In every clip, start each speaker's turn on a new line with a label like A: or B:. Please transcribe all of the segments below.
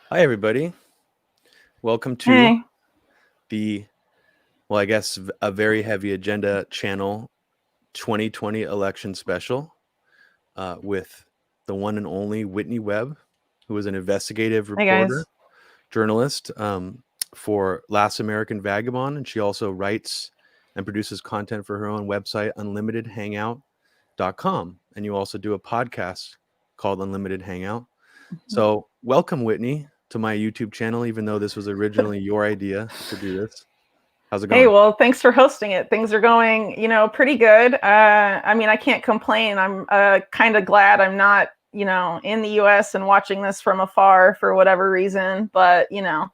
A: Hi, everybody. Welcome to
B: Hey,
A: the, well, I guess a very heavy agenda channel 2020 election special with the one and only Whitney Webb, who is an investigative
B: hey
A: reporter,
B: guys.
A: journalist for Last American Vagabond. And she also writes and produces content for her own website, unlimitedhangout.com. And you also do a podcast called Unlimited Hangout. So, welcome, Whitney, to my YouTube channel, even though this was originally your idea to do this. How's it
B: Hey,
A: going?
B: well, thanks for hosting it. Things are going, pretty good. I mean, I can't complain. I'm kind of glad I'm not, in the U.S. and watching this from afar for whatever reason. But
A: Yeah.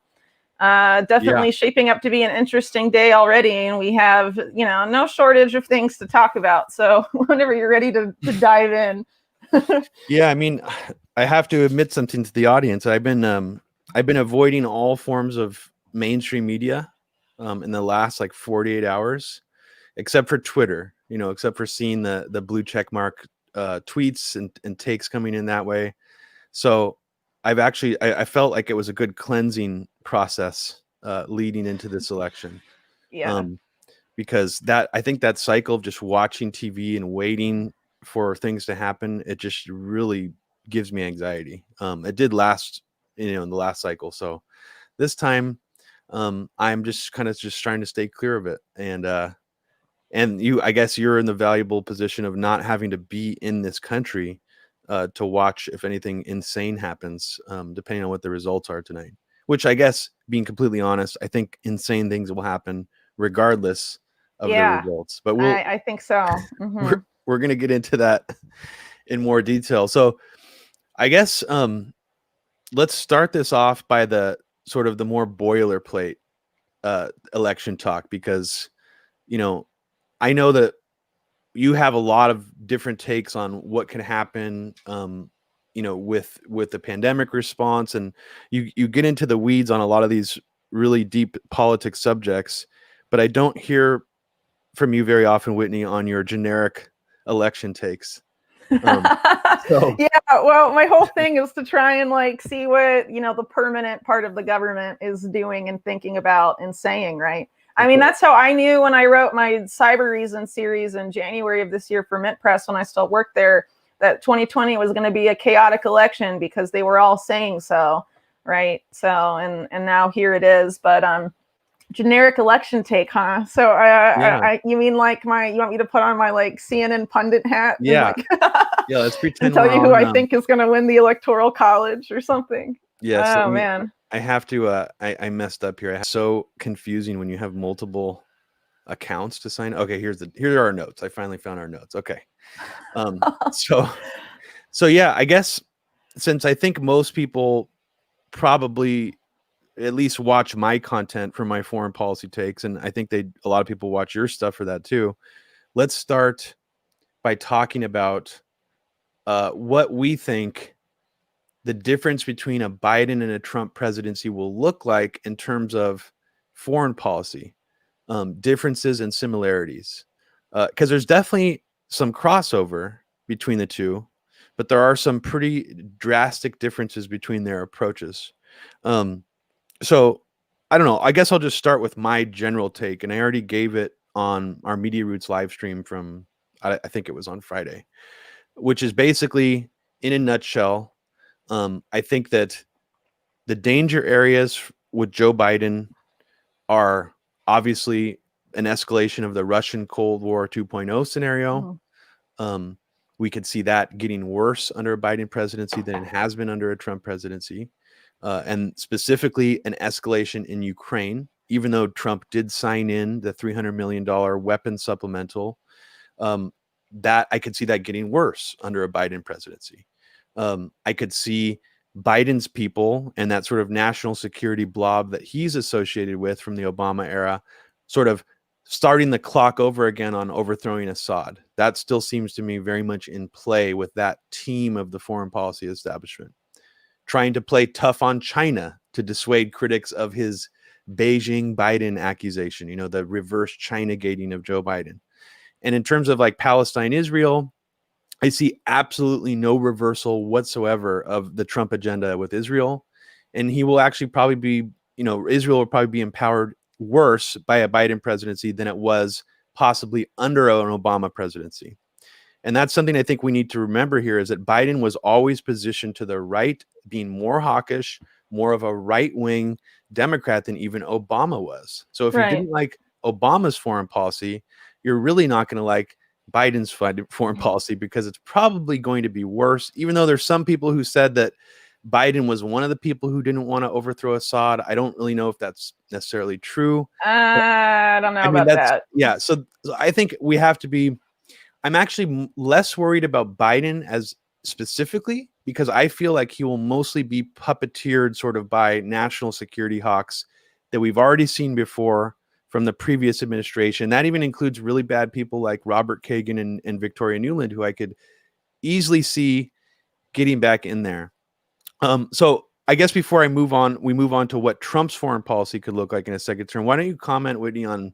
B: definitely shaping up to be an interesting day already, and we have, no shortage of things to talk about. So whenever you're ready to dive in.
A: Yeah, I mean, I have to admit something to the audience. I've been avoiding all forms of mainstream media in the last like 48 hours, except for Twitter, except for seeing the blue check mark tweets and takes coming in that way. So I felt like it was a good cleansing process leading into this election.
B: Yeah.
A: Um, because that I think that cycle of just watching TV and waiting for things to happen, it just really gives me anxiety. It did last, in the last cycle. So this time, I'm just kind of just trying to stay clear of it. And I guess you're in the valuable position of not having to be in this country to watch if anything insane happens, depending on what the results are tonight. Which I guess, being completely honest, I think insane things will happen regardless of the
B: Yeah,
A: results. But
B: I think so.
A: we're gonna get into that in more detail. So I guess let's start this off by the sort of the more boilerplate election talk because you know I know that you have a lot of different takes on what can happen with the pandemic response, and you get into the weeds on a lot of these really deep politics subjects, but I don't hear from you very often, Whitney, on your generic election takes. So
B: Yeah, well, my whole thing is to try and like see what, the permanent part of the government is doing and thinking about and saying, right? I
A: of
B: mean,
A: course.
B: that's how I knew when I wrote my Cyber Reason series in January of this year for Mint Press when I still worked there, that 2020 was going to be a chaotic election because they were all saying so, right? So, and now here it is. But generic election take, huh? So,
A: Yeah.
B: you mean like you want me to put on my like CNN pundit hat and
A: Yeah.
B: like
A: Yeah, let's
B: and
A: pretend
B: tell
A: we're
B: you who
A: on
B: I think is going to win the electoral college or something?
A: yes, let
B: Oh
A: me
B: man.
A: I have to I messed up here. So confusing when you have multiple accounts to sign. Okay, here are our notes. I finally found our notes. Okay. So so yeah, I guess since I think most people probably at least watch my content for my foreign policy takes, and I think a lot of people watch your stuff for that too. Let's start by talking about what we think the difference between a Biden and a Trump presidency will look like in terms of foreign policy, differences and similarities. Because there's definitely some crossover between the two, but there are some pretty drastic differences between their approaches. Um, so I don't know. I guess I'll just start with my general take, and I already gave it on our Media Roots live stream from I think it was on Friday, which is basically in a nutshell. I think that the danger areas with Joe Biden are obviously an escalation of the Russian Cold War 2.0 scenario.
B: Mhm.
A: Um, we could see that getting worse under a Biden presidency than it has been under a Trump presidency. And specifically, an escalation in Ukraine, even though Trump did sign in the $300 million weapon supplemental, um, that I could see that getting worse under a Biden presidency. I could see Biden's people and that sort of national security blob that he's associated with from the Obama era sort of starting the clock over again on overthrowing Assad. That still seems to me very much in play with that team of the foreign policy establishment, trying to play tough on China to dissuade critics of his Beijing Biden accusation, the reverse China gating of Joe Biden. And in terms of like Palestine, Israel, I see absolutely no reversal whatsoever of the Trump agenda with Israel. and he will actually probably be, Israel will probably be empowered worse by a Biden presidency than it was possibly under an Obama presidency. And that's something I think we need to remember here, is that Biden was always positioned to the right, being more hawkish, more of a right-wing Democrat than even Obama was. So if you didn't like Obama's foreign policy, you're really not going to like Biden's foreign policy, because it's probably going to be worse, even though there's some people who said that Biden was one of the people who didn't want to overthrow Assad. I don't really know if that's necessarily true.
B: I don't know about that.
A: Yeah. So I think we have to be, I'm actually less worried about Biden as specifically, because I feel like he will mostly be puppeteered sort of by national security hawks that we've already seen before from the previous administration. That even includes really bad people like Robert Kagan and Victoria Nuland, who I could easily see getting back in there. So I guess before we move on to what Trump's foreign policy could look like in a second term. Why don't you comment, Whitney, on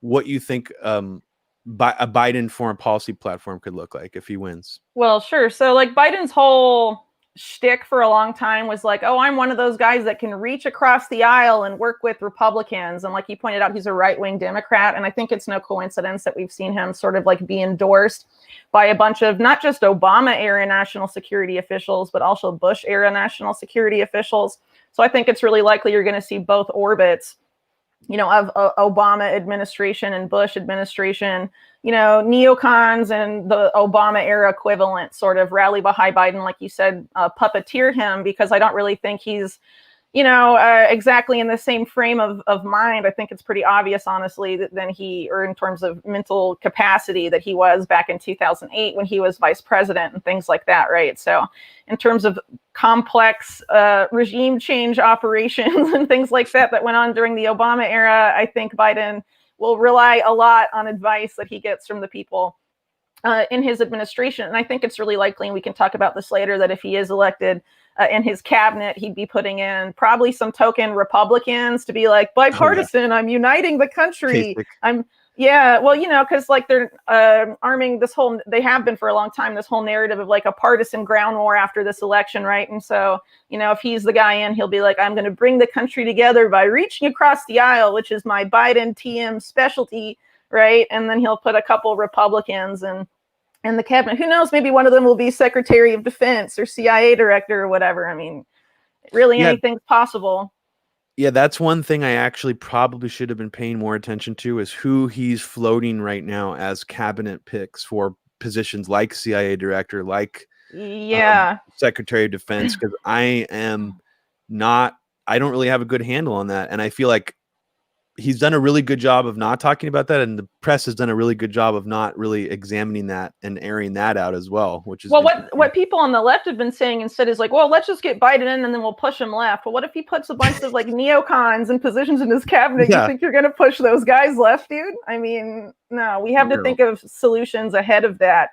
A: what you think a Biden foreign policy platform could look like if he wins?
B: Well, sure. So like Biden's whole shtick for a long time was like, oh, I'm one of those guys that can reach across the aisle and work with Republicans. And like you pointed out, he's a right-wing Democrat. And I think it's no coincidence that we've seen him sort of like be endorsed by a bunch of not just Obama era national security officials, but also Bush era national security officials. So I think it's really likely you're going to see both orbits, of Obama administration and Bush administration, neocons and the Obama era equivalent sort of rally behind Biden, like you said, puppeteer him, because I don't really think he's, exactly in the same frame of mind. I think it's pretty obvious, honestly, or in terms of mental capacity, that he was back in 2008 when he was vice president and things like that, right? So in terms of complex regime change operations and things like that went on during the Obama era, I think Biden will rely a lot on advice that he gets from the people in his administration. And I think it's really likely, and we can talk about this later, that if he is elected, in his cabinet, he'd be putting in probably some token Republicans to be like bipartisan. I'm uniting the country. Because like they're arming they have been for a long time, this whole narrative of like a partisan ground war after this election, right? And so, if he's the guy in, he'll be like, I'm going to bring the country together by reaching across the aisle, which is my Biden TM specialty, right? And then he'll put a couple Republicans in the cabinet. Who knows? Maybe one of them will be Secretary of Defense or CIA director or whatever. I mean, really, anything's possible.
A: Yeah, that's one thing I actually probably should have been paying more attention to, is who he's floating right now as cabinet picks for positions like CIA director, like Secretary of Defense, because I don't really have a good handle on that. And I feel like he's done a really good job of not talking about that, and the press has done a really good job of not really examining that and airing that out as well, which is
B: what people on the left have been saying instead is like, well, let's just get Biden in and then we'll push him left. But what if he puts a bunch of like neocons and positions in his cabinet? You think you're going to push those guys left, dude? I mean, no, we have to think of solutions ahead of that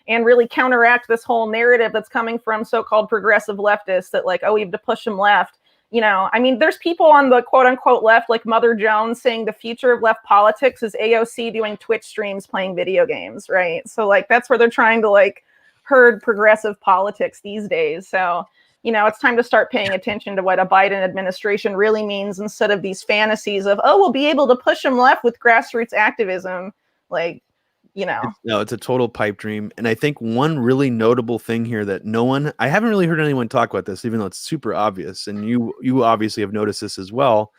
B: and really counteract this whole narrative that's coming from so-called progressive leftists that like, oh, we have to push him left. I mean, there's people on the quote unquote left, like Mother Jones, saying the future of left politics is AOC doing Twitch streams playing video games, right? So like, that's where they're trying to like herd progressive politics these days. So, it's time to start paying attention to what a Biden administration really means, instead of these fantasies of, oh, we'll be able to push them left with grassroots activism. Like,
A: it's a total pipe dream. And I think one really notable thing here that I haven't really heard anyone talk about this, even though it's super obvious, and you obviously have noticed this as well,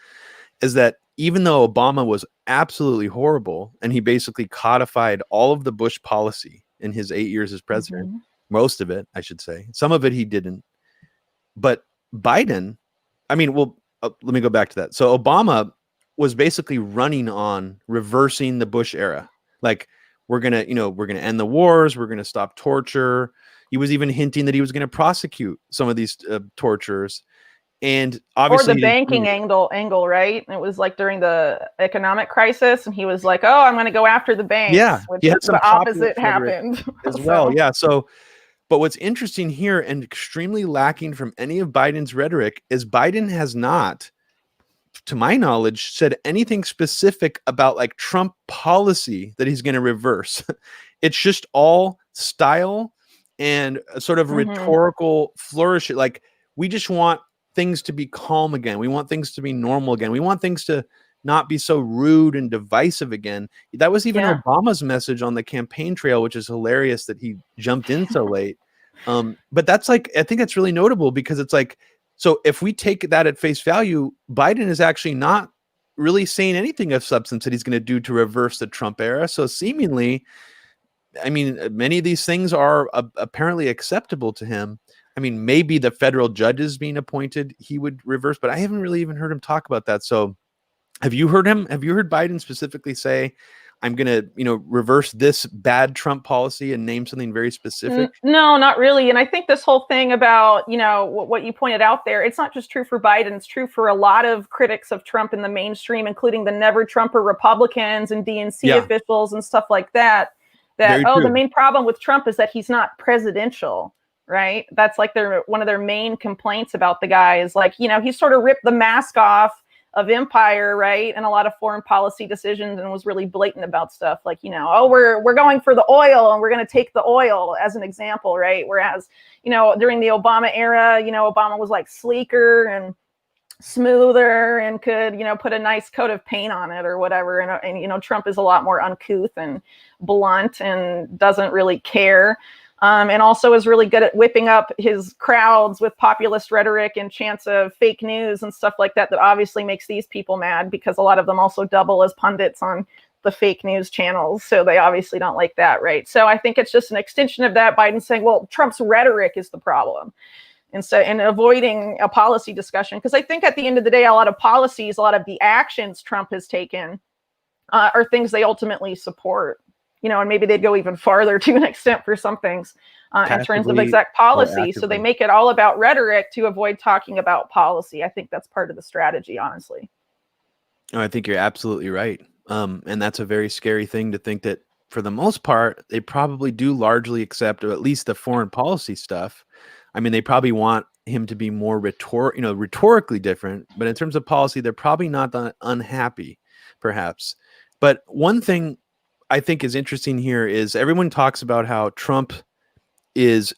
A: is that even though Obama was absolutely horrible and he basically codified all of the Bush policy in his 8 years as president, most of it, I should say, some of it he didn't, but Biden, let me go back to that. So Obama was basically running on reversing the Bush era. Like, we're going to end the wars. We're going to stop torture. He was even hinting that he was going to prosecute some of these torturers. And obviously,
B: or the banking angle, right? It was like during the economic crisis, and he was like, "Oh, I'm going to go after the banks."
A: Yeah,
B: which the opposite happened
A: as well. Yeah. So, but what's interesting here and extremely lacking from any of Biden's rhetoric is Biden has not, to my knowledge, said anything specific about like Trump policy that he's going to reverse. It's just all style and a sort of rhetorical flourish. Like, we just want things to be calm again. We want things to be normal again. We want things to not be so rude and divisive again. That was even Obama's message on the campaign trail, which is hilarious that he jumped in so late. But that's like, I think that's really notable because it's like, so if we take that at face value, Biden is actually not really saying anything of substance that he's going to do to reverse the Trump era. So seemingly, I mean, many of these things are apparently acceptable to him. I mean, maybe the federal judges being appointed, he would reverse, but I haven't really even heard him talk about that. So have you heard him? Have you heard Biden specifically say, I'm going to, reverse this bad Trump policy and name something very specific?
B: No, not really. And I think this whole thing about, what you pointed out there, it's not just true for Biden. It's true for a lot of critics of Trump in the mainstream, including the never Trumper Republicans and DNC officials and stuff like that. The main problem with Trump is that he's not presidential, right? That's like one of their main complaints about the guy is like, he sort of ripped the mask off of empire, right? And a lot of foreign policy decisions and was really blatant about stuff like, we're going for the oil and we're going to take the oil as an example, right? Whereas, during the Obama era, Obama was like sleeker and smoother and could, put a nice coat of paint on it or whatever. And Trump is a lot more uncouth and blunt and doesn't really care. And also is really good at whipping up his crowds with populist rhetoric and chants of fake news and stuff like that obviously makes these people mad because a lot of them also double as pundits on the fake news channels. So they obviously don't like that, right? So I think it's just an extension of that. Biden saying, well, Trump's rhetoric is the problem. And avoiding a policy discussion. Because I think at the end of the day, a lot of policies, a lot of the actions Trump has taken are things they ultimately support. And maybe they'd go even farther to an extent for some things in terms of exact policy. So they make it all about rhetoric to avoid talking about policy. I think that's part of the strategy, honestly.
A: Oh, I think you're absolutely right. And that's a very scary thing to think that for the most part, they probably do largely accept, or at least the foreign policy stuff. I mean, they probably want him to be more rhetorically different, but in terms of policy, they're probably not that unhappy, perhaps. But one thing I think is interesting here is everyone talks about how Trump is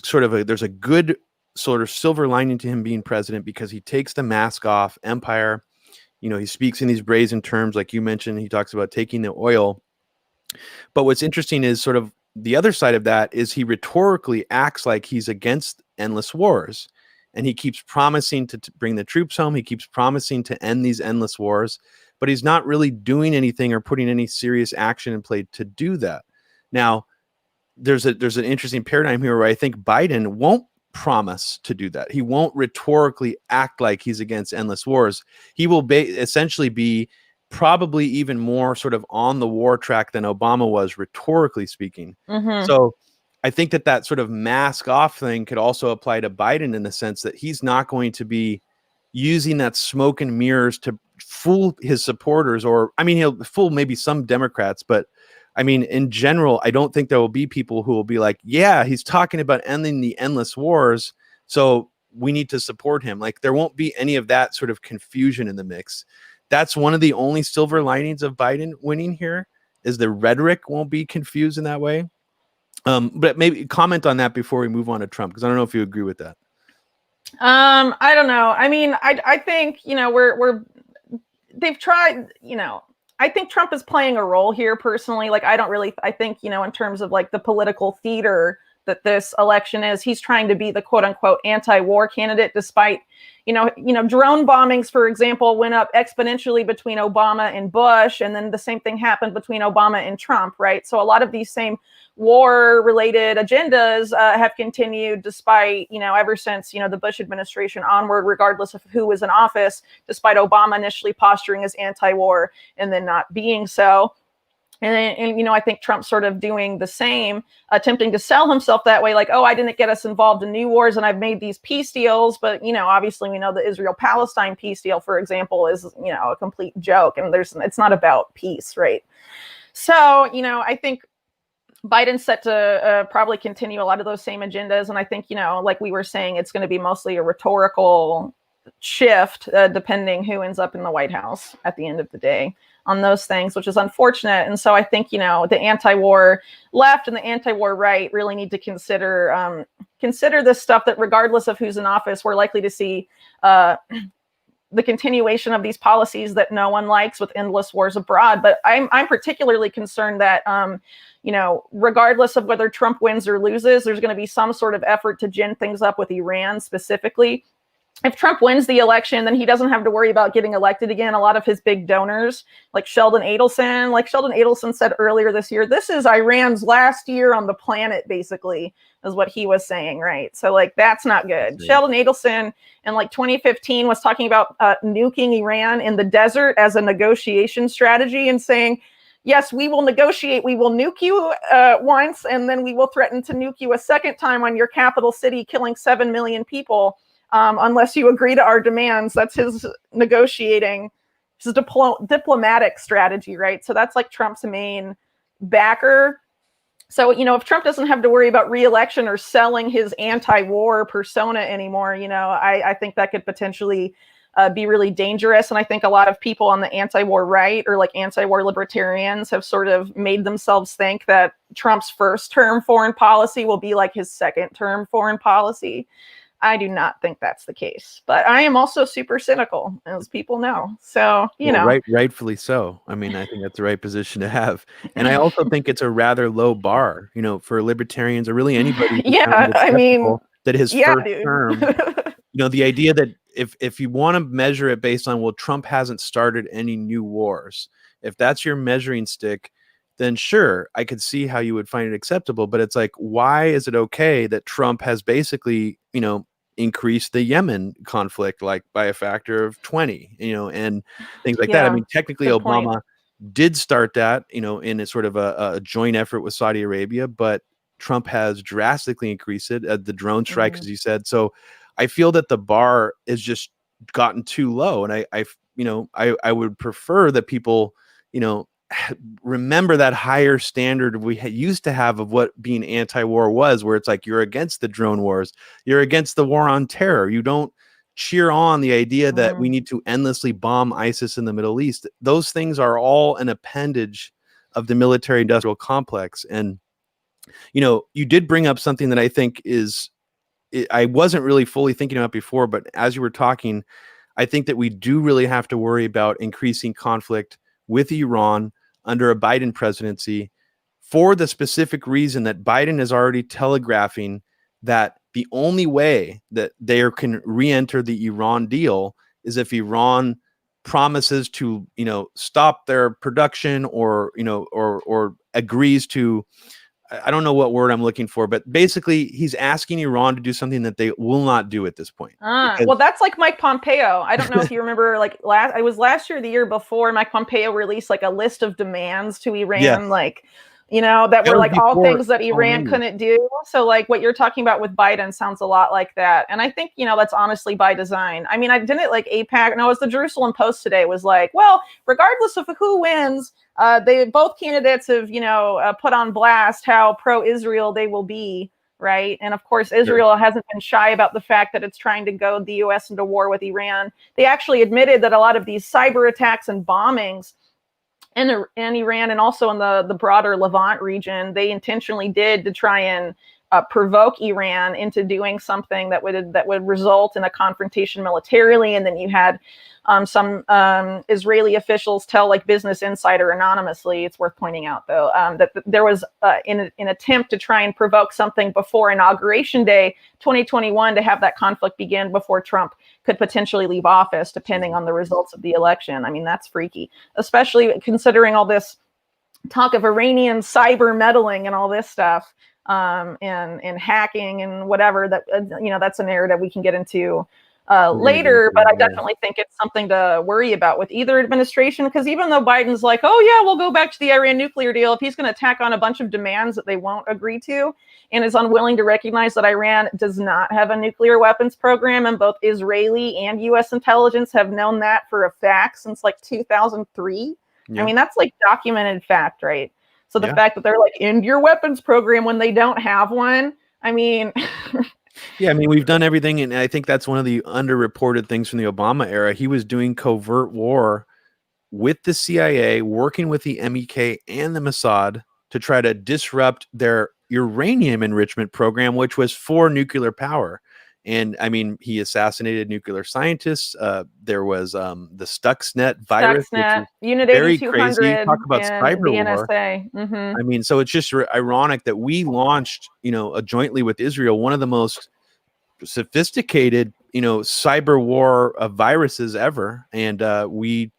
A: sort of there's a good sort of silver lining to him being president because he takes the mask off empire. He speaks in these brazen terms, like you mentioned, he talks about taking the oil. But what's interesting is sort of the other side of that is he rhetorically acts like he's against endless wars. And he keeps promising to bring the troops home. He keeps promising to end these endless wars, but he's not really doing anything or putting any serious action in play to do that. Now, there's an interesting paradigm here where I think Biden won't promise to do that. He won't rhetorically act like he's against endless wars. He will essentially be probably even more sort of on the war track than Obama was, rhetorically speaking.
B: Mm-hmm.
A: So I think that sort of mask off thing could also apply to Biden in the sense that he's not going to be using that smoke and mirrors to fool his supporters, or, I mean, he'll fool maybe some Democrats, but I mean, in general, I don't think there will be people who will be like, yeah, he's talking about ending the endless wars, so we need to support him. Like, there won't be any of that sort of confusion in the mix. That's one of the only silver linings of Biden winning here, is the rhetoric won't be confused in that way. But maybe comment on that before we move on to Trump, because I don't know if you agree with that.
B: I don't know. I mean, I think, they've tried, I think Trump is playing a role here personally. Like, I think, in terms of like the political theater that this election is, he's trying to be the quote unquote anti-war candidate, despite, drone bombings, for example, went up exponentially between Obama and Bush. And then the same thing happened between Obama and Trump, right? So a lot of these same war-related agendas have continued despite, ever since, the Bush administration onward, regardless of who was in office, despite Obama initially posturing as anti-war and then not being so. And I think Trump's sort of doing the same, attempting to sell himself that way, like, oh, I didn't get us involved in new wars and I've made these peace deals. But, obviously we know the Israel-Palestine peace deal, for example, is, a complete joke, and it's not about peace, right? So, I think Biden's set to probably continue a lot of those same agendas. And I think, like we were saying, it's going to be mostly a rhetorical shift, depending who ends up in the White House at the end of the day. on those things, which is unfortunate. And so I think, you know, the anti-war left and the anti-war right really need to consider this stuff, that regardless of who's in office, we're likely to see the continuation of these policies that no one likes, with endless wars abroad. But I'm particularly concerned that, you know, regardless of whether Trump wins or loses, there's going to be some sort of effort to gin things up with Iran specifically. If Trump wins the election, then he doesn't have to worry about getting elected again. A lot of his big donors, like Sheldon Adelson said earlier this year, this is Iran's last year on the planet, basically, is what he was saying, right? So, like, that's not good. Sheldon Adelson in like 2015 was talking about nuking Iran in the desert as a negotiation strategy, and saying, yes, we will negotiate. We will nuke you once, and then we will threaten to nuke you a second time on your capital city, killing 7 million people. Unless you agree to our demands. That's his negotiating, his diplomatic strategy, right? So that's like Trump's main backer. So, you know, if Trump doesn't have to worry about re-election or selling his anti-war persona anymore, you know, I think that could potentially be really dangerous. And I think a lot of people on the anti-war right, or like anti-war libertarians, have sort of made themselves think that Trump's first term foreign policy will be like his second term foreign policy. I do not think that's the case, but I am also super cynical, as people know. So, you know,
A: rightfully so. I mean, I think that's the right position to have. And I also think it's a rather low bar, you know, for libertarians, or really anybody.
B: Yeah, I mean,
A: that his first term, you know, the idea that if you want to measure it based on, well, Trump hasn't started any new wars, if that's your measuring stick, then sure, I could see how you would find it acceptable. But it's like, why is it okay that Trump has basically, you know, increased the Yemen conflict like by a factor of 20, you know, and things like that? I mean, technically Obama did start that, you know, in a sort of a joint effort with Saudi Arabia, but Trump has drastically increased it at the drone strikes, as you said. So I feel that the bar has just gotten too low. And I would prefer that people, you know, remember that higher standard we used to have of what being anti-war was, where it's like, you're against the drone wars, you're against the war on terror, you don't cheer on the idea that we need to endlessly bomb ISIS in the Middle East. Those things are all an appendage of the military industrial complex. And, you know, you did bring up something that I think I wasn't really fully thinking about before, but as you were talking, I think that we do really have to worry about increasing conflict with Iran under a Biden presidency, for the specific reason that Biden is already telegraphing that the only way that they can re-enter the Iran deal is if Iran promises to, you know, stop their production, or, you know, or agrees to, I don't know what word I'm looking for, but basically he's asking Iran to do something that they will not do at this point.
B: Well, that's like Mike Pompeo. I don't know if you remember, like last year, the year before, Mike Pompeo released like a list of demands to Iran, like, you know, that were like all things that Iran couldn't do. So like what you're talking about with Biden sounds a lot like that. And I think, you know, that's honestly by design. I mean, I didn't like AIPAC. No, it was the Jerusalem Post today was like, well, regardless of who wins, both candidates have, you know, put on blast how pro-Israel they will be. Right. And of course, Israel hasn't been shy about the fact that it's trying to goad the U.S. into war with Iran. They actually admitted that a lot of these cyber attacks and bombings in Iran, and also in the broader Levant region, they intentionally did to try and provoke Iran into doing something that would result in a confrontation militarily. And then you had some Israeli officials tell like Business Insider anonymously, it's worth pointing out though, that there was an attempt to try and provoke something before Inauguration Day 2021 to have that conflict begin before Trump could potentially leave office, depending on the results of the election. I mean, that's freaky, especially considering all this talk of Iranian cyber meddling and all this stuff, and hacking and whatever. That you know, that's a narrative we can get into later, but I definitely think it's something to worry about with either administration, because even though Biden's like, oh yeah, we'll go back to the Iran nuclear deal, if he's going to tack on a bunch of demands that they won't agree to, and is unwilling to recognize that Iran does not have a nuclear weapons program, and both Israeli and U.S. intelligence have known that for a fact since like 2003. I mean, that's like documented fact, right? So the fact that they're like, end your weapons program when they don't have one, I mean...
A: Yeah, I mean, we've done everything, and I think that's one of the underreported things from the Obama era. He was doing covert war with the CIA, working with the MEK and the Mossad to try to disrupt their uranium enrichment program, which was for nuclear power. And I mean, he assassinated nuclear scientists. There was the Stuxnet virus, which
B: Stuxnet,
A: is
B: Unit
A: very crazy.
B: 8200,
A: Talk about
B: and
A: cyber
B: the
A: war.
B: NSA. Mm-hmm.
A: I mean, so it's just ironic that we launched, jointly with Israel, one of the most sophisticated, cyber war of viruses ever, and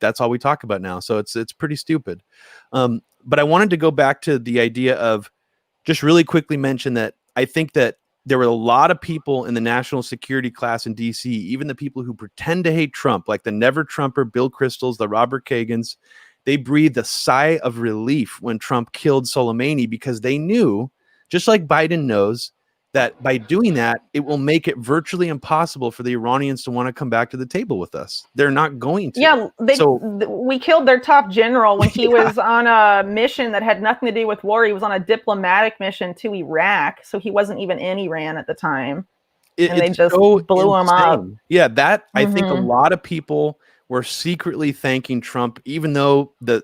A: that's all we talk about now. So it's pretty stupid. But I wanted to go back to the idea of just really quickly mention that I think that there were a lot of people in the national security class in DC, even the people who pretend to hate Trump, like the Never Trumper, Bill Kristols, the Robert Kagans. They breathed a sigh of relief when Trump killed Soleimani, because they knew, just like Biden knows, that by doing that, it will make it virtually impossible for the Iranians to want to come back to the table with us. They're not going to.
B: Yeah, we killed their top general when he was on a mission that had nothing to do with war. He was on a diplomatic mission to Iraq, so he wasn't even in Iran at the time. And they just blew him up.
A: Yeah, I think a lot of people were secretly thanking Trump, even though the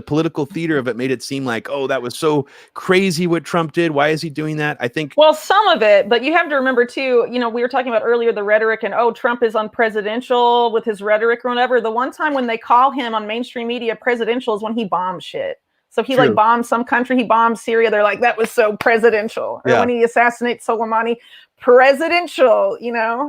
A: political theater of it made it seem like, oh, that was so crazy what Trump did. Why is he doing that? I think.
B: Well, some of it, but you have to remember too, we were talking about earlier the rhetoric and, oh, Trump is unpresidential with his rhetoric or whatever. The one time when they call him on mainstream media presidential is when he bombed shit. So he like bombed some country, he bombed Syria. They're like, that was so presidential. Or when he assassinates Soleimani, presidential,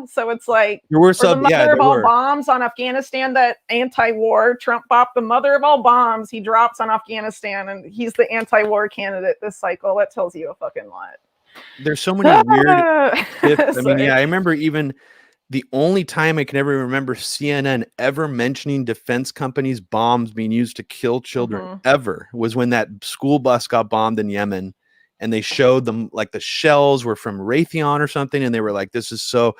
B: So it's like,
A: there were
B: the mother of all bombs on Afghanistan, that anti-war, Trump bopped the mother of all bombs he drops on Afghanistan, and he's the anti-war candidate this cycle. That tells you a fucking lot.
A: There's so many weird I mean, I remember even the only time I can ever remember CNN ever mentioning defense companies' bombs being used to kill children ever was when that school bus got bombed in Yemen, and they showed them like the shells were from Raytheon or something, and they were like, this is so.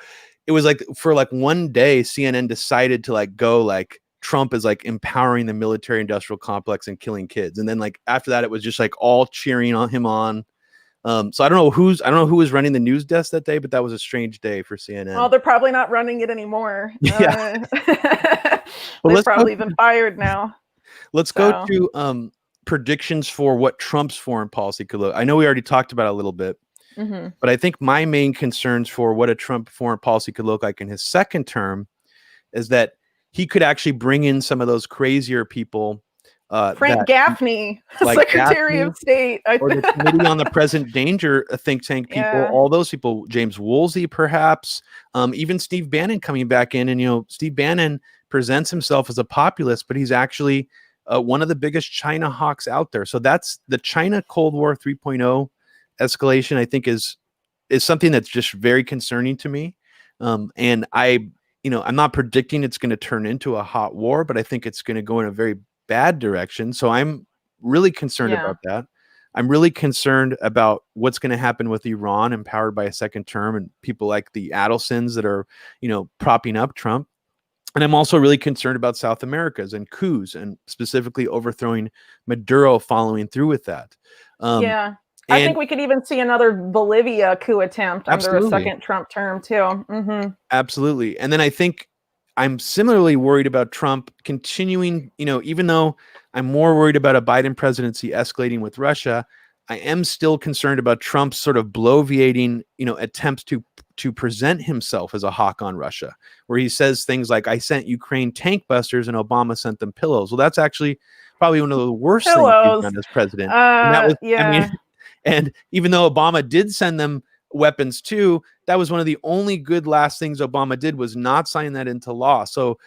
A: It was like for like one day CNN decided to like go like Trump is like empowering the military industrial complex and killing kids, and then like after that it was just like all cheering on him on. So I don't know who was running the news desk that day, but that was a strange day for CNN.
B: Well, they're probably not running it anymore.
A: Yeah.
B: They've probably been fired now.
A: Let's go to predictions for what Trump's foreign policy could look. I know we already talked about it a little bit, but I think my main concerns for what a Trump foreign policy could look like in his second term is that he could actually bring in some of those crazier people.
B: Frank Gaffney, like Secretary of State,
A: or the Committee on the Present Danger think tank people, all those people, James Woolsey, perhaps, even Steve Bannon coming back in. And, Steve Bannon presents himself as a populist, but he's actually one of the biggest China hawks out there. So that's the China Cold War 3.0 escalation, I think is something that's just very concerning to me. And I'm not predicting it's going to turn into a hot war, but I think it's going to go in a very bad direction. So I'm really concerned about that. I'm really concerned about what's going to happen with Iran, empowered by a second term, and people like the Adelsons that are, propping up Trump. And I'm also really concerned about South America's and coups, and specifically overthrowing Maduro, following through with that.
B: I think we could even see another Bolivia coup attempt under a second Trump term too.
A: Absolutely. And then I think I'm similarly worried about Trump continuing, even though I'm more worried about a Biden presidency escalating with Russia, I am still concerned about Trump's sort of bloviating, attempts to present himself as a hawk on Russia, where he says things like, I sent Ukraine tank busters and Obama sent them pillows. Well, that's actually probably one of the worst things he's done as president. And even though Obama did send them weapons too, that was one of the only good last things Obama did, was not sign that into law. So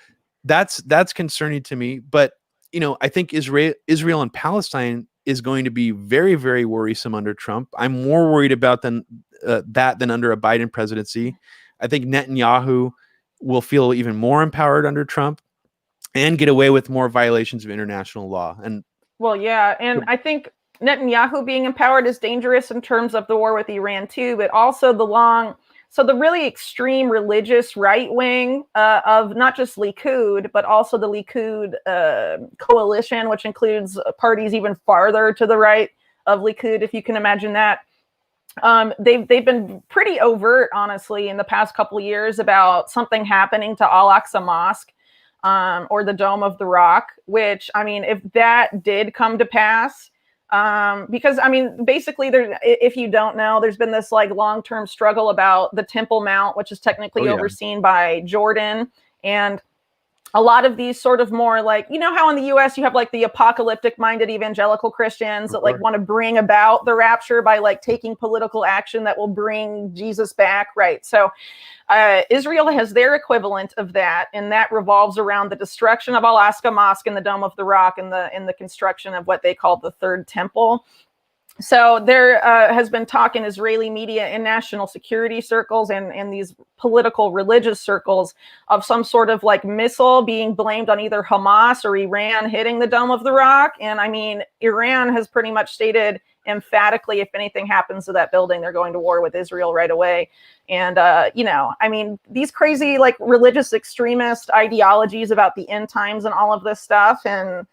A: that's concerning to me. But I think Israel and Palestine is going to be very, very worrisome under Trump. I'm more worried about that than under a Biden presidency. I think Netanyahu will feel even more empowered under Trump and get away with more violations of international law. And
B: I think Netanyahu being empowered is dangerous in terms of the war with Iran too, but also the really extreme religious right wing of not just Likud, but also the Likud coalition, which includes parties even farther to the right of Likud, if you can imagine that. They've been pretty overt, honestly, in the past couple of years about something happening to Al-Aqsa Mosque. or the Dome of the Rock, which, I mean, if that did come to pass, because, I mean, basically, if you don't know, there's been this like long-term struggle about the Temple Mount, which is technically overseen by Jordan. And a lot of these sort of more like, you know how in the US you have like the apocalyptic minded evangelical Christians that like want to bring about the rapture by like taking political action that will bring Jesus back, right? So Israel has their equivalent of that, and that revolves around the destruction of Al-Aqsa Mosque and the Dome of the Rock and the construction of what they call the Third Temple. So there has been talk in Israeli media and national security circles and these political religious circles of some sort of like missile being blamed on either Hamas or Iran hitting the Dome of the Rock. And I mean, Iran has pretty much stated emphatically, if anything happens to that building, they're going to war with Israel right away. And, you know, I mean, these crazy like religious extremist ideologies about the end times and all of this stuff. And,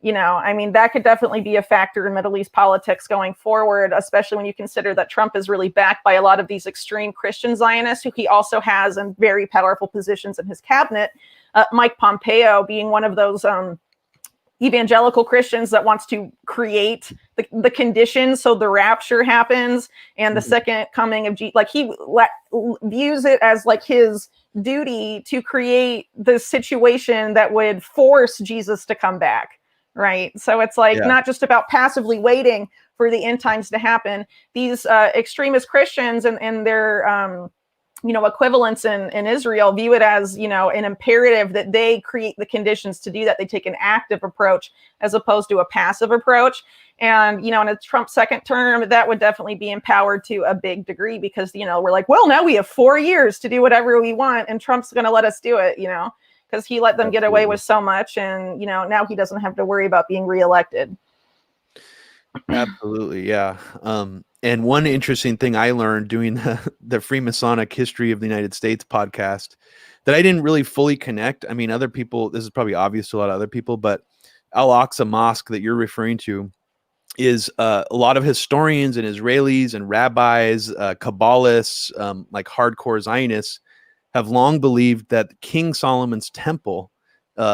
B: you know, I mean, that could definitely be a factor in Middle East politics going forward, especially when you consider that Trump is really backed by a lot of these extreme Christian Zionists who he also has in very powerful positions in his cabinet. Mike Pompeo being one of those evangelical Christians that wants to create the conditions so the rapture happens and the second coming of Jesus. Like he views it as like his duty to create the situation that would force Jesus to come back. Right. So it's like not just about passively waiting for the end times to happen. These extremist Christians and their, you know, equivalents in Israel view it as, you know, an imperative that they create the conditions to do that. They take an active approach as opposed to a passive approach. And, you know, in a Trump second term, that would definitely be empowered to a big degree because, you know, we're like, well, now we have 4 years to do whatever we want and Trump's going to let us do it, you know. Because he let them get away with so much, and you know now he doesn't have to worry about being reelected.
A: Absolutely, yeah. And one interesting thing I learned doing the Freemasonic History of the United States podcast that I didn't really fully connect. I mean, other people, this is probably obvious to a lot of other people, but Al-Aqsa Mosque that you're referring to is a lot of historians and Israelis and rabbis, Kabbalists, like hardcore Zionists, have long believed that King Solomon's temple,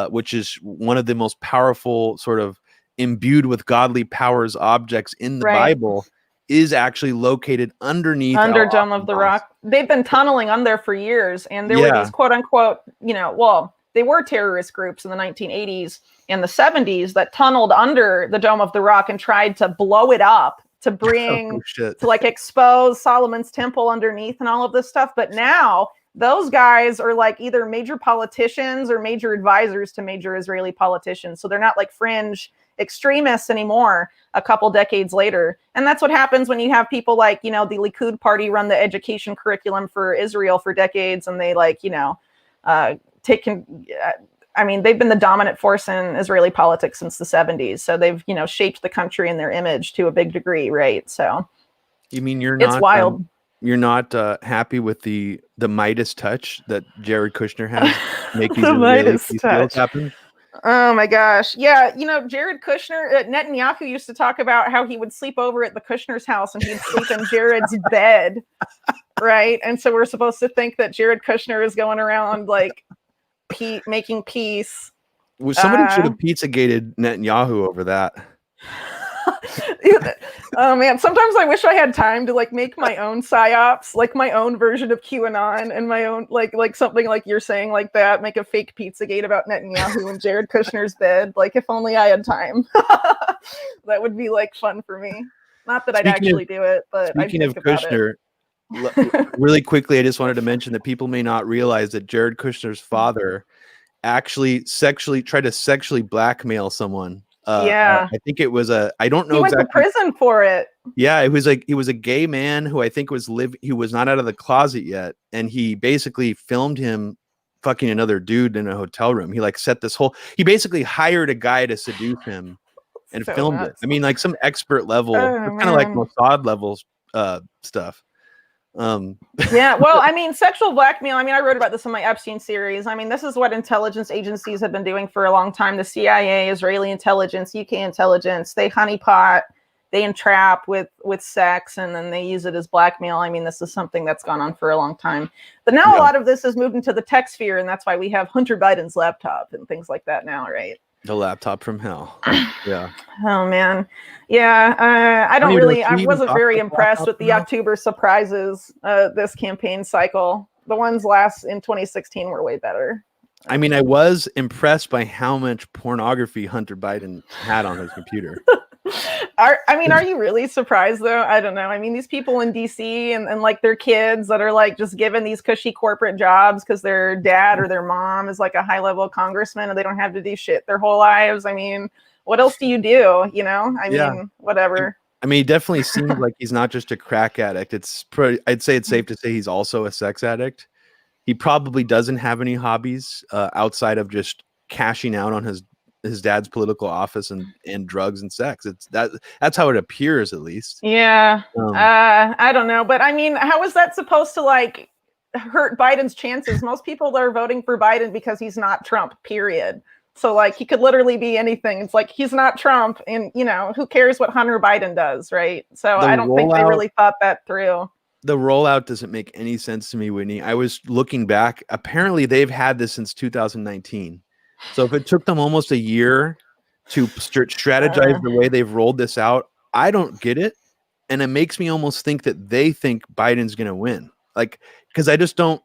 A: which is one of the most powerful sort of imbued with godly powers objects in the Bible, is actually located under
B: Dome of the Rock. They've been tunneling under for years, and there were these quote unquote, you know, well, they were terrorist groups in the 1980s and the 70s that tunneled under the Dome of the Rock and tried to blow it up to bring to like expose Solomon's temple underneath and all of this stuff. But now those guys are like either major politicians or major advisors to major Israeli politicians. So they're not like fringe extremists anymore a couple decades later. And that's what happens when you have people like, you know, the Likud party run the education curriculum for Israel for decades. And they like, you know, I mean, they've been the dominant force in Israeli politics since the 70s. So they've, you know, shaped the country and their image to a big degree. Right. So
A: you mean it's
B: wild.
A: You're not happy with the Midas touch that Jared Kushner has make these Israeli peace deals happen?
B: Oh my gosh. Yeah. You know, Jared Kushner, Netanyahu used to talk about how he would sleep over at the Kushner's house and he'd sleep in Jared's bed. Right. And so we're supposed to think that Jared Kushner is going around like making peace.
A: Well, somebody should have Pizzagated Netanyahu over that.
B: Oh man, sometimes I wish I had time to like make my own psyops, like my own version of QAnon and my own like something like you're saying like that, make a fake Pizzagate about Netanyahu and Jared Kushner's bed. Like if only I had time. That would be like fun for me. Not that I'd actually do it, but
A: speaking of Kushner, really quickly, I just wanted to mention that people may not realize that Jared Kushner's father actually tried to sexually blackmail someone. I think it was I don't know.
B: He went to prison for it.
A: Yeah, it was like he was a gay man who I think he was not out of the closet yet, and he basically filmed him fucking another dude in a hotel room. He like he basically hired a guy to seduce him and filmed it. I mean, like some expert level, kind of like Mossad levels stuff.
B: Yeah, well, I mean, sexual blackmail. I mean, I wrote about this in my Epstein series. I mean, this is what intelligence agencies have been doing for a long time. The CIA, Israeli intelligence, UK intelligence, they honeypot, they entrap with sex, and then they use it as blackmail. I mean, this is something that's gone on for a long time. But now a lot of this has moved into the tech sphere, and that's why we have Hunter Biden's laptop and things like that now, right?
A: The laptop from hell. Yeah.
B: Oh man, yeah. I wasn't very impressed with the October surprises this campaign cycle. The ones last in 2016 were way better.
A: I mean, I was impressed by how much pornography Hunter Biden had on his computer.
B: Are you really surprised though? I don't know. I mean, these people in DC and like their kids that are like just given these cushy corporate jobs because their dad or their mom is like a high level congressman and they don't have to do shit their whole lives. I mean, what else do you do? You know, I mean, whatever.
A: I mean, he definitely seems like he's not just a crack addict. I'd say it's safe to say he's also a sex addict. He probably doesn't have any hobbies outside of just cashing out on his dad's political office and drugs and sex. That's how it appears, at least.
B: Yeah. I don't know, but I mean, how is that supposed to like hurt Biden's chances? Most people are voting for Biden because he's not Trump, period. So like he could literally be anything. It's like he's not Trump, and you know, who cares what Hunter Biden does, right? So I don't think they really thought that through.
A: The rollout doesn't make any sense to me, Whitney. I was looking back. Apparently they've had this since 2019. So if it took them almost a year to strategize the way they've rolled this out, I don't get it. And it makes me almost think that they think Biden's going to win. Like, because I just don't.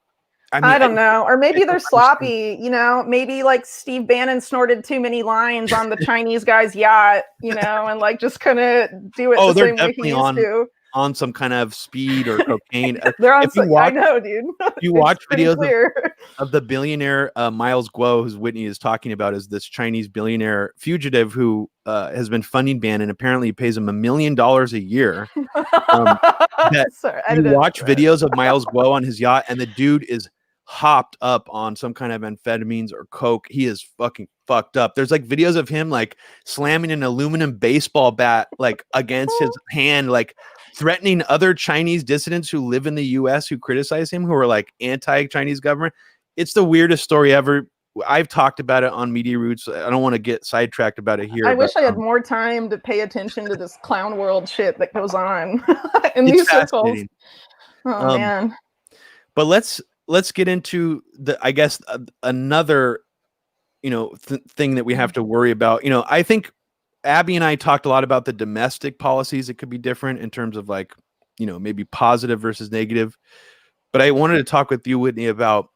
B: I don't know. Or maybe they're sloppy, you know, maybe like Steve Bannon snorted too many lines on the Chinese guy's yacht, you know, and like just couldn't do it the same way he used to.
A: On some kind of speed or cocaine.
B: They're on I know, dude.
A: You watch videos of the billionaire Miles Guo, who's Whitney is talking about, is this Chinese billionaire fugitive who has been funding Bannon. Apparently, he pays him $1 million a year. You watch videos of Miles Guo on his yacht, and the dude is hopped up on some kind of amphetamines or coke. He is fucking fucked up. There's like videos of him like slamming an aluminum baseball bat like against his hand, like threatening other Chinese dissidents who live in the US who criticize him, who are like anti-Chinese government. It's the weirdest story ever. I've talked about it on Media Roots. I don't want to get sidetracked about it here.
B: I wish I had more time to pay attention to this clown world shit that goes on in these circles. Oh man.
A: But let's get into I guess another, you know, thing that we have to worry about. You know, I think Abby and I talked a lot about the domestic policies. It could be different in terms of like, you know, maybe positive versus negative. But I wanted to talk with you, Whitney, about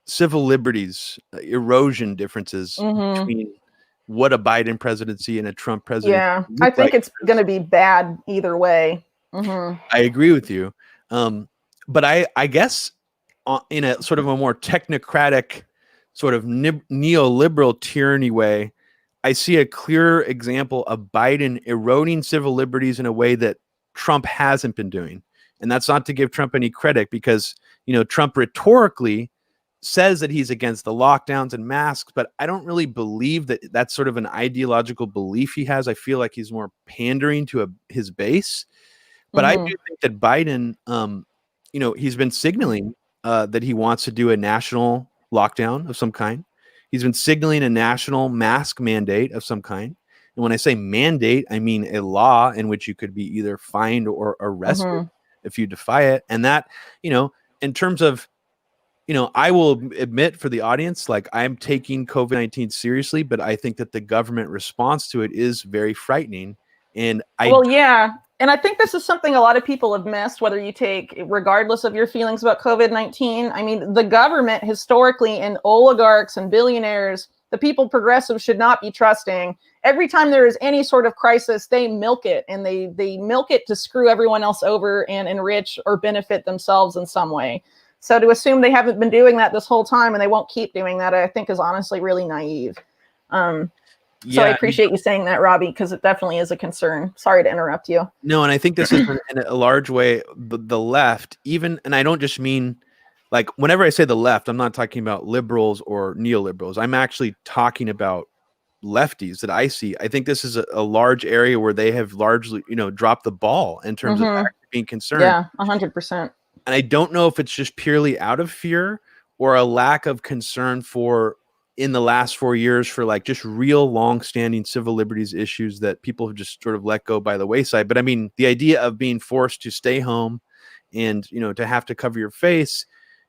A: civil liberties, erosion differences between what a Biden presidency and a Trump presidency.
B: Yeah, I think it's going to be bad either way.
A: I agree with you. But I guess in a sort of a more technocratic sort of neoliberal tyranny way, I see a clear example of Biden eroding civil liberties in a way that Trump hasn't been doing. And that's not to give Trump any credit because, you know, Trump rhetorically says that he's against the lockdowns and masks, but I don't really believe that that's sort of an ideological belief he has. I feel like he's more pandering to his base. But I do think that Biden, you know, he's been signaling that he wants to do a national lockdown of some kind. He's been signaling a national mask mandate of some kind. And when I say mandate, I mean a law in which you could be either fined or arrested if you defy it. And that, you know, in terms of, you know, I will admit for the audience, like I'm taking COVID-19 seriously, but I think that the government response to it is very frightening. And
B: and I think this is something a lot of people have missed, whether you take, regardless of your feelings about COVID-19. I mean, the government historically and oligarchs and billionaires, the people progressives should not be trusting. Every time there is any sort of crisis, they milk it, and they milk it to screw everyone else over and enrich or benefit themselves in some way. So to assume they haven't been doing that this whole time and they won't keep doing that, I think is honestly really naive. So I appreciate you saying that, Robbie, because it definitely is a concern. Sorry to interrupt you.
A: No, and I think this is in a large way the left, even, and I don't just mean like whenever I say the left, I'm not talking about liberals or neoliberals. I'm actually talking about lefties that I see. I think this is a large area where they have largely, you know, dropped the ball in terms of actually being concerned.
B: Yeah, 100%.
A: And I don't know if it's just purely out of fear or a lack of concern for in the last 4 years for like just real long-standing civil liberties issues that people have just sort of let go by the wayside. But I mean, the idea of being forced to stay home and, you know, to have to cover your face,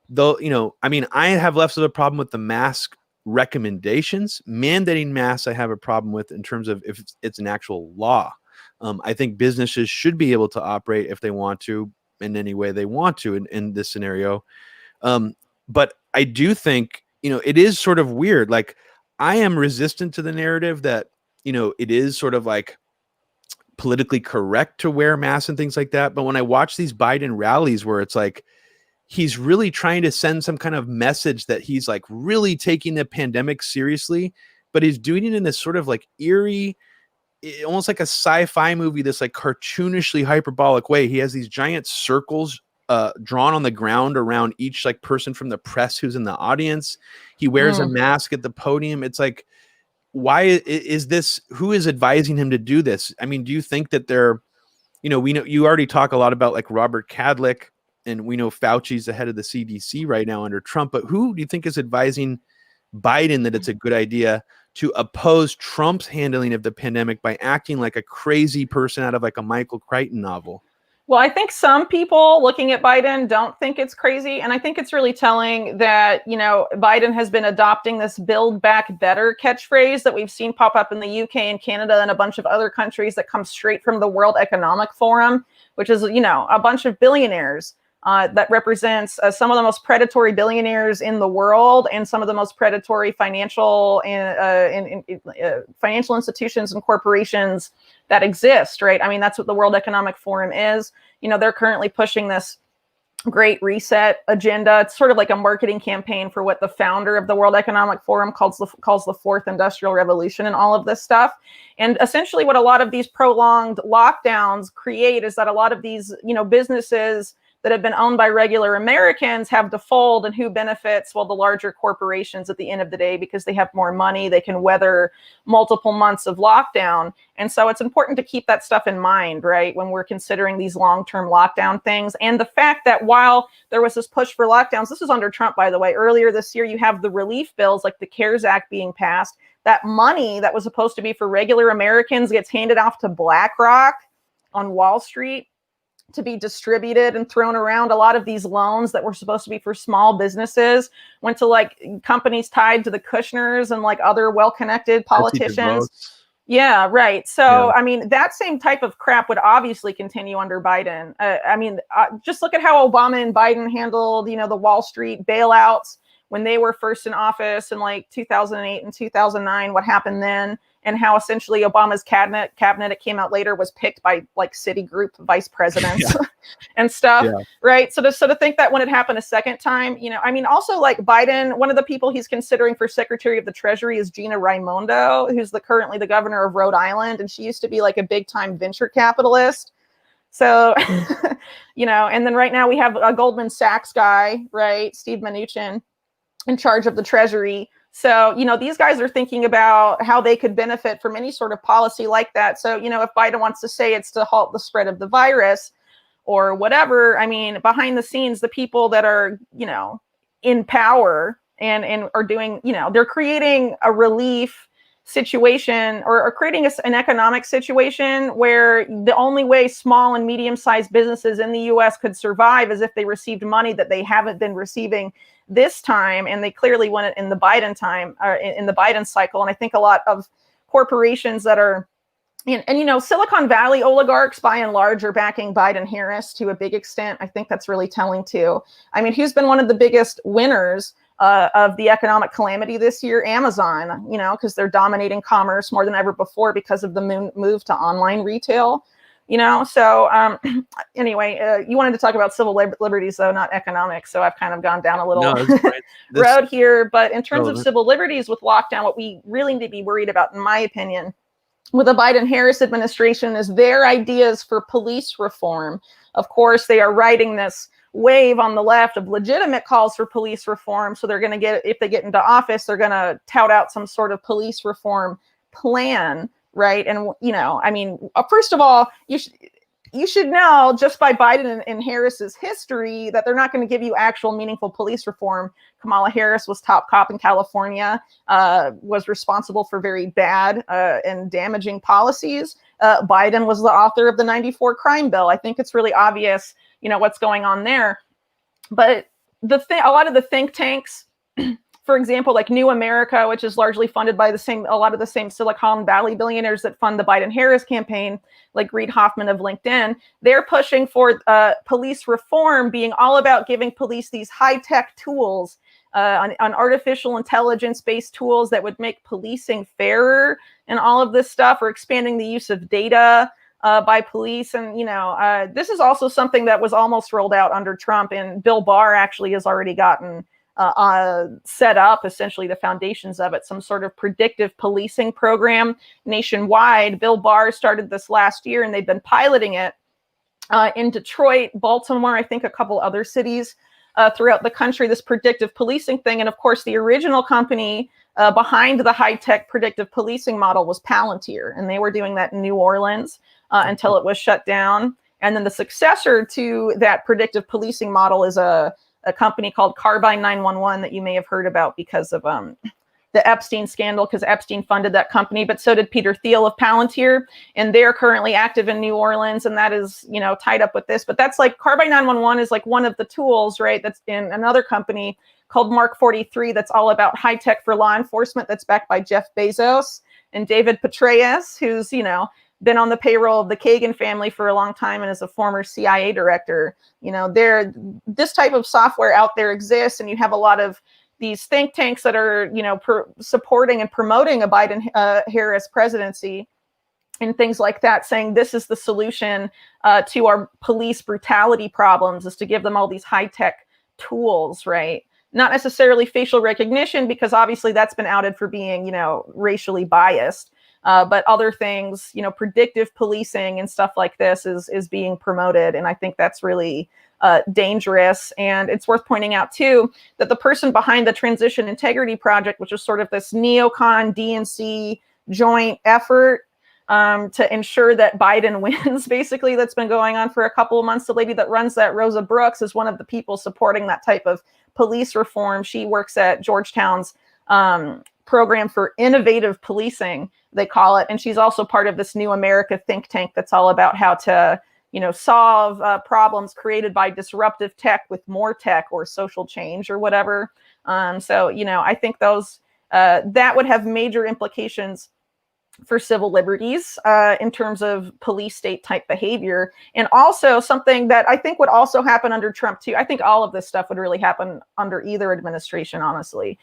A: though, you know, I mean, I have less of a problem with the mask recommendations. Mandating masks, I have a problem with in terms of if it's an actual law. I think businesses should be able to operate if they want to in any way they want to in this scenario. But I do think, you know, it is sort of weird. Like, I am resistant to the narrative that, you know, it is sort of like politically correct to wear masks and things like that. But when I watch these Biden rallies where it's like, he's really trying to send some kind of message that he's like really taking the pandemic seriously, but he's doing it in this sort of like eerie, almost like a sci-fi movie, this like cartoonishly hyperbolic way. He has these giant circles drawn on the ground around each like person from the press who's in the audience. He wears a mask at the podium. It's like, why is this? Who is advising him to do this? I mean, do you think that they're, you know, we know you already talk a lot about like Robert Kadlec, and we know Fauci's the head of the CDC right now under Trump, but who do you think is advising Biden that it's a good idea to oppose Trump's handling of the pandemic by acting like a crazy person out of like a Michael Crichton novel?
B: Well, I think some people looking at Biden don't think it's crazy. And I think it's really telling that, you know, Biden has been adopting this build back better catchphrase that we've seen pop up in the UK and Canada and a bunch of other countries that come straight from the World Economic Forum, which is, you know, a bunch of billionaires that represents some of the most predatory billionaires in the world and some of the most predatory financial and financial institutions and corporations that exist, right? I mean, that's what the World Economic Forum is. You know, they're currently pushing this Great Reset agenda. It's sort of like a marketing campaign for what the founder of the World Economic Forum calls the Fourth Industrial Revolution and all of this stuff. And essentially what a lot of these prolonged lockdowns create is that a lot of these, you know, businesses that have been owned by regular Americans have to fold, and who benefits? Well, the larger corporations at the end of the day, because they have more money, they can weather multiple months of lockdown. And so it's important to keep that stuff in mind, right, when we're considering these long-term lockdown things. And the fact that while there was this push for lockdowns, this was under Trump, by the way, earlier this year, you have the relief bills like the CARES Act being passed. That money that was supposed to be for regular Americans gets handed off to BlackRock on Wall Street to be distributed and thrown around. A lot of these loans that were supposed to be for small businesses went to like companies tied to the Kushners and like other well-connected politicians. Yeah, right. So, yeah. I mean, that same type of crap would obviously continue under Biden. I mean, just look at how Obama and Biden handled, you know, the Wall Street bailouts when they were first in office in like 2008 and 2009, what happened then, and how essentially Obama's cabinet, it came out later, was picked by like Citigroup vice presidents and stuff, right? So to think that when it happened a second time, you know, I mean, also like Biden, one of the people he's considering for Secretary of the Treasury is Gina Raimondo, who's currently the governor of Rhode Island, and she used to be like a big time venture capitalist. So, you know, and then right now we have a Goldman Sachs guy, right, Steve Mnuchin, in charge of the Treasury. So, you know, these guys are thinking about how they could benefit from any sort of policy like that. So, you know, if Biden wants to say it's to halt the spread of the virus or whatever, I mean, behind the scenes, the people that are, you know, in power and are doing, you know, they're creating a relief situation or creating an economic situation where the only way small and medium-sized businesses in the U.S. could survive is if they received money that they haven't been receiving this time, and they clearly won it in the Biden time, or in the Biden cycle. And I think a lot of corporations that are, and you know, Silicon Valley oligarchs by and large are backing Biden-Harris to a big extent. I think that's really telling too. I mean, who's been one of the biggest winners of the economic calamity this year? Amazon, you know, because they're dominating commerce more than ever before because of the move to online retail. You know, so anyway, you wanted to talk about civil liberties, though, not economics. So I've kind of gone down a little road here. But in terms of civil liberties with lockdown, what we really need to be worried about, in my opinion, with the Biden-Harris administration is their ideas for police reform. Of course, they are riding this wave on the left of legitimate calls for police reform. So they're going to if they get into office, they're going to tout out some sort of police reform plan. Right. And, you know, I mean, first of all, you should know just by Biden and Harris's history that they're not going to give you actual meaningful police reform. Kamala Harris was top cop in California, was responsible for very bad and damaging policies. Biden was the author of the '94 crime bill. I think it's really obvious, what's going on there. But a lot of the think tanks, for example, like New America, which is largely funded by a lot of the same Silicon Valley billionaires that fund the Biden-Harris campaign, like Reid Hoffman of LinkedIn, they're pushing for police reform being all about giving police these high-tech tools, on artificial intelligence-based tools that would make policing fairer and all of this stuff, or expanding the use of data by police. And, this is also something that was almost rolled out under Trump, and Bill Barr actually has already gotten set up essentially the foundations of it, some sort of predictive policing program nationwide. Bill Barr started this last year, and they've been piloting it in Detroit, Baltimore, I think a couple other cities throughout the country, this predictive policing thing. And of course, the original company behind the high-tech predictive policing model was Palantir, and they were doing that in New Orleans until it was shut down. And then the successor to that predictive policing model is a company called Carbine 911 that you may have heard about because of the Epstein scandal, because Epstein funded that company, but so did Peter Thiel of Palantir, and they're currently active in New Orleans, and that is, tied up with this. But that's like Carbine 911 is like one of the tools, right? That's in another company called Mark 43 that's all about high tech for law enforcement, that's backed by Jeff Bezos and David Petraeus, who's, been on the payroll of the Kagan family for a long time and is a former CIA director. This type of software out there exists, and you have a lot of these think tanks that are, supporting and promoting a Biden-Harris presidency and things like that, saying this is the solution to our police brutality problems, is to give them all these high-tech tools, right? Not necessarily facial recognition, because obviously that's been outed for being, racially biased. But other things, predictive policing and stuff like this is being promoted. And I think that's really dangerous. And it's worth pointing out, too, that the person behind the Transition Integrity Project, which is sort of this neocon DNC joint effort to ensure that Biden wins, basically, that's been going on for a couple of months. The lady that runs that, Rosa Brooks, is one of the people supporting that type of police reform. She works at Georgetown's program for innovative policing, they call it. And she's also part of this New America think tank that's all about how to, solve problems created by disruptive tech with more tech, or social change, or whatever. So, I think those that would have major implications for civil liberties in terms of police state type behavior. And also something that I think would also happen under Trump too, I think all of this stuff would really happen under either administration, honestly,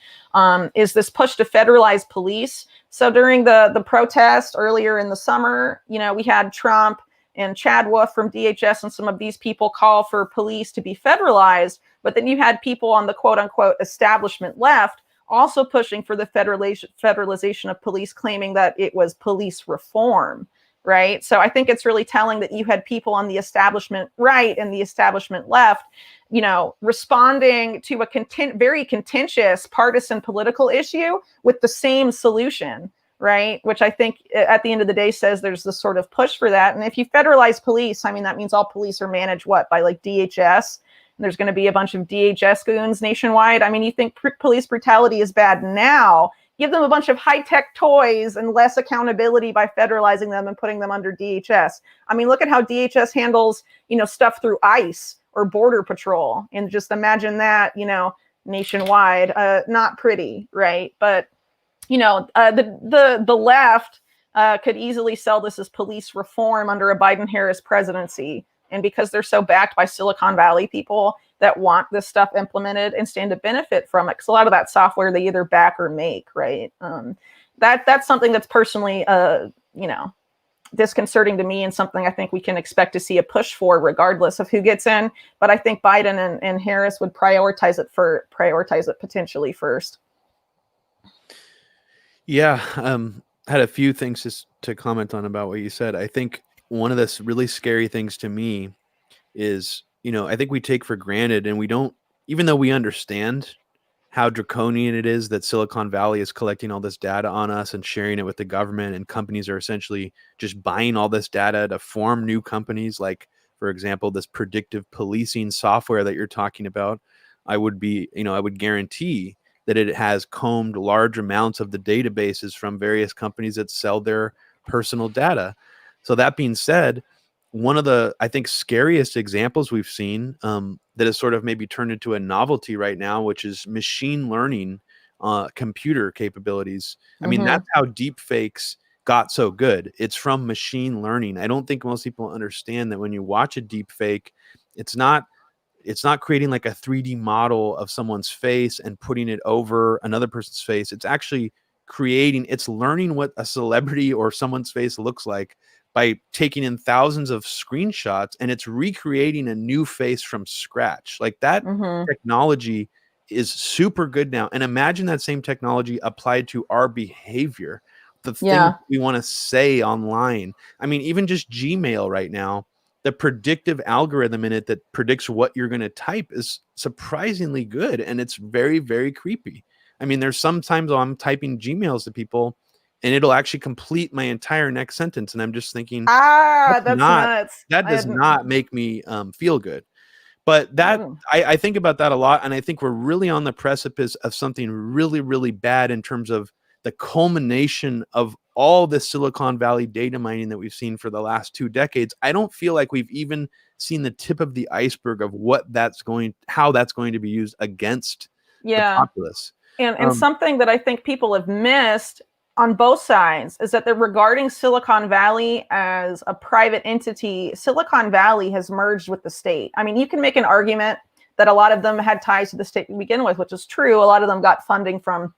B: is this push to federalize police. So during the protest earlier in the summer, we had Trump and Chad Wolf from DHS and some of these people call for police to be federalized. But then you had people on the quote unquote establishment left also pushing for the federalization of police, claiming that it was police reform, right? So I think it's really telling that you had people on the establishment right and the establishment left, responding to a very contentious partisan political issue with the same solution, right? Which I think at the end of the day says there's this sort of push for that. And if you federalize police, I mean, that means all police are managed by like DHS. There's going to be a bunch of DHS goons nationwide. I mean, you think police brutality is bad now, give them a bunch of high-tech toys and less accountability by federalizing them and putting them under DHS. I mean, look at how DHS handles, stuff through ICE or Border Patrol. And just imagine that, nationwide. Not pretty, right? But, the left could easily sell this as police reform under a Biden-Harris presidency. And because they're so backed by Silicon Valley people that want this stuff implemented and stand to benefit from it, because a lot of that software they either back or make, right? That's something that's personally, disconcerting to me, and something I think we can expect to see a push for regardless of who gets in. But I think Biden and Harris would prioritize it potentially first.
A: Yeah, had a few things just to comment on about what you said. I think one of the really scary things to me is, I think we take for granted, and we don't, even though we understand how draconian it is that Silicon Valley is collecting all this data on us and sharing it with the government, and companies are essentially just buying all this data to form new companies, like, for example, this predictive policing software that you're talking about. I would guarantee that it has combed large amounts of the databases from various companies that sell their personal data. So that being said, one of the, I think, scariest examples we've seen, that has sort of maybe turned into a novelty right now, which is machine learning computer capabilities. I mean, that's how deep fakes got so good. It's from machine learning. I don't think most people understand that when you watch a deep fake, it's not creating like a 3D model of someone's face and putting it over another person's face. It's actually it's learning what a celebrity or someone's face looks like by taking in thousands of screenshots, and it's recreating a new face from scratch. Like, that technology is super good now. And imagine that same technology applied to our behavior, the things we want to say online. I mean, even just Gmail right now, the predictive algorithm in it that predicts what you're going to type is surprisingly good. And it's very, very creepy. I mean, there's sometimes I'm typing Gmails to people and it'll actually complete my entire next sentence. And I'm just thinking,
B: that's nuts.
A: That does not make me feel good. But that I think about that a lot. And I think we're really on the precipice of something really, really bad in terms of the culmination of all this Silicon Valley data mining that we've seen for the last 2 decades. I don't feel like we've even seen the tip of the iceberg of how that's going to be used against the populace.
B: And something that I think people have missed on both sides is that they're regarding Silicon Valley as a private entity. Silicon Valley has merged with the state. I mean, you can make an argument that a lot of them had ties to the state to begin with, which is true. A lot of them got funding from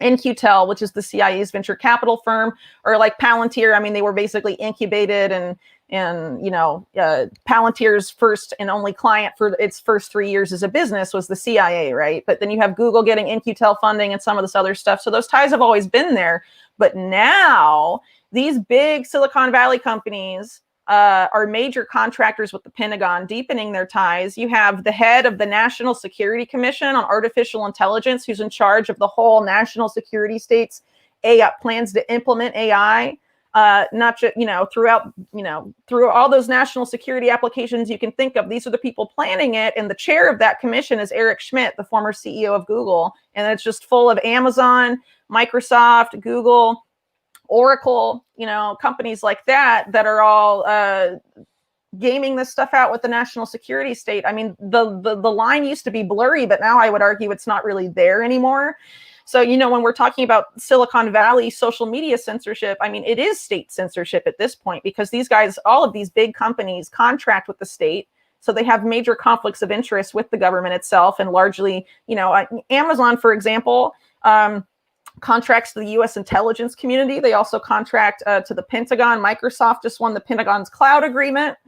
B: NQTel, which is the CIA's venture capital firm, or like Palantir. I mean, they were basically incubated, and Palantir's first and only client for its first 3 years as a business was the CIA, right? But then you have Google getting NQTel funding and some of this other stuff. So those ties have always been there. But now these big Silicon Valley companies are major contractors with the Pentagon, deepening their ties. You have the head of the National Security Commission on Artificial Intelligence, who's in charge of the whole national security state's AI plans to implement AI. Not just, through all those national security applications you can think of. These are the people planning it. And the chair of that commission is Eric Schmidt, the former CEO of Google. And it's just full of Amazon, Microsoft, Google, Oracle, companies like that are all gaming this stuff out with the national security state. I mean, the line used to be blurry, but now I would argue it's not really there anymore. So, when we're talking about Silicon Valley social media censorship, I mean, it is state censorship at this point, because these guys, all of these big companies, contract with the state. So they have major conflicts of interest with the government itself. And largely, Amazon, for example, contracts to the U.S. intelligence community. They also contract to the Pentagon. Microsoft just won the Pentagon's cloud agreement,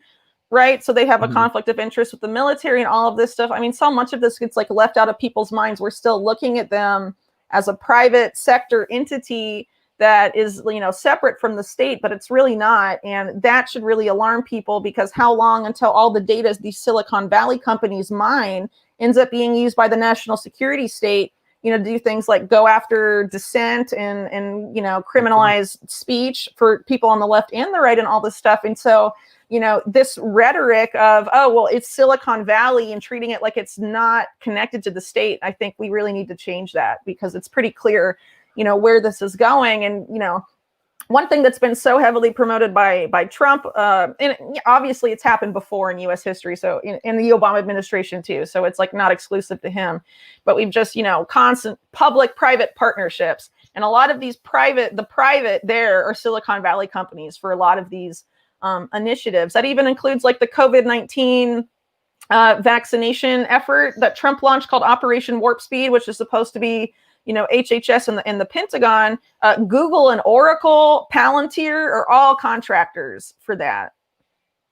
B: right? So they have a conflict of interest with the military and all of this stuff. I mean, so much of this gets like left out of people's minds. We're still looking at them as a private sector entity that is, separate from the state, but it's really not. And that should really alarm people, because how long until all the data these Silicon Valley companies mine ends up being used by the national security state, to do things like go after dissent and criminalize speech for people on the left and the right and all this stuff. And so, this rhetoric of, oh, well, it's Silicon Valley, and treating it like it's not connected to the state, I think we really need to change that, because it's pretty clear, where this is going. And, one thing that's been so heavily promoted by Trump, and obviously it's happened before in U.S. history, so in the Obama administration too, so it's like not exclusive to him, but we've just, constant public-private partnerships. And a lot of these private there are Silicon Valley companies for a lot of these initiatives. That even includes like the COVID-19 vaccination effort that Trump launched called Operation Warp Speed, which is supposed to be, HHS and the Pentagon. Google and Oracle, Palantir are all contractors for that,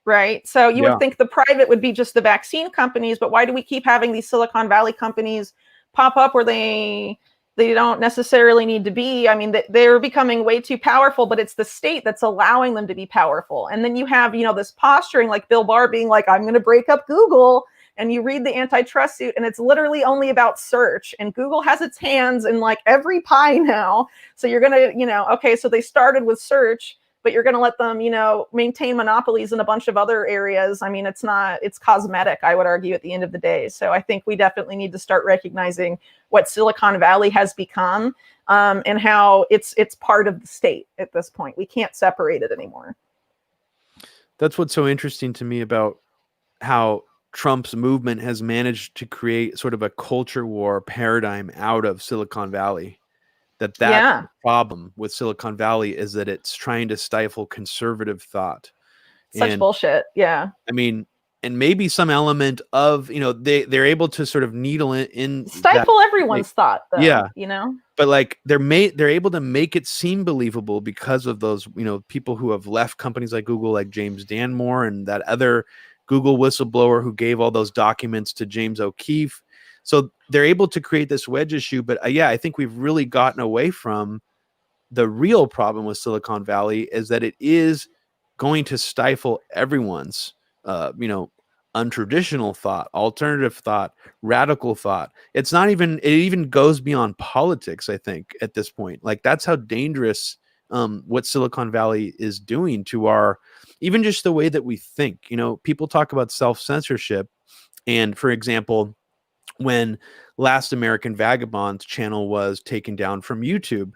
B: right? So you would think the private would be just the vaccine companies, but why do we keep having these Silicon Valley companies pop up where they don't necessarily need to be? I mean, they're becoming way too powerful, but it's the state that's allowing them to be powerful. And then you have, this posturing like Bill Barr being like, I'm going to break up Google and you read the antitrust suit, and it's literally only about search, and Google has its hands in like every pie now. So you're going to, okay, so they started with search, but you're going to let them, maintain monopolies in a bunch of other areas. I mean, it's cosmetic, I would argue, at the end of the day. So I think we definitely need to start recognizing what Silicon Valley has become, and how it's part of the state at this point. We can't separate it anymore.
A: That's what's so interesting to me about how Trump's movement has managed to create sort of a culture war paradigm out of Silicon Valley. That's the problem with Silicon Valley, is that it's trying to stifle conservative thought.
B: Such bullshit. Yeah.
A: I mean, and maybe some element of, they're able to sort of needle in
B: stifle everyone's thought, though.
A: Yeah. But like they're able to make it seem believable because of those, people who have left companies like Google, like James Danmore and that other Google whistleblower who gave all those documents to James O'Keefe. So they're able to create this wedge issue. But I think we've really gotten away from the real problem with Silicon Valley, is that it is going to stifle everyone's, untraditional thought, alternative thought, radical thought. It even goes beyond politics, I think, at this point. Like, that's how dangerous what Silicon Valley is doing to even just the way that we think. People talk about self-censorship. And for example, when Last American Vagabond's channel was taken down from YouTube,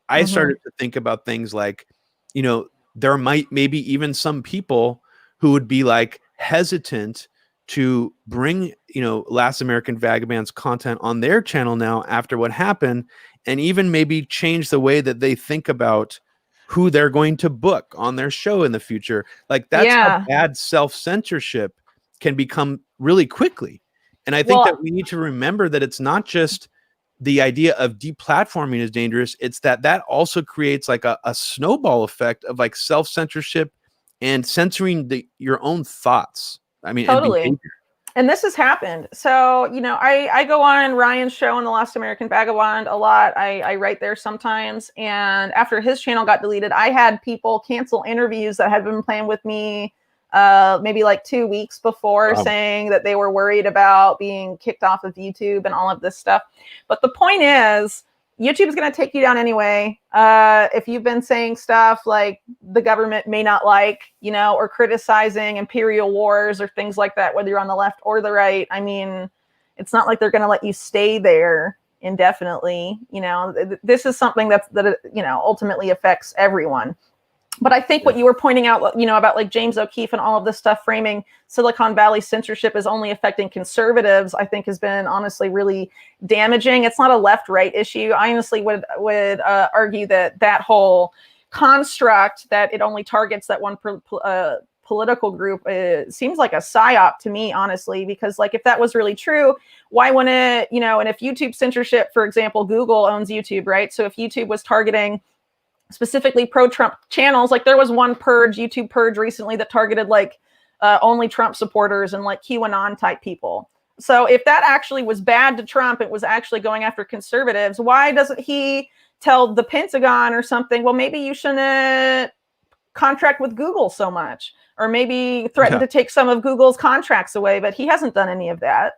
A: I started to think about things like, there might maybe even some people who would be like hesitant to bring, Last American Vagabond's content on their channel now after what happened, and even maybe change the way that they think about who they're going to book on their show in the future. Like, that's how bad self-censorship can become really quickly. And I think that we need to remember that it's not just the idea of deplatforming is dangerous. It's that also creates like a snowball effect of like self-censorship and censoring your own thoughts. I mean,
B: totally. And this has happened. So, I go on Ryan's show on The Last American Vagabond a lot. I write there sometimes. And after his channel got deleted, I had people cancel interviews that had been playing with me maybe like 2 weeks before, saying that they were worried about being kicked off of YouTube and all of this stuff. But the point is, YouTube is going to take you down anyway. If you've been saying stuff like the government may not like, or criticizing imperial wars or things like that, whether you're on the left or the right. I mean, it's not like they're going to let you stay there indefinitely. This is something that ultimately affects everyone. But I think what you were pointing out, about like James O'Keefe and all of this stuff, framing Silicon Valley censorship as only affecting conservatives, I think has been honestly really damaging. It's not a left-right issue. I honestly would argue that whole construct that it only targets that one political group seems like a psyop to me, honestly, because like if that was really true, why wouldn't it, and if YouTube censorship, for example, Google owns YouTube, right? So if YouTube was targeting specifically pro-Trump channels, like there was one YouTube purge recently that targeted like only Trump supporters and like QAnon type people. So if that actually was bad to Trump, it was actually going after conservatives, why doesn't he tell the Pentagon or something, well, maybe you shouldn't contract with Google so much, or maybe threaten to take some of Google's contracts away? But he hasn't done any of that.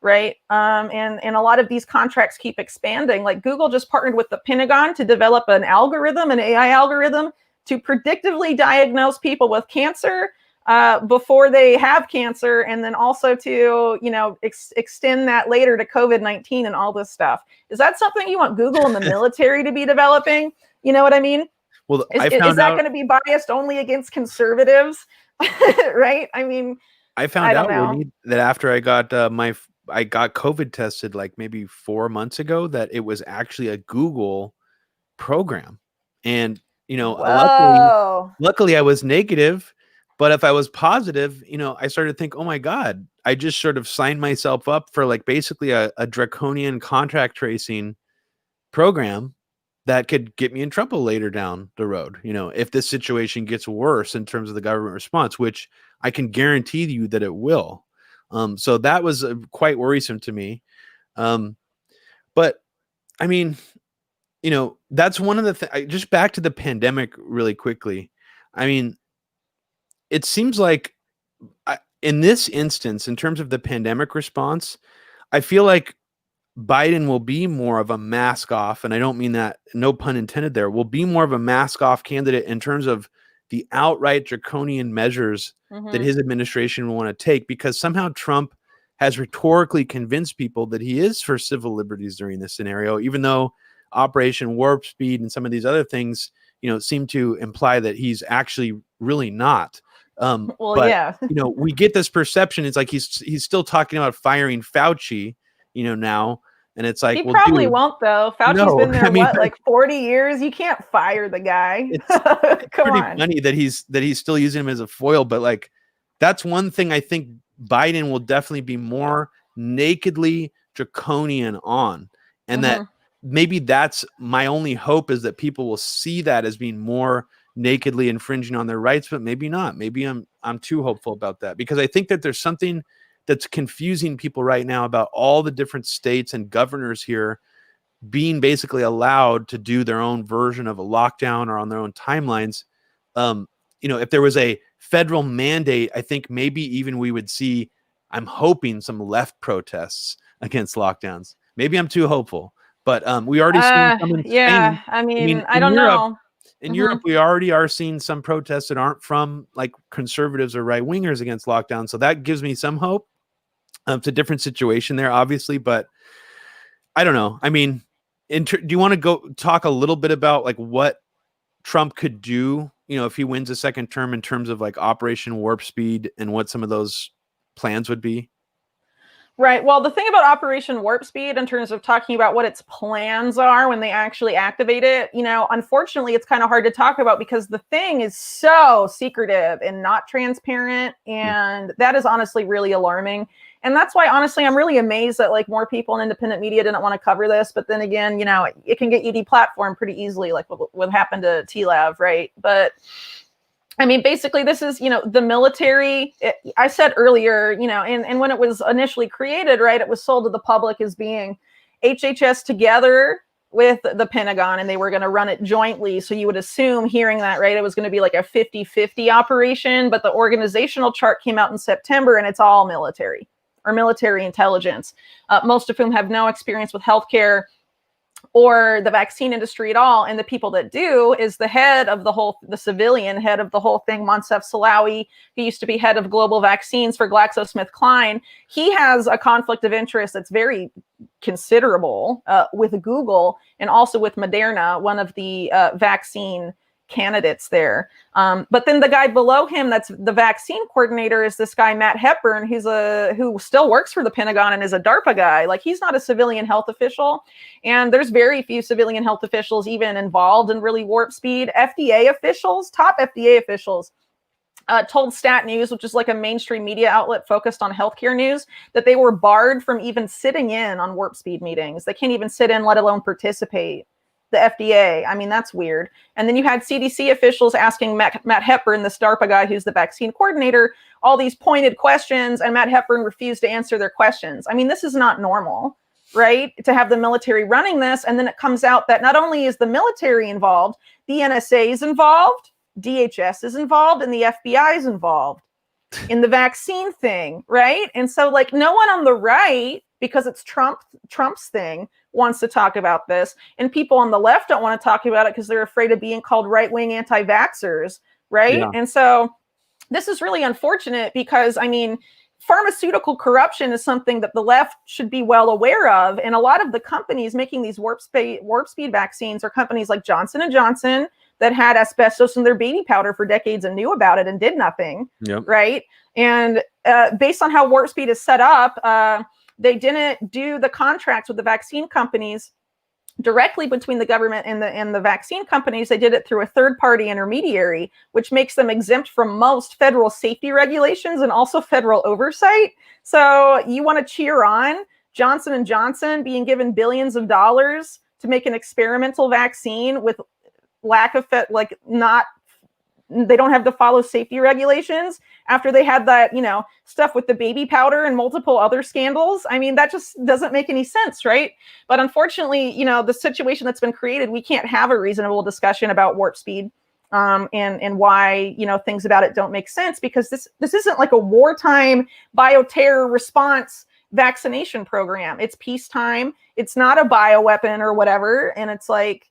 B: Right. And a lot of these contracts keep expanding. Like Google just partnered with the Pentagon to develop an AI algorithm to predictively diagnose people with cancer before they have cancer. And then also to, extend that later to COVID-19 and all this stuff. Is that something you want Google and the military to be developing? You know what I mean?
A: Well,
B: is that going to be biased only against conservatives? Right. I mean,
A: I found out that after I got I got COVID tested like maybe 4 months ago, that it was actually a Google program. And, luckily I was negative, but if I was positive, I started to think, oh my God, I just sort of signed myself up for like basically a draconian contact tracing program that could get me in trouble later down the road. If this situation gets worse in terms of the government response, which I can guarantee you that it will. So that was quite worrisome to me. But I mean, that's one of the things. Just back to the pandemic really quickly. I mean, it seems like in this instance, in terms of the pandemic response, I feel like Biden will be more of a mask off, and I don't mean that, no pun intended there, will be more of a mask off candidate in terms of the outright draconian measures that his administration will want to take, because somehow Trump has rhetorically convinced people that he is for civil liberties during this scenario, even though Operation Warp Speed and some of these other things, seem to imply that he's actually really not. But
B: yeah.
A: we get this perception. It's like he's still talking about firing Fauci, now, and it's like,
B: he
A: well,
B: probably
A: dude,
B: won't though. Fauci's been there like 40 years. You can't fire the guy.
A: It's
B: Come
A: pretty
B: on.
A: funny that he's still using him as a foil, but like that's one thing I think Biden will definitely be more nakedly draconian on, and that maybe that's my only hope, is that people will see that as being more nakedly infringing on their rights, but maybe not. Maybe I'm too hopeful about that, because I think that there's something that's confusing people right now about all the different states and governors here being basically allowed to do their own version of a lockdown or on their own timelines. If there was a federal mandate, I think maybe even we would see, I'm hoping, some left protests against lockdowns. Maybe I'm too hopeful, but we already seen some in
B: yeah,
A: Spain.
B: I mean, I
A: in
B: don't
A: Europe,
B: know.
A: In Europe, we already are seeing some protests that aren't from like conservatives or right wingers against lockdown. So that gives me some hope. It's a different situation there, obviously, but I don't know. I mean, do you want to go talk a little bit about like what Trump could do, if he wins a second term, in terms of like Operation Warp Speed and what some of those plans would be?
B: Right. Well, the thing about Operation Warp Speed, in terms of talking about what its plans are when they actually activate it, unfortunately, it's kind of hard to talk about because the thing is so secretive and not transparent. And that is honestly really alarming. And that's why, honestly, I'm really amazed that like more people in independent media didn't want to cover this. But then again, it can get you deplatformed pretty easily, like what happened to TLAV, right? But I mean, basically, this is, the military. I said earlier, and when it was initially created, right, it was sold to the public as being HHS together with the Pentagon, and they were going to run it jointly. So you would assume, hearing that, right, it was going to be like a 50-50 operation. But the organizational chart came out in September, and it's all military or military intelligence, most of whom have no experience with healthcare or the vaccine industry at all. And the people that do is the head of the civilian head of the whole thing, Moncef Slaoui, who used to be head of global vaccines for GlaxoSmithKline. He has a conflict of interest that's very considerable with Google and also with Moderna, one of the vaccine candidates there. But then the guy below him, that's the vaccine coordinator, is this guy, Matt Hepburn, who still works for the Pentagon and is a DARPA guy. Like, he's not a civilian health official. And there's very few civilian health officials even involved in really Warp Speed. Top FDA officials, told Stat News, which is like a mainstream media outlet focused on healthcare news, that they were barred from even sitting in on Warp Speed meetings. They can't even sit in, let alone participate. The FDA. I mean, that's weird. And then you had CDC officials asking Matt Hepburn, this DARPA guy who's the vaccine coordinator, all these pointed questions, and Matt Hepburn refused to answer their questions. I mean, this is not normal, right? To have the military running this, and then it comes out that not only is the military involved, the NSA is involved, DHS is involved, and the FBI is involved in the vaccine thing, right? And so, like, no one on the right, because it's Trump's thing, wants to talk about this. And people on the left don't want to talk about it because they're afraid of being called right-wing anti-vaxxers, right? Yeah. And so this is really unfortunate because, I mean, pharmaceutical corruption is something that the left should be well aware of. And a lot of the companies making these warp speed vaccines are companies like Johnson & Johnson that had asbestos in their baby powder for decades and knew about it and did nothing, right? And based on how Warp Speed is set up, they didn't do the contracts with the vaccine companies directly between the government and the vaccine companies. They did it through a third-party intermediary, which makes them exempt from most federal safety regulations and also federal oversight. So you want to cheer on Johnson & Johnson being given billions of dollars to make an experimental vaccine with lack of they don't have to follow safety regulations after they had that, stuff with the baby powder and multiple other scandals. I mean, that just doesn't make any sense, right? But unfortunately, the situation that's been created, we can't have a reasonable discussion about Warp Speed and why, you know, things about it don't make sense, because this isn't like a wartime bioterror response vaccination program. It's peacetime. It's not a bioweapon or whatever. And it's like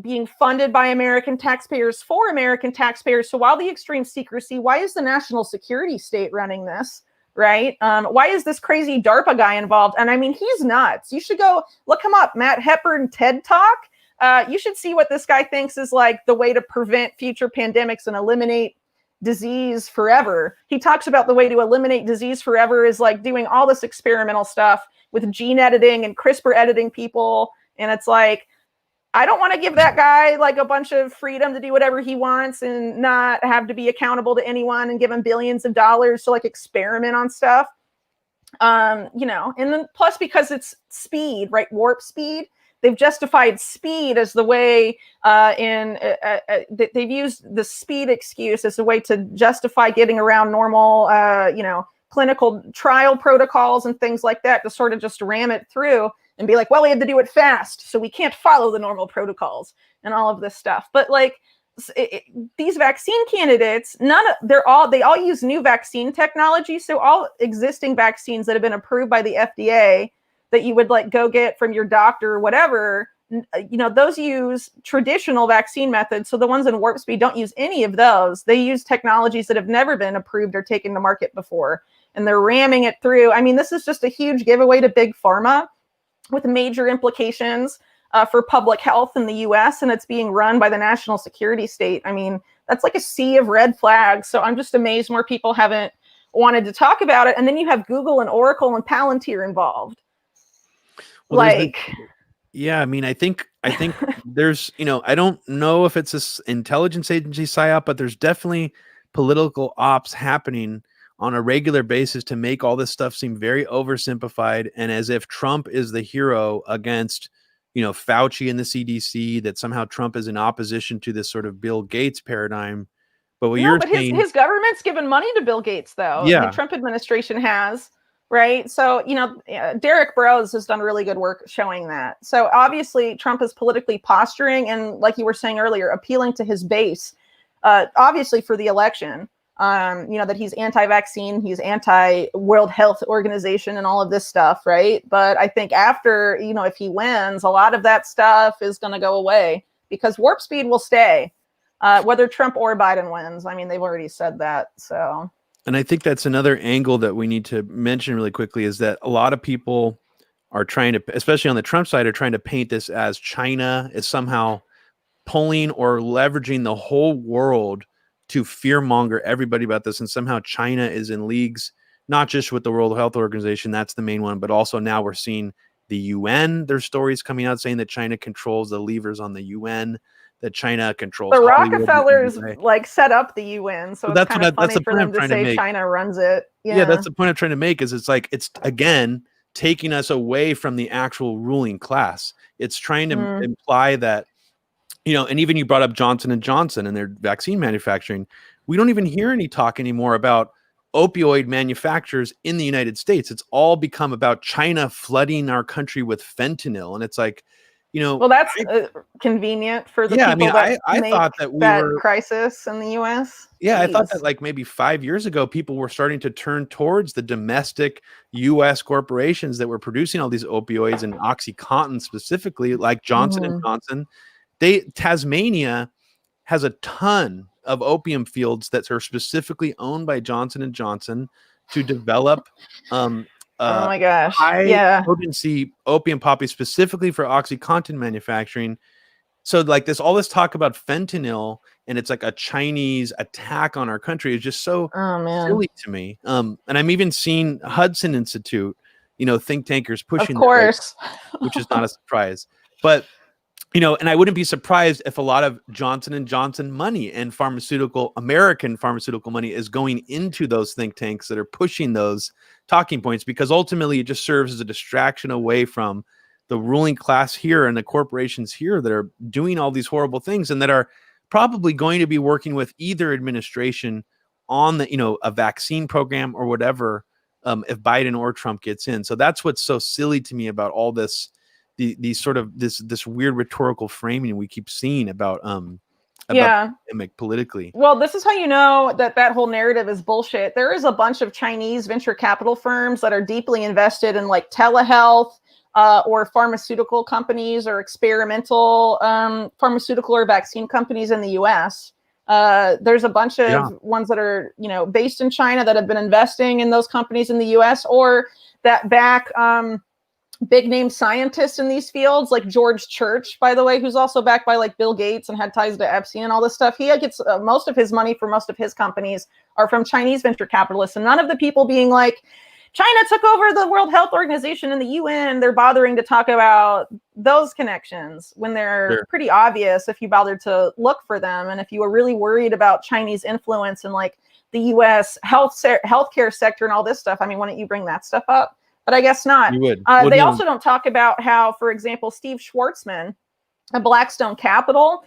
B: being funded by American taxpayers for American taxpayers. So while the extreme secrecy, why is the national security state running this? Right? Why is this crazy DARPA guy involved? And I mean, he's nuts. You should go look him up. Matt Hepburn TED Talk. You should see what this guy thinks is like the way to prevent future pandemics and eliminate disease forever. He talks about the way to eliminate disease forever is like doing all this experimental stuff with gene editing and CRISPR editing people. And it's like, I don't want to give that guy like a bunch of freedom to do whatever he wants and not have to be accountable to anyone and give him billions of dollars to like experiment on stuff. You know, and then plus because it's speed, right? Warp speed. They've justified speed as the way they've used the speed excuse as a way to justify getting around normal, you know, clinical trial protocols and things like that, to sort of just ram it through and be like, well, we had to do it fast, so we can't follow the normal protocols and all of this stuff. But like these vaccine candidates, they all use new vaccine technology. So all existing vaccines that have been approved by the FDA that you would like go get from your doctor or whatever, you know, those use traditional vaccine methods. So the ones in Warp Speed don't use any of those. They use technologies that have never been approved or taken to market before, and they're ramming it through. I mean, this is just a huge giveaway to big pharma with major implications for public health in the US, and it's being run by the national security state. I mean, that's like a sea of red flags. So I'm just amazed more people haven't wanted to talk about it. And then you have Google and Oracle and Palantir involved.
A: Well, like, yeah, I mean, I think there's, you know, I don't know if it's this intelligence agency psyop, but there's definitely political ops happening on a regular basis to make all this stuff seem very oversimplified, and as if Trump is the hero against, you know, Fauci and the CDC, that somehow Trump is in opposition to this sort of Bill Gates paradigm. But what you're saying,
B: his government's given money to Bill Gates, though.
A: Yeah.
B: The Trump administration has, right? So, you know, Derek Burrows has done really good work showing that. So obviously Trump is politically posturing and, like you were saying earlier, appealing to his base, obviously for the election. You know, that he's anti-vaccine, he's anti-World Health Organization and all of this stuff, right? But I think after, you know, if he wins, a lot of that stuff is going to go away because Warp Speed will stay, whether Trump or Biden wins. I mean, they've already said that, so.
A: And I think that's another angle that we need to mention really quickly, is that a lot of people are trying to, especially on the Trump side, are trying to paint this as China is somehow pulling or leveraging the whole world to fearmonger everybody about this, and somehow China is in leagues, not just with the World Health Organization, that's the main one, but also now we're seeing the UN. There's stories coming out saying that China controls the levers on the UN, that China controls
B: the
A: Hollywood,
B: Rockefellers like set up the UN, so it's kind of funny for them to say China runs it.
A: Yeah, that's the point I'm trying to make, is it's like, it's again taking us away from the actual ruling class. It's trying to imply that, you know, and even you brought up Johnson & Johnson and their vaccine manufacturing. We don't even hear any talk anymore about opioid manufacturers in the United States. It's all become about China flooding our country with fentanyl. And it's like, you know,
B: well, that's convenient for the people that
A: I
B: make
A: thought that we were
B: crisis in the US.
A: Yeah, I thought that like maybe 5 years ago, people were starting to turn towards the domestic US corporations that were producing all these opioids and OxyContin specifically, like Johnson & Johnson. Tasmania has a ton of opium fields that are specifically owned by Johnson & Johnson to develop
B: oh my gosh,
A: high potency opium poppies specifically for OxyContin manufacturing. So like all this talk about fentanyl, and it's like a Chinese attack on our country, is just so silly to me. And I'm even seeing Hudson Institute, you know, think tankers pushing,
B: of course,
A: which is not a surprise. But you know, and I wouldn't be surprised if a lot of Johnson & Johnson money and American pharmaceutical money is going into those think tanks that are pushing those talking points, because ultimately it just serves as a distraction away from the ruling class here and the corporations here that are doing all these horrible things and that are probably going to be working with either administration on the, you know, a vaccine program or whatever, if Biden or Trump gets in. So that's what's so silly to me about all this, these sort of this weird rhetorical framing we keep seeing about about
B: Yeah.
A: the pandemic politically.
B: Well, this is how you know that whole narrative is bullshit. There is a bunch of Chinese venture capital firms that are deeply invested in like telehealth or pharmaceutical companies or experimental pharmaceutical or vaccine companies in the U.S. There's a bunch of ones that are, you know, based in China that have been investing in those companies in the U.S. or that back big name scientists in these fields, like George Church, by the way, who's also backed by like Bill Gates and had ties to Epstein and all this stuff. He gets most of his money for most of his companies are from Chinese venture capitalists. And none of the people being like, China took over the World Health Organization and the UN, they're bothering to talk about those connections when they're pretty obvious if you bother to look for them. And if you were really worried about Chinese influence in like the US healthcare sector and all this stuff, I mean, why don't you bring that stuff up? But I guess not.
A: You would.
B: They also don't talk about how, for example, Steve Schwartzman, a Blackstone Capital,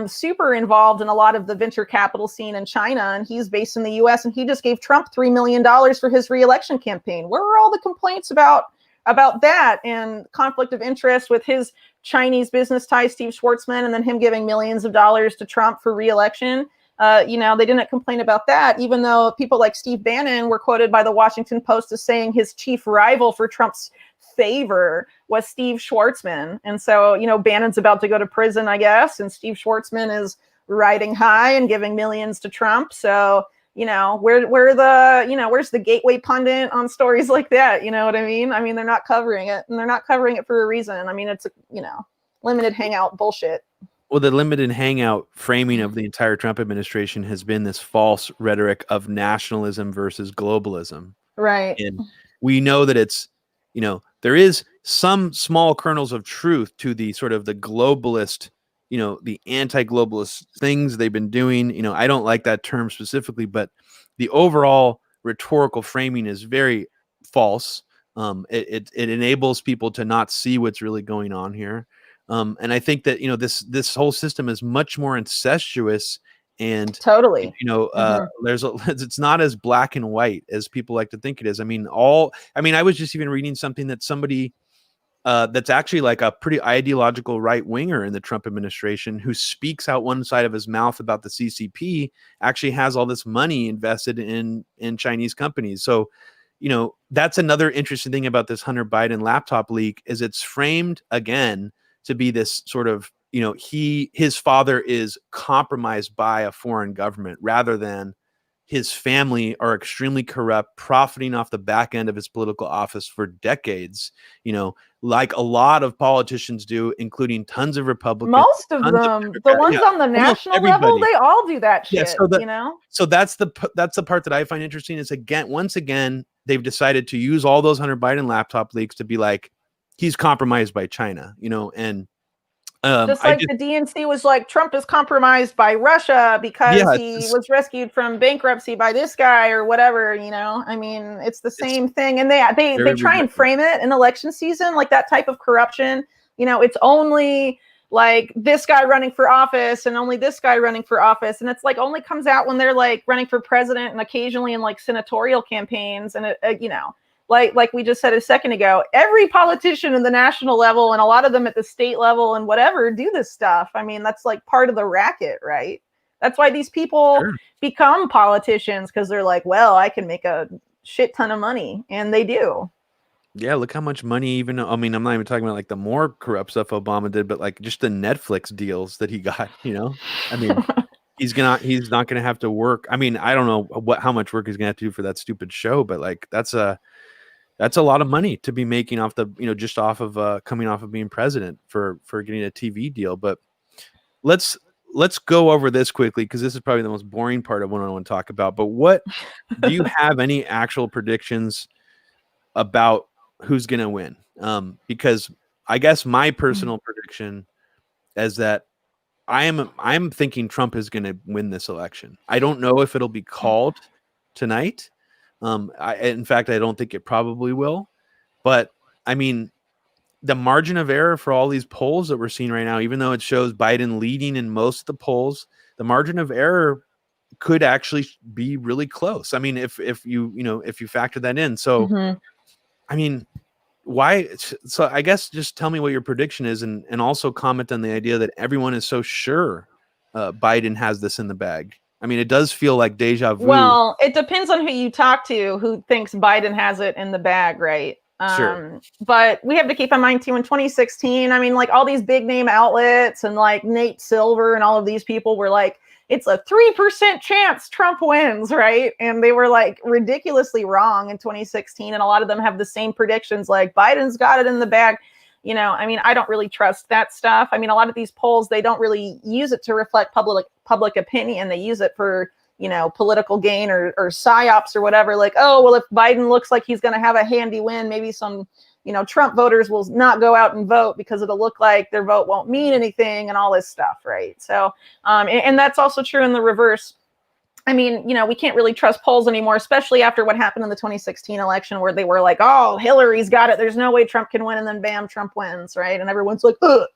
B: super involved in a lot of the venture capital scene in China, and he's based in the U.S. and he just gave Trump $3 million for his re-election campaign. Where were all the complaints about that and conflict of interest with his Chinese business ties, Steve Schwartzman, and then him giving millions of dollars to Trump for re-election? You know, they didn't complain about that, even though people like Steve Bannon were quoted by the Washington Post as saying his chief rival for Trump's favor was Steve Schwartzman. And so, you know, Bannon's about to go to prison, I guess, and Steve Schwartzman is riding high and giving millions to Trump. So, you know, where's the gateway pundit on stories like that? You know what I mean? I mean, they're not covering it, and they're not covering it for a reason. I mean, it's, you know, limited hangout bullshit.
A: Well, the limited hangout framing of the entire Trump administration has been this false rhetoric of nationalism versus globalism.
B: Right.
A: And we know that it's, you know, there is some small kernels of truth to the sort of the globalist, you know, the anti-globalist things they've been doing. You know, I don't like that term specifically, but the overall rhetorical framing is very false. It enables people to not see what's really going on here. And I think that, you know, this whole system is much more incestuous and
B: totally,
A: you know, it's not as black and white as people like to think it is. I mean, I was just even reading something that somebody that's actually like a pretty ideological right winger in the Trump administration who speaks out one side of his mouth about the CCP actually has all this money invested in Chinese companies. So, you know, that's another interesting thing about this Hunter Biden laptop leak is it's framed again to be this sort of, you know, his father is compromised by a foreign government rather than his family are extremely corrupt, profiting off the back end of his political office for decades, you know, like a lot of politicians do, including tons of Republicans.
B: Most of them, the ones on the national level, they all do that shit, you know?
A: So that's the part that I find interesting is once again, they've decided to use all those Hunter Biden laptop leaks to be like, he's compromised by China, you know, and
B: the DNC was like, Trump is compromised by Russia because he was rescued from bankruptcy by this guy or whatever, you know. I mean, it's the same thing. And they try and frame it in election season, like that type of corruption. You know, it's only like this guy running for office and only this guy running for office. And it's like only comes out when they're like running for president and occasionally in like senatorial campaigns. And, you know, like we just said a second ago, every politician in the national level and a lot of them at the state level and whatever do this stuff. I mean, that's like part of the racket, right? That's why these people become politicians, because they're like, well, I can make a shit ton of money. And they do.
A: Yeah, look how much money even, I mean, I'm not even talking about like the more corrupt stuff Obama did, but like just the Netflix deals that he got, you know? I mean, he's not gonna have to work. I mean, I don't know how much work he's gonna have to do for that stupid show, but like that's a lot of money to be making off the, you know, just off of coming off of being president for getting a TV deal. But let's go over this quickly because this is probably the most boring part of what I want to talk about. But what do you have any actual predictions about who's going to win? Because I guess my personal prediction is that I'm thinking Trump is going to win this election. I don't know if it'll be called tonight. In fact, I don't think it probably will. But I mean, the margin of error for all these polls that we're seeing right now, even though it shows Biden leading in most of the polls, the margin of error could actually be really close. I mean, if you factor that in. So, I mean, why? So I guess just tell me what your prediction is and also comment on the idea that everyone is so sure Biden has this in the bag. I mean, it does feel like deja vu.
B: Well, it depends on who you talk to who thinks Biden has it in the bag, right?
A: Sure.
B: But we have to keep in mind too, in 2016, I mean, like all these big name outlets and like Nate Silver and all of these people were like, it's a 3% chance Trump wins, right? And they were like ridiculously wrong in 2016. And a lot of them have the same predictions, like Biden's got it in the bag. I mean, I don't really trust that stuff. I mean, a lot of these polls, they don't really use it to reflect public opinion. They use it for, political gain or psyops or whatever. Like, oh, well, if Biden looks like he's going to have a handy win, maybe some, Trump voters will not go out and vote because it'll look like their vote won't mean anything and all this stuff, right? So, and that's also true in the reverse. I mean, we can't really trust polls anymore, especially after what happened in the 2016 election where they were like, oh, Hillary's got it. There's no way Trump can win. And then bam, Trump wins, right? And everyone's like, ugh,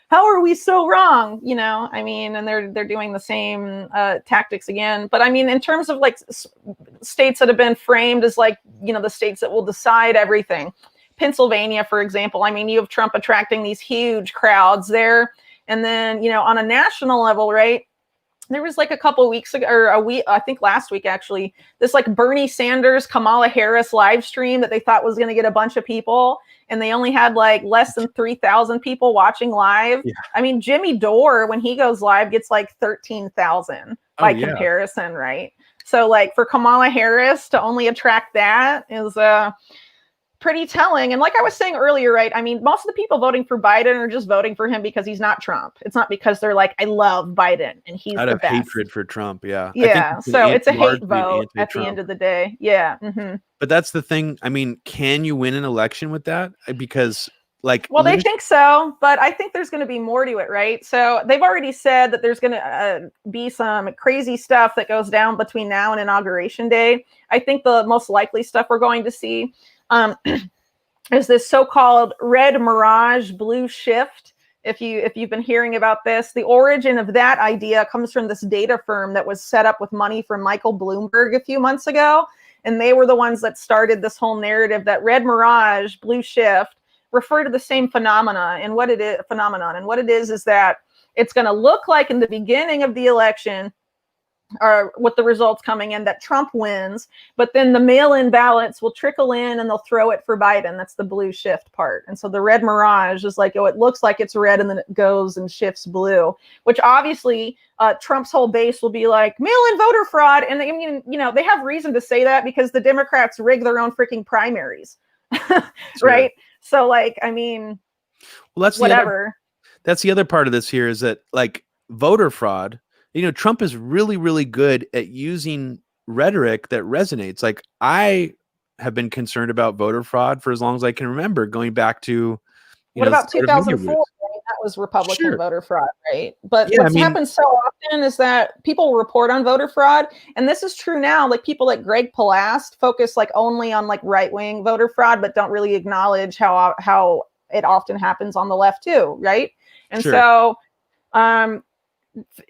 B: how are we so wrong? I mean, and they're doing the same tactics again. But I mean, in terms of like states that have been framed as like, the states that will decide everything. Pennsylvania, for example, I mean, you have Trump attracting these huge crowds there. And then, on a national level, right? There was like a couple weeks ago, or a week, I think last week actually, this like Bernie Sanders, Kamala Harris live stream that they thought was going to get a bunch of people. And they only had like less than 3,000 people watching live. Yeah. I mean, Jimmy Dore, when he goes live, gets like 13,000 by comparison, right? So like for Kamala Harris to only attract that is pretty telling. And like I was saying earlier, right? I mean, most of the people voting for Biden are just voting for him because he's not Trump. It's not because they're like, I love Biden and he's
A: out
B: the
A: of
B: best.
A: Hatred for Trump. Yeah.
B: Yeah. So it's a hate vote at the end of the day. Yeah. Mm-hmm.
A: But that's the thing. I mean, can you win an election with that? Because
B: well, they think so, but I think there's going to be more to it, right? So they've already said that there's going to be some crazy stuff that goes down between now and Inauguration Day. I think the most likely stuff we're going to see is this so-called red mirage, blue shift. If you've been hearing about this, the origin of that idea comes from this data firm that was set up with money from Michael Bloomberg a few months ago. And they were the ones that started this whole narrative that red mirage, blue shift refer to the same phenomenon. And what it is that it's going to look like in the beginning of the election, or with the results coming in, that Trump wins, but then the mail-in ballots will trickle in and they'll throw it for Biden. That's the blue shift part. And so the red mirage is like, oh, it looks like it's red and then it goes and shifts blue, which obviously Trump's whole base will be like mail-in voter fraud. And I mean, they have reason to say that because the Democrats rig their own freaking primaries, right? So like, I mean,
A: well, that's
B: whatever.
A: That's the other part of this here is that like voter fraud, Trump is really, really good at using rhetoric that resonates. Like I have been concerned about voter fraud for as long as I can remember, going back to,
B: what about 2004? That was Republican voter fraud, right? But what's happened so often is that people report on voter fraud, and this is true now. Like people like Greg Palast focus like only on like right-wing voter fraud, but don't really acknowledge how it often happens on the left too, right? And so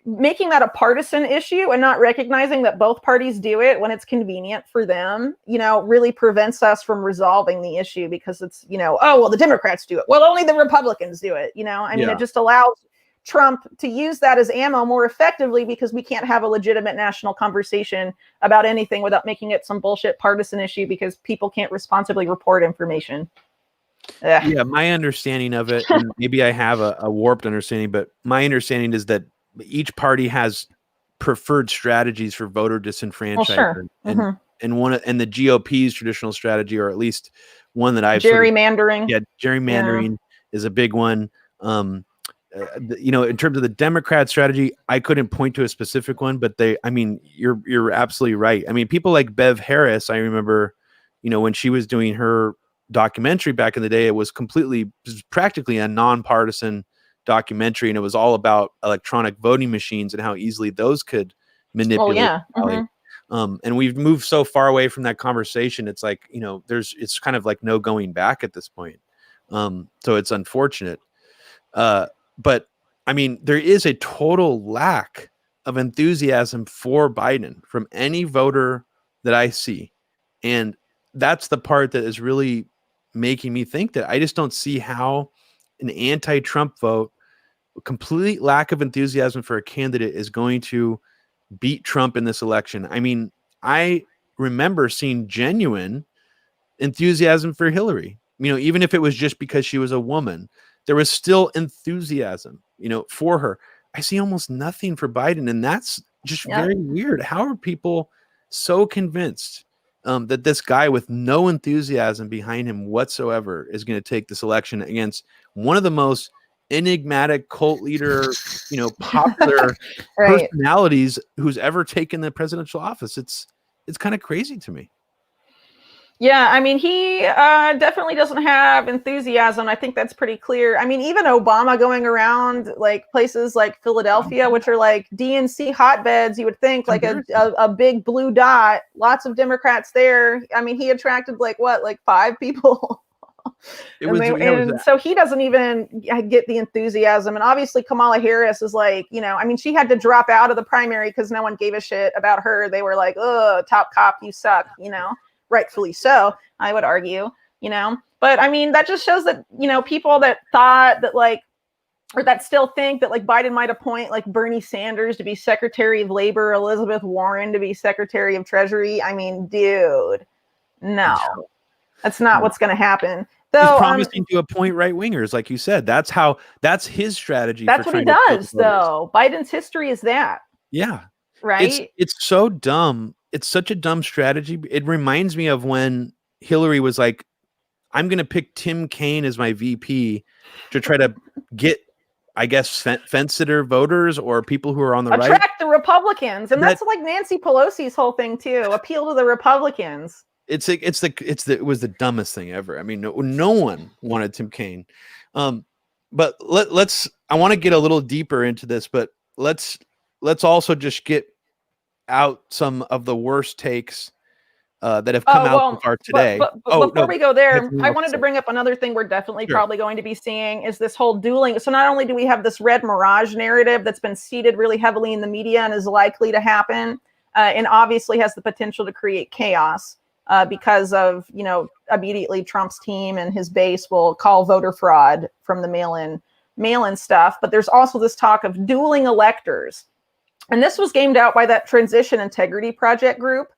B: making that a partisan issue and not recognizing that both parties do it when it's convenient for them, really prevents us from resolving the issue because it's, oh, well, the Democrats do it. Well, only the Republicans do it. I mean, it just allows Trump to use that as ammo more effectively because we can't have a legitimate national conversation about anything without making it some bullshit partisan issue because people can't responsibly report information. Ugh.
A: Yeah, my understanding of it, and maybe I have a warped understanding, but my understanding is that each party has preferred strategies for voter disenfranchisement, and the GOP's traditional strategy, or at least one that I've
B: gerrymandering.
A: Gerrymandering is a big one. In terms of the Democrat strategy, I couldn't point to a specific one, but you're absolutely right. I mean, people like Bev Harris, I remember, when she was doing her documentary back in the day, it was practically a nonpartisan documentary, and it was all about electronic voting machines and how easily those could manipulate. And we've moved so far away from that conversation. It's like, it's kind of like no going back at this point. So it's unfortunate. But I mean, there is a total lack of enthusiasm for Biden from any voter that I see. And that's the part that is really making me think that I just don't see how an anti-Trump vote complete lack of enthusiasm for a candidate is going to beat Trump in this election. I mean, I remember seeing genuine enthusiasm for Hillary. Even if it was just because she was a woman, there was still enthusiasm, for her. I see almost nothing for Biden, and that's just very weird. How are people so convinced that this guy with no enthusiasm behind him whatsoever is going to take this election against one of the most enigmatic cult leader, popular
B: Right.
A: personalities who's ever taken the presidential office? It's kind of crazy to me.
B: Yeah, I mean, he definitely doesn't have enthusiasm. I think that's pretty clear. I mean, even Obama going around like places like Philadelphia, which are like DNC hotbeds, you would think like a big blue dot, lots of Democrats there. I mean, he attracted like 5 people. So he doesn't even get the enthusiasm. And obviously Kamala Harris is like, I mean, she had to drop out of the primary because no one gave a shit about her. They were like, oh, top cop, you suck, rightfully so, I would argue, but I mean, that just shows that, people that thought that or that still think that Biden might appoint Bernie Sanders to be Secretary of Labor, Elizabeth Warren to be Secretary of Treasury. I mean, dude, no, that's not what's going to happen.
A: Though, he's promising to appoint right wingers, like you said. That's his strategy.
B: That's what he does, though. Biden's history is that.
A: Yeah.
B: Right.
A: It's so dumb. It's such a dumb strategy. It reminds me of when Hillary was like, I'm going to pick Tim Kaine as my VP to try to get, I guess, fence-sitter voters or people who are on the right.
B: Attract the Republicans. And that's like Nancy Pelosi's whole thing, too. Appeal to the Republicans.
A: It was the dumbest thing ever. I mean, no one wanted Tim Kaine. But I want to get a little deeper into this, but let's also just get out some of the worst takes that have come out so far today.
B: But before we go there, I wanted to bring up another thing we're definitely probably going to be seeing is this whole dueling. So not only do we have this red mirage narrative that's been seeded really heavily in the media and is likely to happen, and obviously has the potential to create chaos because of, immediately Trump's team and his base will call voter fraud from the mail-in stuff. But there's also this talk of dueling electors. And this was gamed out by that Transition Integrity Project group.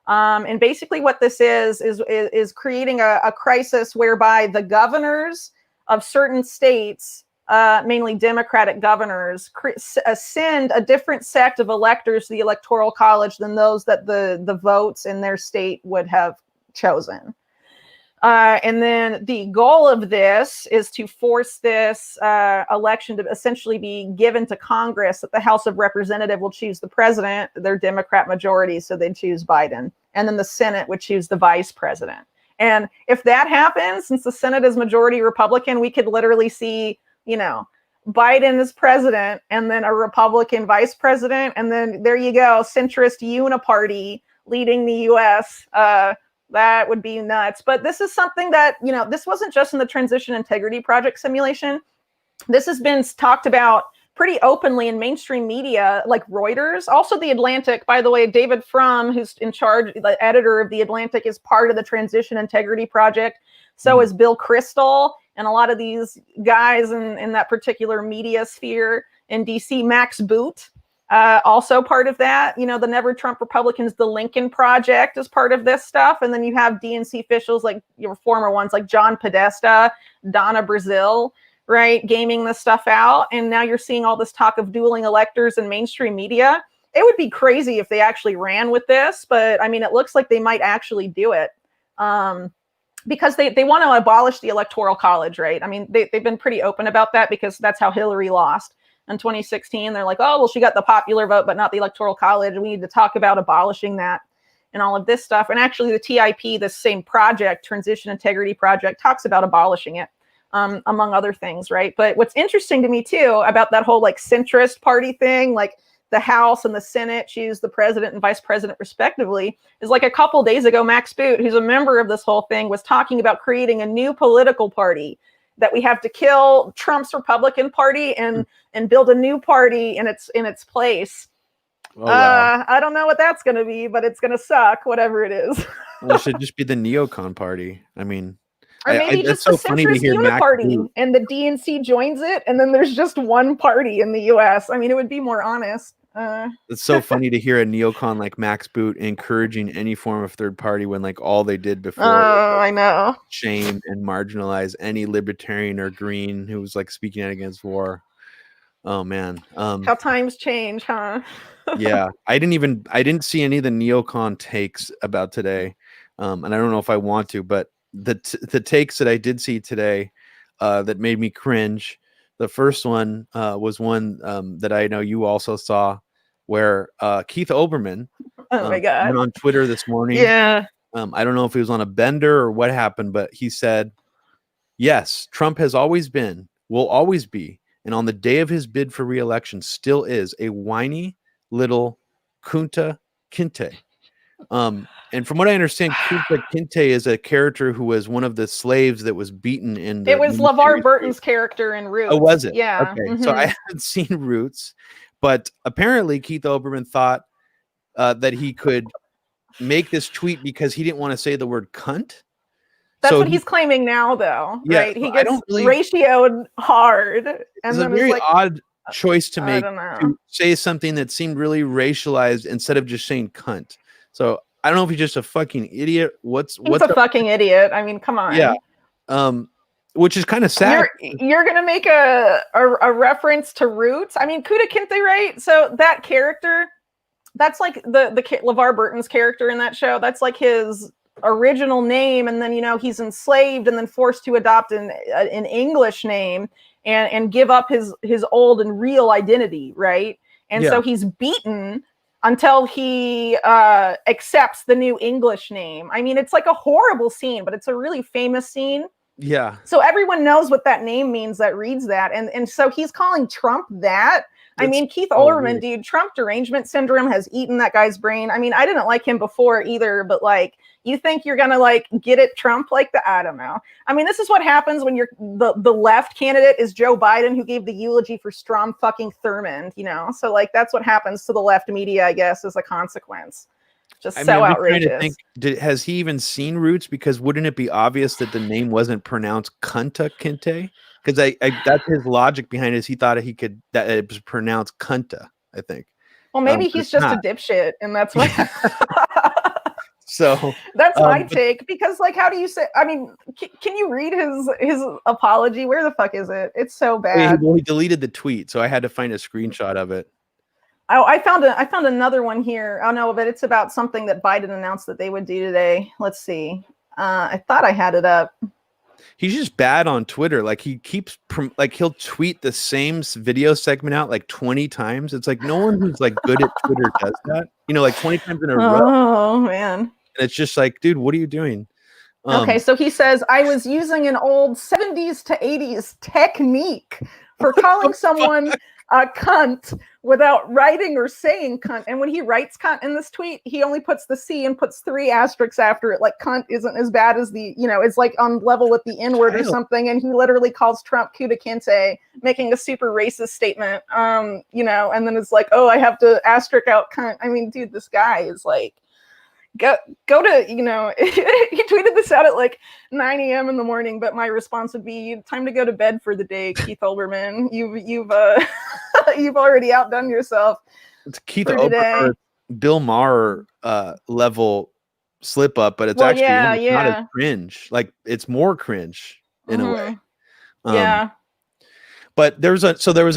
B: And basically what this is creating a crisis whereby the governors of certain states, mainly Democratic governors, send a different sect of electors to the Electoral College than those that the votes in their state would have chosen. And then the goal of this is to force this election to essentially be given to Congress, that the House of Representatives will choose the president, their Democrat majority, so they'd choose Biden. And then the Senate would choose the vice president. And if that happens, since the Senate is majority Republican, we could literally see, Biden as president and then a Republican vice president. And then there you go, centrist uniparty leading the U.S., that would be nuts. But this is something that, this wasn't just in the Transition Integrity Project simulation. This has been talked about pretty openly in mainstream media, like Reuters. Also The Atlantic, by the way, David Frum, who's in charge, the editor of The Atlantic, is part of the Transition Integrity Project. So is Bill Kristol and a lot of these guys in that particular media sphere in DC. Max Boot, also part of that. The Never Trump Republicans, the Lincoln Project is part of this stuff. And then you have DNC officials like your former ones like John Podesta, Donna Brazile, right, gaming this stuff out. And now you're seeing all this talk of dueling electors in mainstream media. It would be crazy if they actually ran with this, but I mean, it looks like they might actually do it. Because they want to abolish the Electoral College, right? I mean, they've been pretty open about that because that's how Hillary lost in 2016. They're like, oh, well, she got the popular vote, but not the Electoral College. We need to talk about abolishing that and all of this stuff. And actually the TIP, this same project, Transition Integrity Project, talks about abolishing it, among other things, right? But what's interesting to me too about that whole centrist party thing, the House and the Senate choose the president and vice president respectively, is a couple days ago, Max Boot, who's a member of this whole thing, was talking about creating a new political party, that we have to kill Trump's Republican Party and build a new party in its place. Oh, wow. I don't know what that's going to be, but it's going to suck, whatever it is.
A: Well, it should just be the neocon party. I mean,
B: Or maybe
A: That's
B: just the
A: so funny to
B: centrist
A: hear Max
B: uniparty
A: Boot.
B: and the DNC joins it, and then there's just one party in the US. I mean, it would be more honest.
A: It's so funny to hear a neocon like Max Boot encouraging any form of third party when like all they did before was,
B: I know.
A: shame and marginalize any libertarian or green who was like speaking out against war. Oh man.
B: How times change, huh?
A: Yeah, I didn't see any of the neocon takes about today, and I don't know if I want to, but the takes that I did see today that made me cringe. The first one was one that I know you also saw, where Keith Olbermann
B: Oh my God.
A: went on Twitter this morning.
B: Yeah.
A: I don't know if he was on a bender or what happened, but he said, "Yes, Trump has always been, will always be, and on the day of his bid for re-election still is a whiny little Kunta Kinte." And from what I understand, Kunta Kinte is a character who was one of the slaves that was beaten in the
B: It was LeVar
A: miniseries.
B: Burton's character in Roots.
A: Oh, was it?
B: Yeah.
A: Okay. So I haven't seen Roots, but apparently Keith Olbermann thought that he could make this tweet because he didn't want to say the word cunt.
B: That's
A: So
B: what he's claiming now, though,
A: Yeah,
B: right? He
A: I
B: gets
A: don't really-
B: ratioed hard, and
A: it's a
B: then
A: very
B: it's like,
A: odd choice to
B: I
A: make,
B: don't know.
A: to say something that seemed really racialized instead of just saying cunt. So I don't know if he's just a fucking idiot. What's
B: He's a fucking idiot. I mean, come on.
A: Yeah. Which is kind of sad.
B: You're gonna make a reference to Roots. I mean, Kuda Kinte, right? So that character, that's like the LeVar Burton's character in that show. That's like his original name, and then he's enslaved and then forced to adopt an English name and give up his old and real identity, right? And so he's beaten until he accepts the new English name. I mean, it's like a horrible scene, but it's a really famous scene.
A: Yeah.
B: So everyone knows what that name means that reads that. And so he's calling Trump that. I mean, Keith Olbermann, dude, Trump derangement syndrome has eaten that guy's brain. I mean, I didn't like him before either, but like, you think you're gonna like get at Trump like that? I don't know. I mean, this is what happens when you're the left candidate is Joe Biden, who gave the eulogy for Strom fucking Thurmond, So like that's what happens to the left media, I guess, as a consequence. Just so outrageous.
A: Has he even seen Roots? Because wouldn't it be obvious that the name wasn't pronounced Kunta Kinte? Because that's his logic behind it. Is he thought that it was pronounced Kunta, I think.
B: Well, maybe he's just a dipshit, and that's what.
A: So
B: that's my take, because like, how do you say? I mean, can you read his apology? Where the fuck is it? It's so bad.
A: Well, he deleted the tweet, so I had to find a screenshot of it.
B: Oh, I found another one here. Oh no, but it's about something that Biden announced that they would do today. Let's see. I thought I had it up.
A: He's just bad on Twitter. Like he keeps he'll tweet the same video segment out like 20 times. It's like no one who's like good at Twitter does that. Like 20 times in a row.
B: Oh man.
A: And it's just like, dude, what are you doing?
B: Okay, so he says, I was using an old 70s to 80s technique for calling someone a cunt without writing or saying cunt. And when he writes cunt in this tweet, he only puts the C and puts 3 asterisks after it. Like cunt isn't as bad as it's like on level with the N-word or something. And he literally calls Trump Kuda Kinte, making a super racist statement. And then it's like, oh, I have to asterisk out cunt. I mean, dude, this guy is like, go to, he tweeted this out at like 9 a.m. in the morning, but my response would be, time to go to bed for the day, Keith Olbermann. You've you've already outdone yourself.
A: It's Keith Olbermann, Bill Maher level slip up, but it's not as cringe. Like it's more cringe in a way. But there was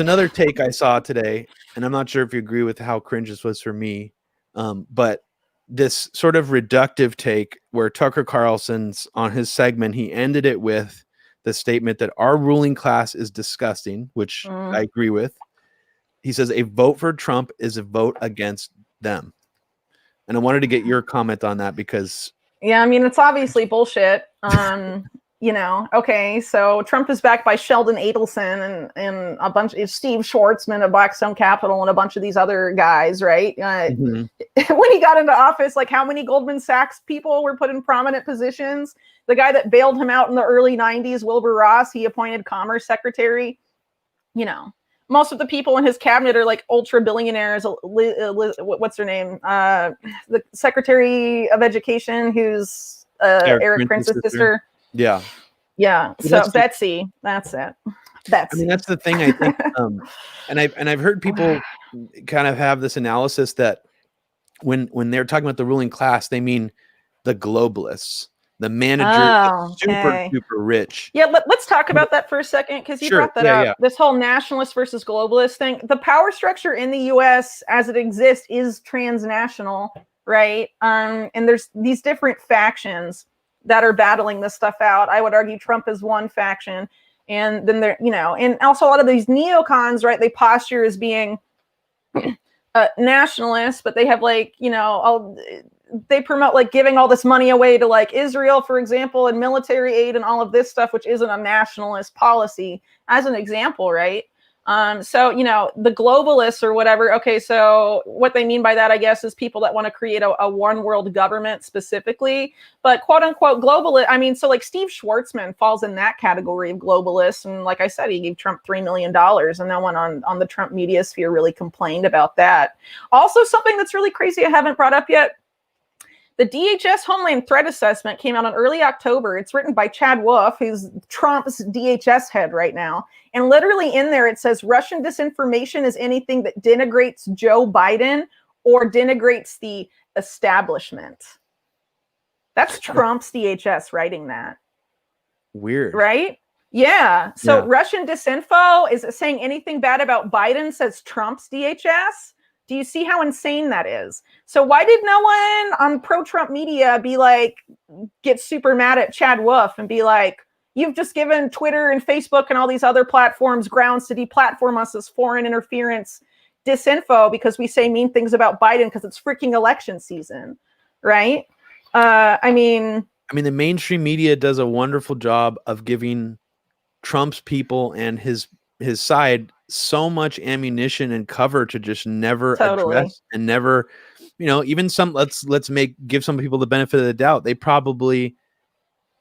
A: another take I saw today, and I'm not sure if you agree with how cringe this was for me, but this sort of reductive take where Tucker Carlson's on his segment, he ended it with the statement that our ruling class is disgusting, which I agree with. He says a vote for Trump is a vote against them. And I wanted to get your comment on that because
B: I mean, it's obviously bullshit. Okay, so Trump is backed by Sheldon Adelson and a bunch of Steve Schwartzman of Blackstone Capital and a bunch of these other guys, right? When he got into office, like how many Goldman Sachs people were put in prominent positions? The guy that bailed him out in the early 90s, Wilbur Ross, he appointed Commerce Secretary. Most of the people in his cabinet are like ultra billionaires. What's her name? The Secretary of Education, who's Eric Prince's sister.
A: Yeah.
B: Yeah. So Betsy, that's it. Betsy.
A: I mean, that's the thing, I think, and I've heard people kind of have this analysis that when they're talking about the ruling class, they mean the globalists, the managers, super rich.
B: Yeah, let's talk about that for a second, because you brought that up. Yeah. This whole nationalist versus globalist thing. The power structure in the U.S. as it exists is transnational, right? And there's these different factions that are battling this stuff out. I would argue Trump is one faction, and then there, and also a lot of these neocons, right? They posture as being nationalists, but they have they promote like giving all this money away to like Israel, for example, and military aid and all of this stuff, which isn't a nationalist policy, as an example, right? So, the globalists or whatever. Okay, so what they mean by that, I guess, is people that want to create a one world government specifically, but quote unquote globalist. I mean, so like Steve Schwartzman falls in that category of globalists. And like I said, he gave Trump $3 million, and no one on the Trump media sphere really complained about that. Also, something that's really crazy I haven't brought up yet. The DHS Homeland Threat Assessment came out in early October. It's written by Chad Wolf, who's Trump's DHS head right now. And literally in there, it says Russian disinformation is anything that denigrates Joe Biden or denigrates the establishment. That's Trump's DHS writing that.
A: Weird.
B: Right? Yeah. So Russian disinfo is saying anything bad about Biden, says Trump's DHS. Do you see how insane that is? So why did no one on pro-Trump media get super mad at Chad Wolf and be like, you've just given Twitter and Facebook and all these other platforms grounds to deplatform us as foreign interference disinfo because we say mean things about Biden because it's freaking election season, right? I mean,
A: the mainstream media does a wonderful job of giving Trump's people and his side so much ammunition and cover to just never address and never, even some, let's give some people the benefit of the doubt. They probably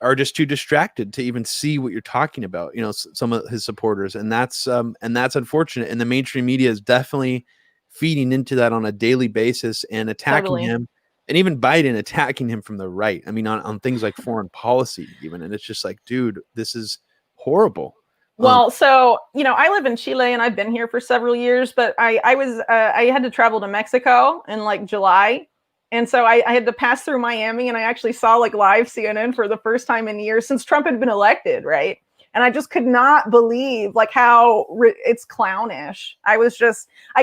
A: are just too distracted to even see what you're talking about, some of his supporters. And that's unfortunate. And the mainstream media is definitely feeding into that on a daily basis and attacking him, and even Biden attacking him from the right. I mean, on things like foreign policy even. And it's just like, dude, this is horrible.
B: Well, so, I live in Chile and I've been here for several years, but I had to travel to Mexico in July. And so I had to pass through Miami, and I actually saw live CNN for the first time in years since Trump had been elected. Right. And I just could not believe how it's clownish. I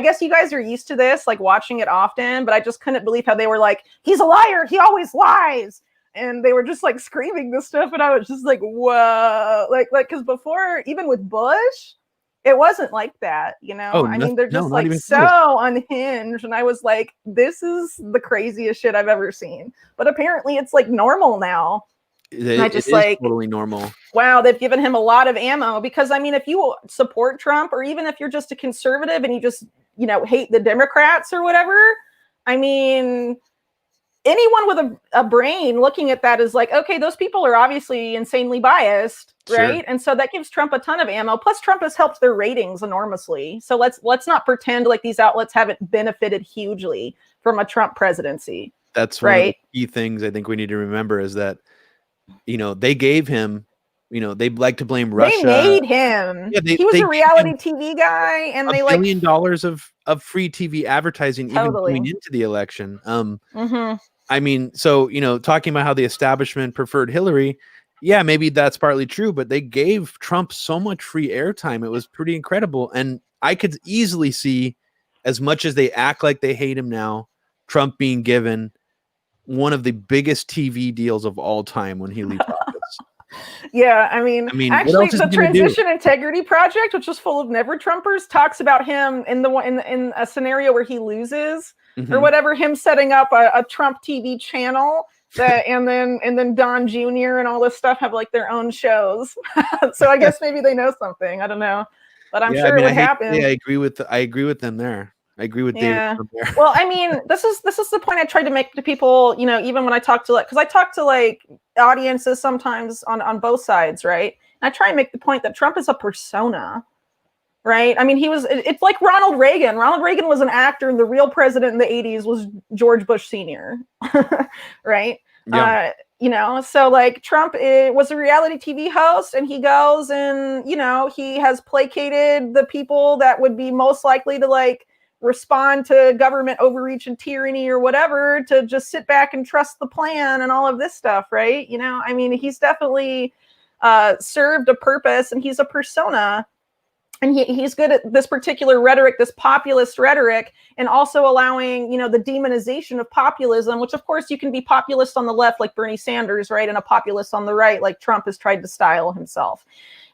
B: guess you guys are used to this, watching it often, but I just couldn't believe how they were like, he's a liar. He always lies. And they were just screaming this stuff. And I was just like, whoa, because before, even with Bush, it wasn't like that, they're just so unhinged. And I was like, this is the craziest shit I've ever seen. But apparently it's normal now.
A: It is totally normal.
B: Wow, they've given him a lot of ammo because, if you support Trump, or even if you're just a conservative and you just, hate the Democrats or whatever, anyone with a brain looking at that is like, okay, those people are obviously insanely biased, right? Sure. And so that gives Trump a ton of ammo. Plus, Trump has helped their ratings enormously. So let's not pretend like these outlets haven't benefited hugely from a Trump presidency.
A: That's one of the key things I think we need to remember is that, they gave him, they like to blame Russia.
B: They made him. Yeah, he was a reality TV guy, and they
A: $1 billion of free TV advertising even going into the election. So, talking about how the establishment preferred Hillary, yeah, maybe that's partly true, but they gave Trump so much free airtime. It was pretty incredible. And I could easily see, as much as they act like they hate him now, Trump being given one of the biggest TV deals of all time when he leaves office.
B: Yeah, actually, the Transition Integrity Project, which was full of never Trumpers, talks about him in a scenario where he loses or whatever, him setting up a Trump TV channel and then Don Jr. and all this stuff have their own shows. So I guess maybe they know something. I don't know, but I'm sure it would happen.
A: Yeah, I agree with them there. I agree with David.
B: Well, this is the point I tried to make to people, even when I talk to because I talk to audiences sometimes on both sides, right? And I try and make the point that Trump is a persona, right? It's like Ronald Reagan. Ronald Reagan was an actor, and the real president in the 80s was George Bush Sr., right? Yeah. You know, so like Trump was a reality TV host, and he goes and, you know, he has placated the people that would be most likely to like respond to government overreach and tyranny or whatever, to just sit back and trust the plan and all of this stuff, right? You know, I mean, he's definitely served a purpose, and he's a persona. And he's good at this particular rhetoric, this populist rhetoric, and also allowing, you know, the demonization of populism, which of course you can be populist on the left like Bernie Sanders, right, and a populist on the right like Trump has tried to style himself.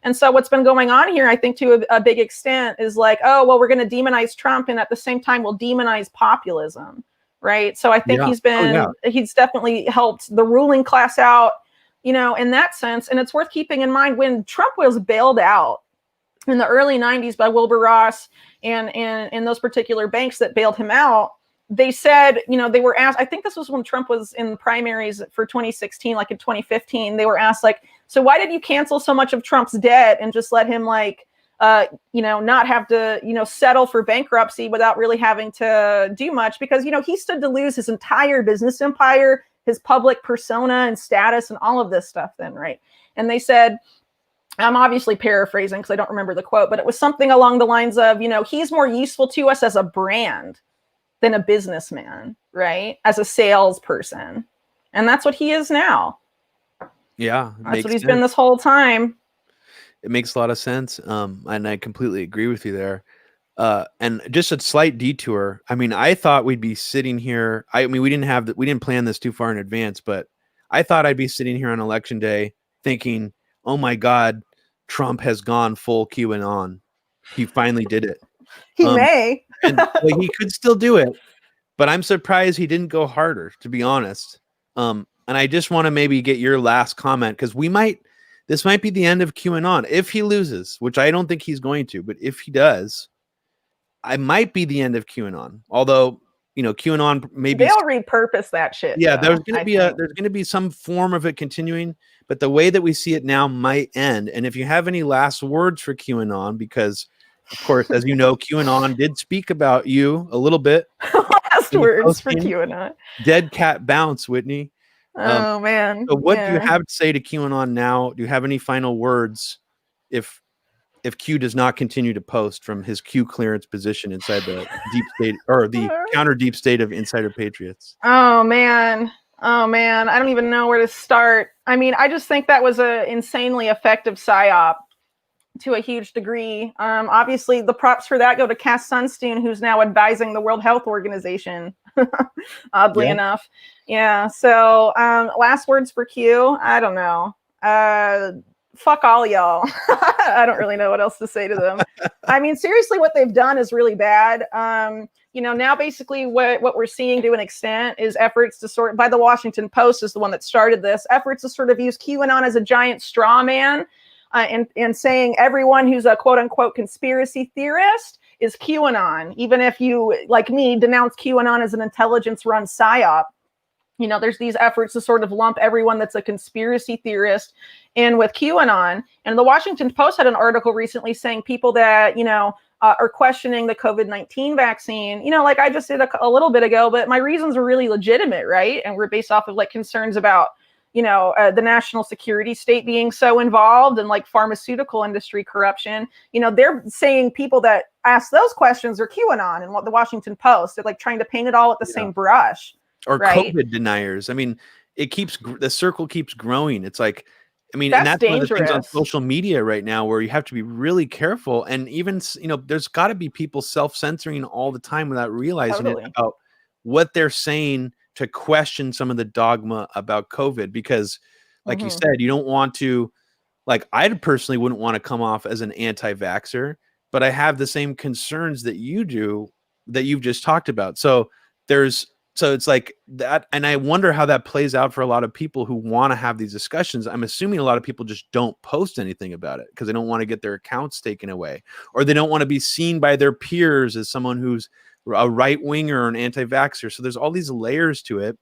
B: And so what's been going on here, I think to a big extent, is like, oh, well, we're going to demonize Trump, and at the same time we'll demonize populism, right? So I think he's definitely helped the ruling class out, you know, in that sense. And it's worth keeping in mind, when Trump was bailed out in the early 90s by Wilbur Ross and those particular banks that bailed him out, they said, you know, they were asked, I think this was when Trump was in primaries for 2016, like in 2015, they were asked like, so why did you cancel so much of Trump's debt and just let him like, you know, not have to, you know, settle for bankruptcy without really having to do much? Because, you know, he stood to lose his entire business empire, his public persona and status and all of this stuff then, right? And they said, I'm obviously paraphrasing because I don't remember the quote, but it was something along the lines of, you know, he's more useful to us as a brand than a businessman, right? As a salesperson. And that's what he is now.
A: Yeah.
B: That's what he's been this whole time.
A: It makes a lot of sense. And I completely agree with you there. And just a slight detour. I mean, I thought we'd be sitting here. I mean, we didn't plan this too far in advance, but I thought I'd be sitting here on election day thinking, oh my God, Trump has gone full QAnon. He finally did it.
B: He may.
A: And like, he could still do it, but I'm surprised he didn't go harder, to be honest. And I just want to maybe get your last comment, because this might be the end of QAnon if he loses, which I don't think he's going to, but if he does, I might be the end of QAnon. Although, you know, QAnon maybe
B: they'll repurpose that shit.
A: Yeah, there's going to be some form of it continuing, but the way that we see it now might end. And if you have any last words for QAnon, because of course, as you know, QAnon did speak about you a little bit.
B: Last words for QAnon.
A: Dead cat bounce, Whitney.
B: Oh man.
A: So what do you have to say to QAnon now? Do you have any final words if Q does not continue to post from his Q clearance position inside the deep state, or the counter deep state of Insider Patriots?
B: Oh man. I don't even know where to start. I mean, I just think that was an insanely effective psyop to a huge degree. Obviously, the props for that go to Cass Sunstein, who's now advising the World Health Organization, oddly enough. Yeah, so last words for Q, I don't know. Fuck all y'all. I don't really know what else to say to them. I mean, seriously, what they've done is really bad. You know, now basically what we're seeing to an extent is efforts to by the Washington Post is the one that started this, efforts to sort of use QAnon as a giant straw man, and saying everyone who's a quote unquote conspiracy theorist is QAnon, even if you, like me, denounce QAnon as an intelligence run psyop. You know, there's these efforts to sort of lump everyone that's a conspiracy theorist in with QAnon. And the Washington Post had an article recently saying people that, you know, are questioning the COVID-19 vaccine, you know, like I just did a little bit ago, but my reasons are really legitimate, right? And we're based off of like concerns about, you know, the national security state being so involved and like pharmaceutical industry corruption. You know, they're saying people that ask those questions are QAnon, and what the Washington Post, they're like trying to paint it all with the same brush.
A: Or
B: right?
A: COVID deniers. I mean, the circle keeps growing. It's like, I mean,
B: that's
A: and that's
B: dangerous.
A: one of the things on social media right now where you have to be really careful. And even, you know, there's got to be people self-censoring all the time without realizing it about what they're saying to question some of the dogma about COVID. Because like you said, you don't want to, like, I personally wouldn't want to come off as an anti-vaxxer, but I have the same concerns that you do, that you've just talked about. So it's like that. And I wonder how that plays out for a lot of people who want to have these discussions. I'm assuming a lot of people just don't post anything about it because they don't want to get their accounts taken away, or they don't want to be seen by their peers as someone who's a right winger or an anti-vaxxer. So there's all these layers to it.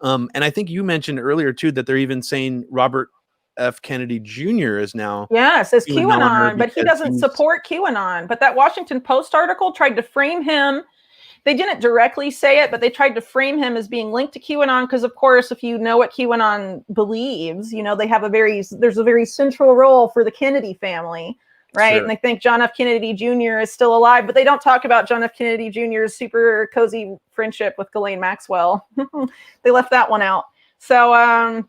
A: And I think you mentioned earlier too, that they're even saying Robert F. Kennedy Jr. is now.
B: Yes, as QAnon, but he doesn't support QAnon. But that Washington Post article tried to frame him they didn't directly say it, but they tried to frame him as being linked to QAnon because, of course, if you know what QAnon believes, they have there's a very central role for the Kennedy family, right?
A: Sure.
B: And they think John F. Kennedy Jr. is still alive, but they don't talk about John F. Kennedy Jr.'s super cozy friendship with Ghislaine Maxwell. They left that one out. So,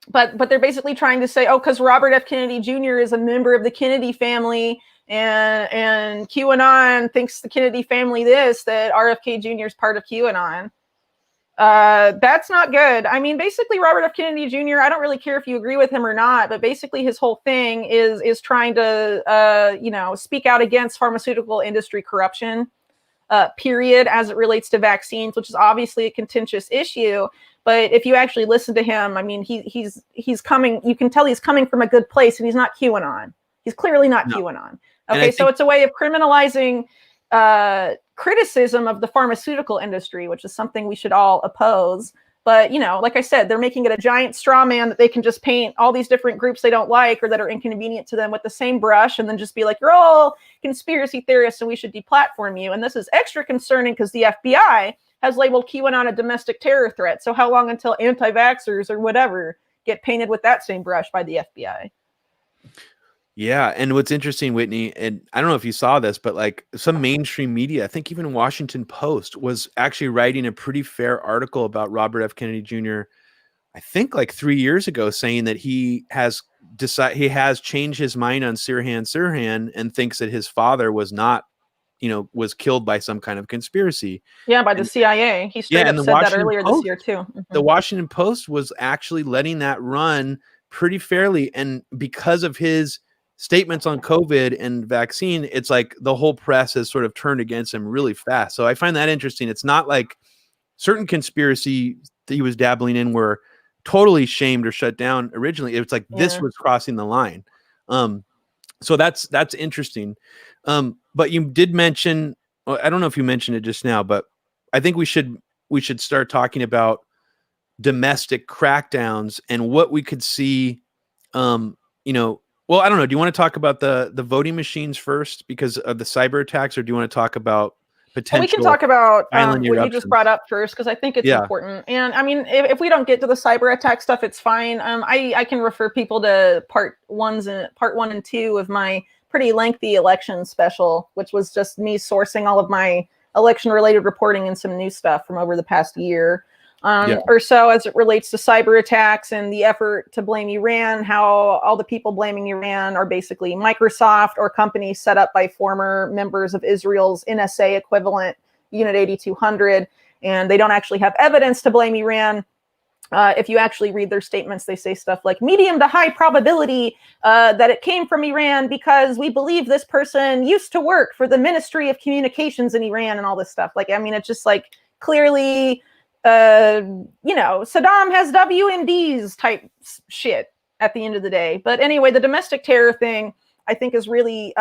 B: but they're basically trying to say, because Robert F. Kennedy Jr. is a member of the Kennedy family, and QAnon thinks the Kennedy family that RFK Jr. is part of QAnon. That's not good. I mean, basically, Robert F. Kennedy Jr., I don't really care if you agree with him or not, but basically his whole thing is trying to, speak out against pharmaceutical industry corruption, period, as it relates to vaccines, which is obviously a contentious issue. But if you actually listen to him, I mean, he's coming, you can tell he's coming from a good place, and he's not QAnon. He's clearly not QAnon. Okay, so it's a way of criminalizing criticism of the pharmaceutical industry, which is something we should all oppose. But, like I said, they're making it a giant straw man that they can just paint all these different groups they don't like or that are inconvenient to them with the same brush, and then just be like, you're all conspiracy theorists and we should deplatform you. And this is extra concerning because the FBI has labeled QAnon a domestic terror threat. So how long until anti-vaxxers or whatever get painted with that same brush by the FBI?
A: Yeah. And what's interesting, Whitney, and I don't know if you saw this, but like some mainstream media, I think even Washington Post, was actually writing a pretty fair article about Robert F. Kennedy Jr., I think like 3 years ago, saying that he has changed his mind on Sirhan and thinks that his father was not, was killed by some kind of conspiracy.
B: Yeah, by the CIA. He straight up said that earlier this year too. Mm-hmm.
A: The Washington Post was actually letting that run pretty fairly. And because of his statements on COVID and vaccine, it's like the whole press has sort of turned against him really fast. So I find that interesting. It's not like certain conspiracy that he was dabbling in were totally shamed or shut down originally. It's like this was crossing the line. So that's interesting. But you did mention, I don't know if you mentioned it just now, but I think we should start talking about domestic crackdowns and what we could see, well, I don't know. Do you want to talk about the voting machines first because of the cyber attacks, or do you want to talk about potential?
B: We can talk about what you just brought up first, because I think it's important. And I mean, if we don't get to the cyber attack stuff, it's fine. I can refer people to part 1 and 2 of my pretty lengthy election special, which was just me sourcing all of my election related reporting and some new stuff from over the past year. Or so, as it relates to cyber attacks and the effort to blame Iran, how all the people blaming Iran are basically Microsoft or companies set up by former members of Israel's NSA equivalent, Unit 8200, and they don't actually have evidence to blame Iran. If you actually read their statements, they say stuff like medium to high probability that it came from Iran because we believe this person used to work for the Ministry of Communications in Iran and all this stuff. Like, I mean, it's just like clearly... Saddam has WMDs type shit at the end of the day. But anyway, the domestic terror thing, I think, is really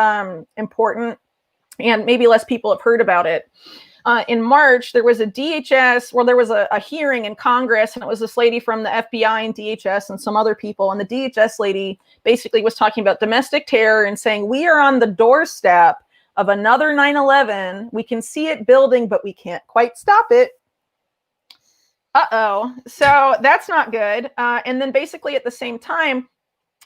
B: important, and maybe less people have heard about it. In March, there was a hearing in Congress, and it was this lady from the FBI and DHS and some other people. And the DHS lady basically was talking about domestic terror and saying, we are on the doorstep of another 9/11. We can see it building, but we can't quite stop it. So that's not good. And then basically at the same time,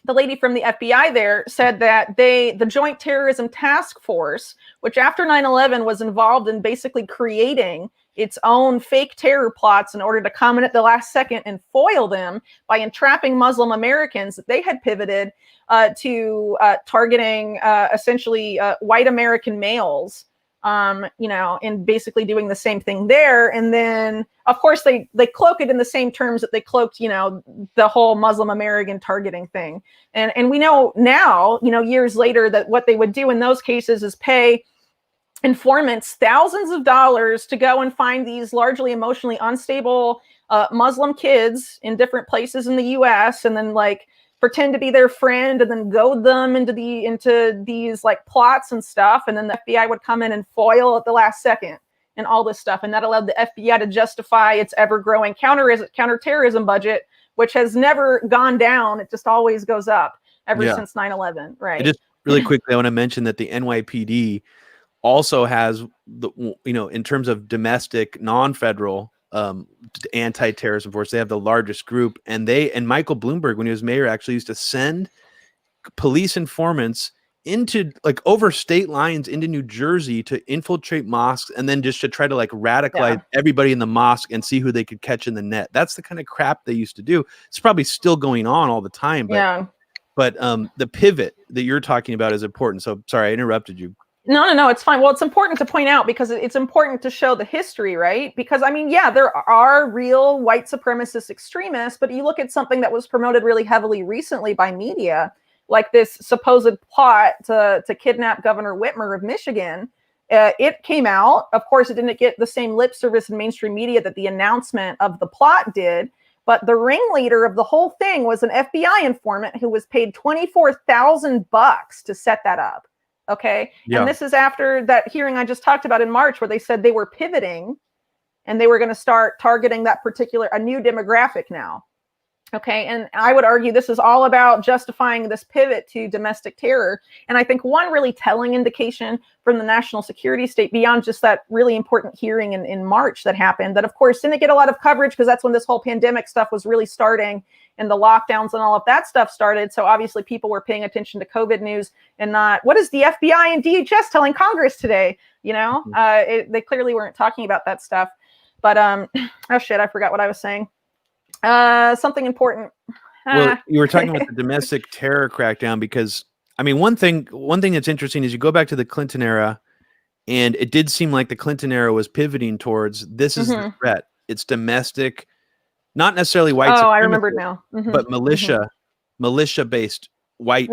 B: the lady from the FBI there said that the Joint Terrorism Task Force, which after 9/11 was involved in basically creating its own fake terror plots in order to come in at the last second and foil them by entrapping Muslim Americans, that they had pivoted to targeting essentially white American males. And basically doing the same thing there. And then, of course, they cloak it in the same terms that they cloaked, the whole Muslim American targeting thing. And we know now, years later, that what they would do in those cases is pay informants thousands of dollars to go and find these largely emotionally unstable Muslim kids in different places in the U.S. and then pretend to be their friend and then goad them into these plots and stuff. And then the FBI would come in and foil at the last second and all this stuff. And that allowed the FBI to justify its ever-growing counterterrorism budget, which has never gone down. It just always goes up since 9/11. Right.
A: Just really quickly, I want to mention that the NYPD also has in terms of domestic, non-federal anti-terrorism force, they have the largest group. And Michael Bloomberg, when he was mayor, actually used to send police informants into like over state lines into New Jersey to infiltrate mosques and then just to try to like radicalize everybody in the mosque and see who they could catch in the net. That's the kind of crap they used to do. It's probably still going on all the time, but the pivot that you're talking about is important. So sorry, I interrupted you.
B: No, it's fine. Well, it's important to point out because it's important to show the history, right? Because I mean, there are real white supremacist extremists, but you look at something that was promoted really heavily recently by media, like this supposed plot to kidnap Governor Whitmer of Michigan. It came out. Of course, it didn't get the same lip service in mainstream media that the announcement of the plot did. But the ringleader of the whole thing was an FBI informant who was paid $24,000 to set that up. Okay. And this is after that hearing I just talked about in March, where they said they were pivoting and they were going to start targeting a new demographic now. Okay. And I would argue this is all about justifying this pivot to domestic terror. And I think one really telling indication from the national security state, beyond just that really important hearing in March that happened, that of course didn't get a lot of coverage because that's when this whole pandemic stuff was really starting and the lockdowns and all of that stuff started. So obviously people were paying attention to COVID news and not, what is the FBI and DHS telling Congress today? They clearly weren't talking about that stuff. But, oh shit, I forgot what I was saying. Something important.
A: Well, you were talking about the domestic terror crackdown because, I mean, one thing that's interesting is you go back to the Clinton era, and it did seem like the Clinton era was pivoting towards this is the threat. It's domestic, not necessarily white.
B: Oh, I remembered now.
A: But militia-based white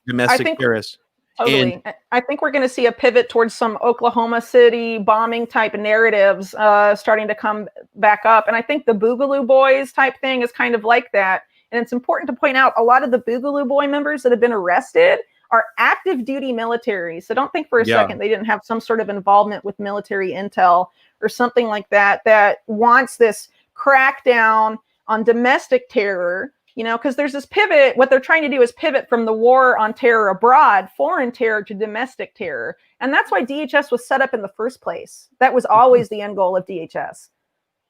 A: domestic terrorists.
B: Totally. And I think we're going to see a pivot towards some Oklahoma City bombing type narratives starting to come back up. And I think the Boogaloo Boys type thing is kind of like that. And it's important to point out a lot of the Boogaloo Boy members that have been arrested are active duty military. So don't think for a second they didn't have some sort of involvement with military intel or something like that wants this crackdown on domestic terror. Because there's this pivot. What they're trying to do is pivot from the war on terror abroad, foreign terror, to domestic terror. And that's why DHS was set up in the first place. That was always the end goal of DHS,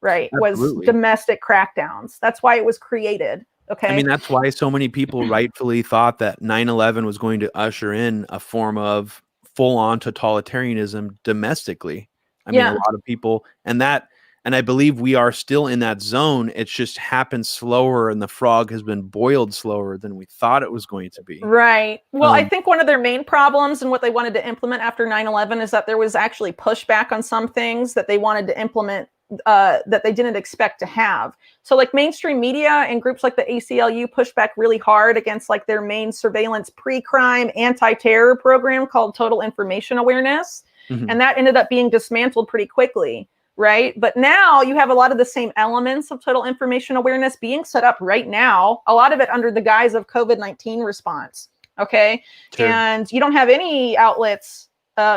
B: right? Absolutely. Was domestic crackdowns. That's why it was created. Okay. I
A: mean, that's why so many people rightfully thought that 9/11 was going to usher in a form of full-on totalitarianism domestically. I mean, a lot of people, and I believe we are still in that zone. It's just happened slower, and the frog has been boiled slower than we thought it was going to be.
B: Right. Well, I think one of their main problems and what they wanted to implement after 9/11 is that there was actually pushback on some things that they wanted to implement that they didn't expect to have. So like mainstream media and groups like the ACLU pushed back really hard against like their main surveillance pre-crime anti-terror program called Total Information Awareness. And that ended up being dismantled pretty quickly. Right. But now you have a lot of the same elements of total information awareness being set up right now, a lot of it under the guise of COVID-19 response. OK, sure. And you don't have any outlets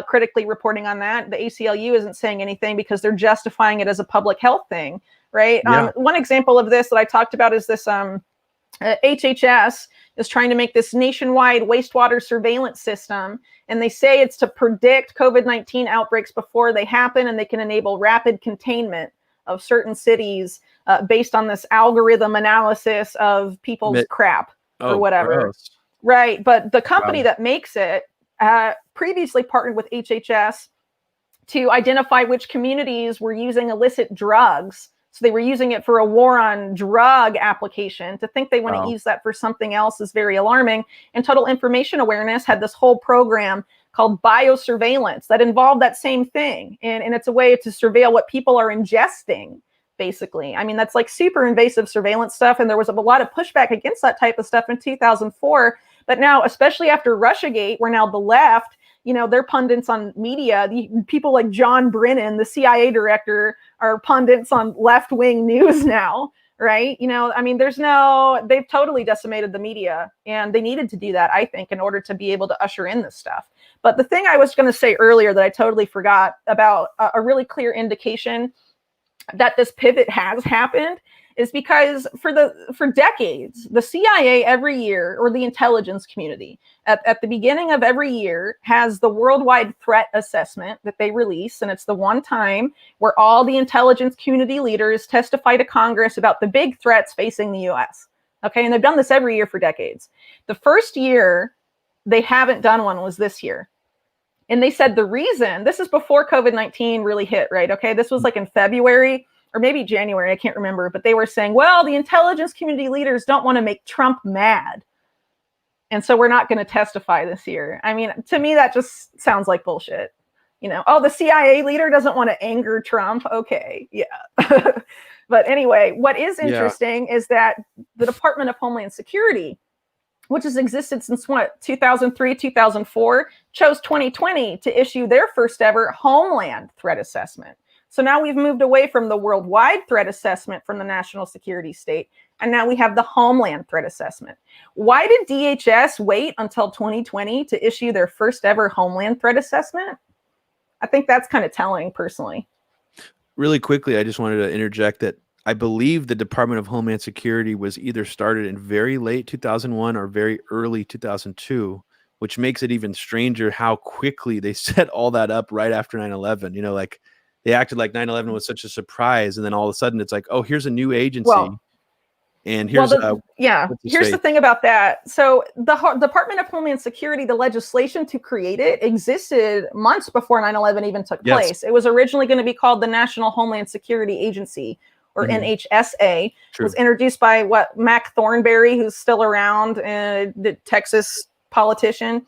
B: critically reporting on that. The ACLU isn't saying anything because they're justifying it as a public health thing. Right. One example of this that I talked about is this HHS is trying to make this nationwide wastewater surveillance system. And they say it's to predict COVID-19 outbreaks before they happen, and they can enable rapid containment of certain cities based on this algorithm analysis of people's crap or whatever. Gross. Right. But the company that makes it previously partnered with HHS to identify which communities were using illicit drugs. So they were using it for a war on drug application. To think they want to use that for something else is very alarming. And Total Information Awareness had this whole program called biosurveillance that involved that same thing. And it's a way to surveil what people are ingesting, basically. I mean, that's like super invasive surveillance stuff. And there was a lot of pushback against that type of stuff in 2004. But now, especially after Russiagate, where now the left, they're pundits on media. People like John Brennan, the CIA director, are pundits on left-wing news now, right? I mean, they've totally decimated the media, and they needed to do that, I think, in order to be able to usher in this stuff. But the thing I was going to say earlier that I totally forgot about, a really clear indication that this pivot has happened, is because for decades, the CIA every year, or the intelligence community, at the beginning of every year, has the worldwide threat assessment that they release. And it's the one time where all the intelligence community leaders testify to Congress about the big threats facing the US. Okay, and they've done this every year for decades. The first year they haven't done one was this year. And they said the reason, this is before COVID-19 really hit, right? Okay, this was like in February or maybe January, I can't remember, but they were saying, well, the intelligence community leaders don't want to make Trump mad. And so we're not going to testify this year. I mean, to me, that just sounds like bullshit. You know, oh, the CIA leader doesn't want to anger Trump. Okay, yeah. But anyway, what is interesting is that the Department of Homeland Security, which has existed since 2003, 2004, chose 2020 to issue their first ever Homeland Threat Assessment. So now we've moved away from the worldwide threat assessment from the national security state, and now we have the Homeland Threat Assessment. Why did DHS wait until 2020 to issue their first ever Homeland Threat Assessment? I think that's kind of telling, personally.
A: Really quickly, I just wanted to interject that I believe the Department of Homeland Security was either started in very late 2001 or very early 2002, which makes it even stranger how quickly they set all that up right after 9/11. You know, like they acted like 9/11 was such a surprise, and then all of a sudden it's like, oh, here's a new agency.
B: Well,
A: and here's
B: here's the thing about that. So the Department of Homeland Security, the legislation to create it existed months before 9/11 even took place. It was originally going to be called the National Homeland Security Agency, or NHSA. It was introduced by Mac Thornberry, who's still around, the Texas politician.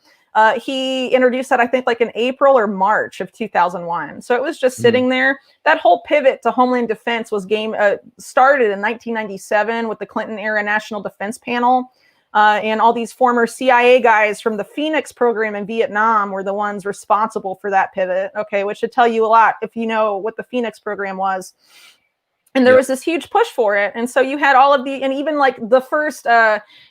B: He introduced that, I think, like in April or March of 2001. So it was just sitting there. That whole pivot to Homeland Defense was started in 1997 with the Clinton era National Defense Panel. And all these former CIA guys from the Phoenix program in Vietnam were the ones responsible for that pivot. Okay, which should tell you a lot if you know what the Phoenix program was. And there was this huge push for it. And so you had all of and even like the first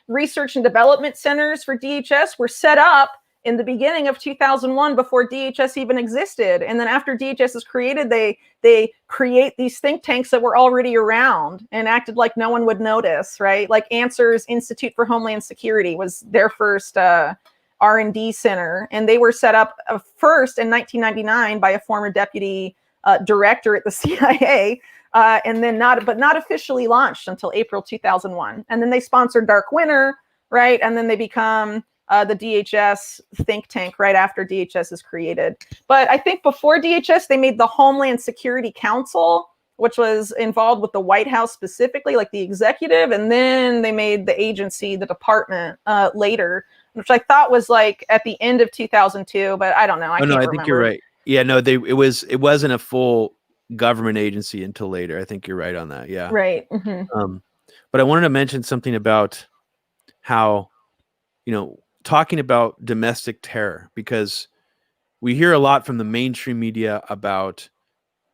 B: research and development centers for DHS were set up in the beginning of 2001 before DHS even existed. And then after DHS is created, they create these think tanks that were already around and acted like no one would notice, right? Like Answers Institute for Homeland Security was their first R&D center. And they were set up first in 1999 by a former deputy director at the CIA. And then not officially launched until April 2001. And then they sponsored Dark Winter, right? And then they become the DHS think tank right after DHS is created. But I think before DHS, they made the Homeland Security Council, which was involved with the White House specifically, like the executive. And then they made the agency, the department later, which I thought was like at the end of 2002, but I don't know. I
A: think you're right. Yeah, no, it wasn't a full government agency until later. I think you're right on that. Yeah.
B: Right.
A: But I wanted to mention something about how, talking about domestic terror, because we hear a lot from the mainstream media about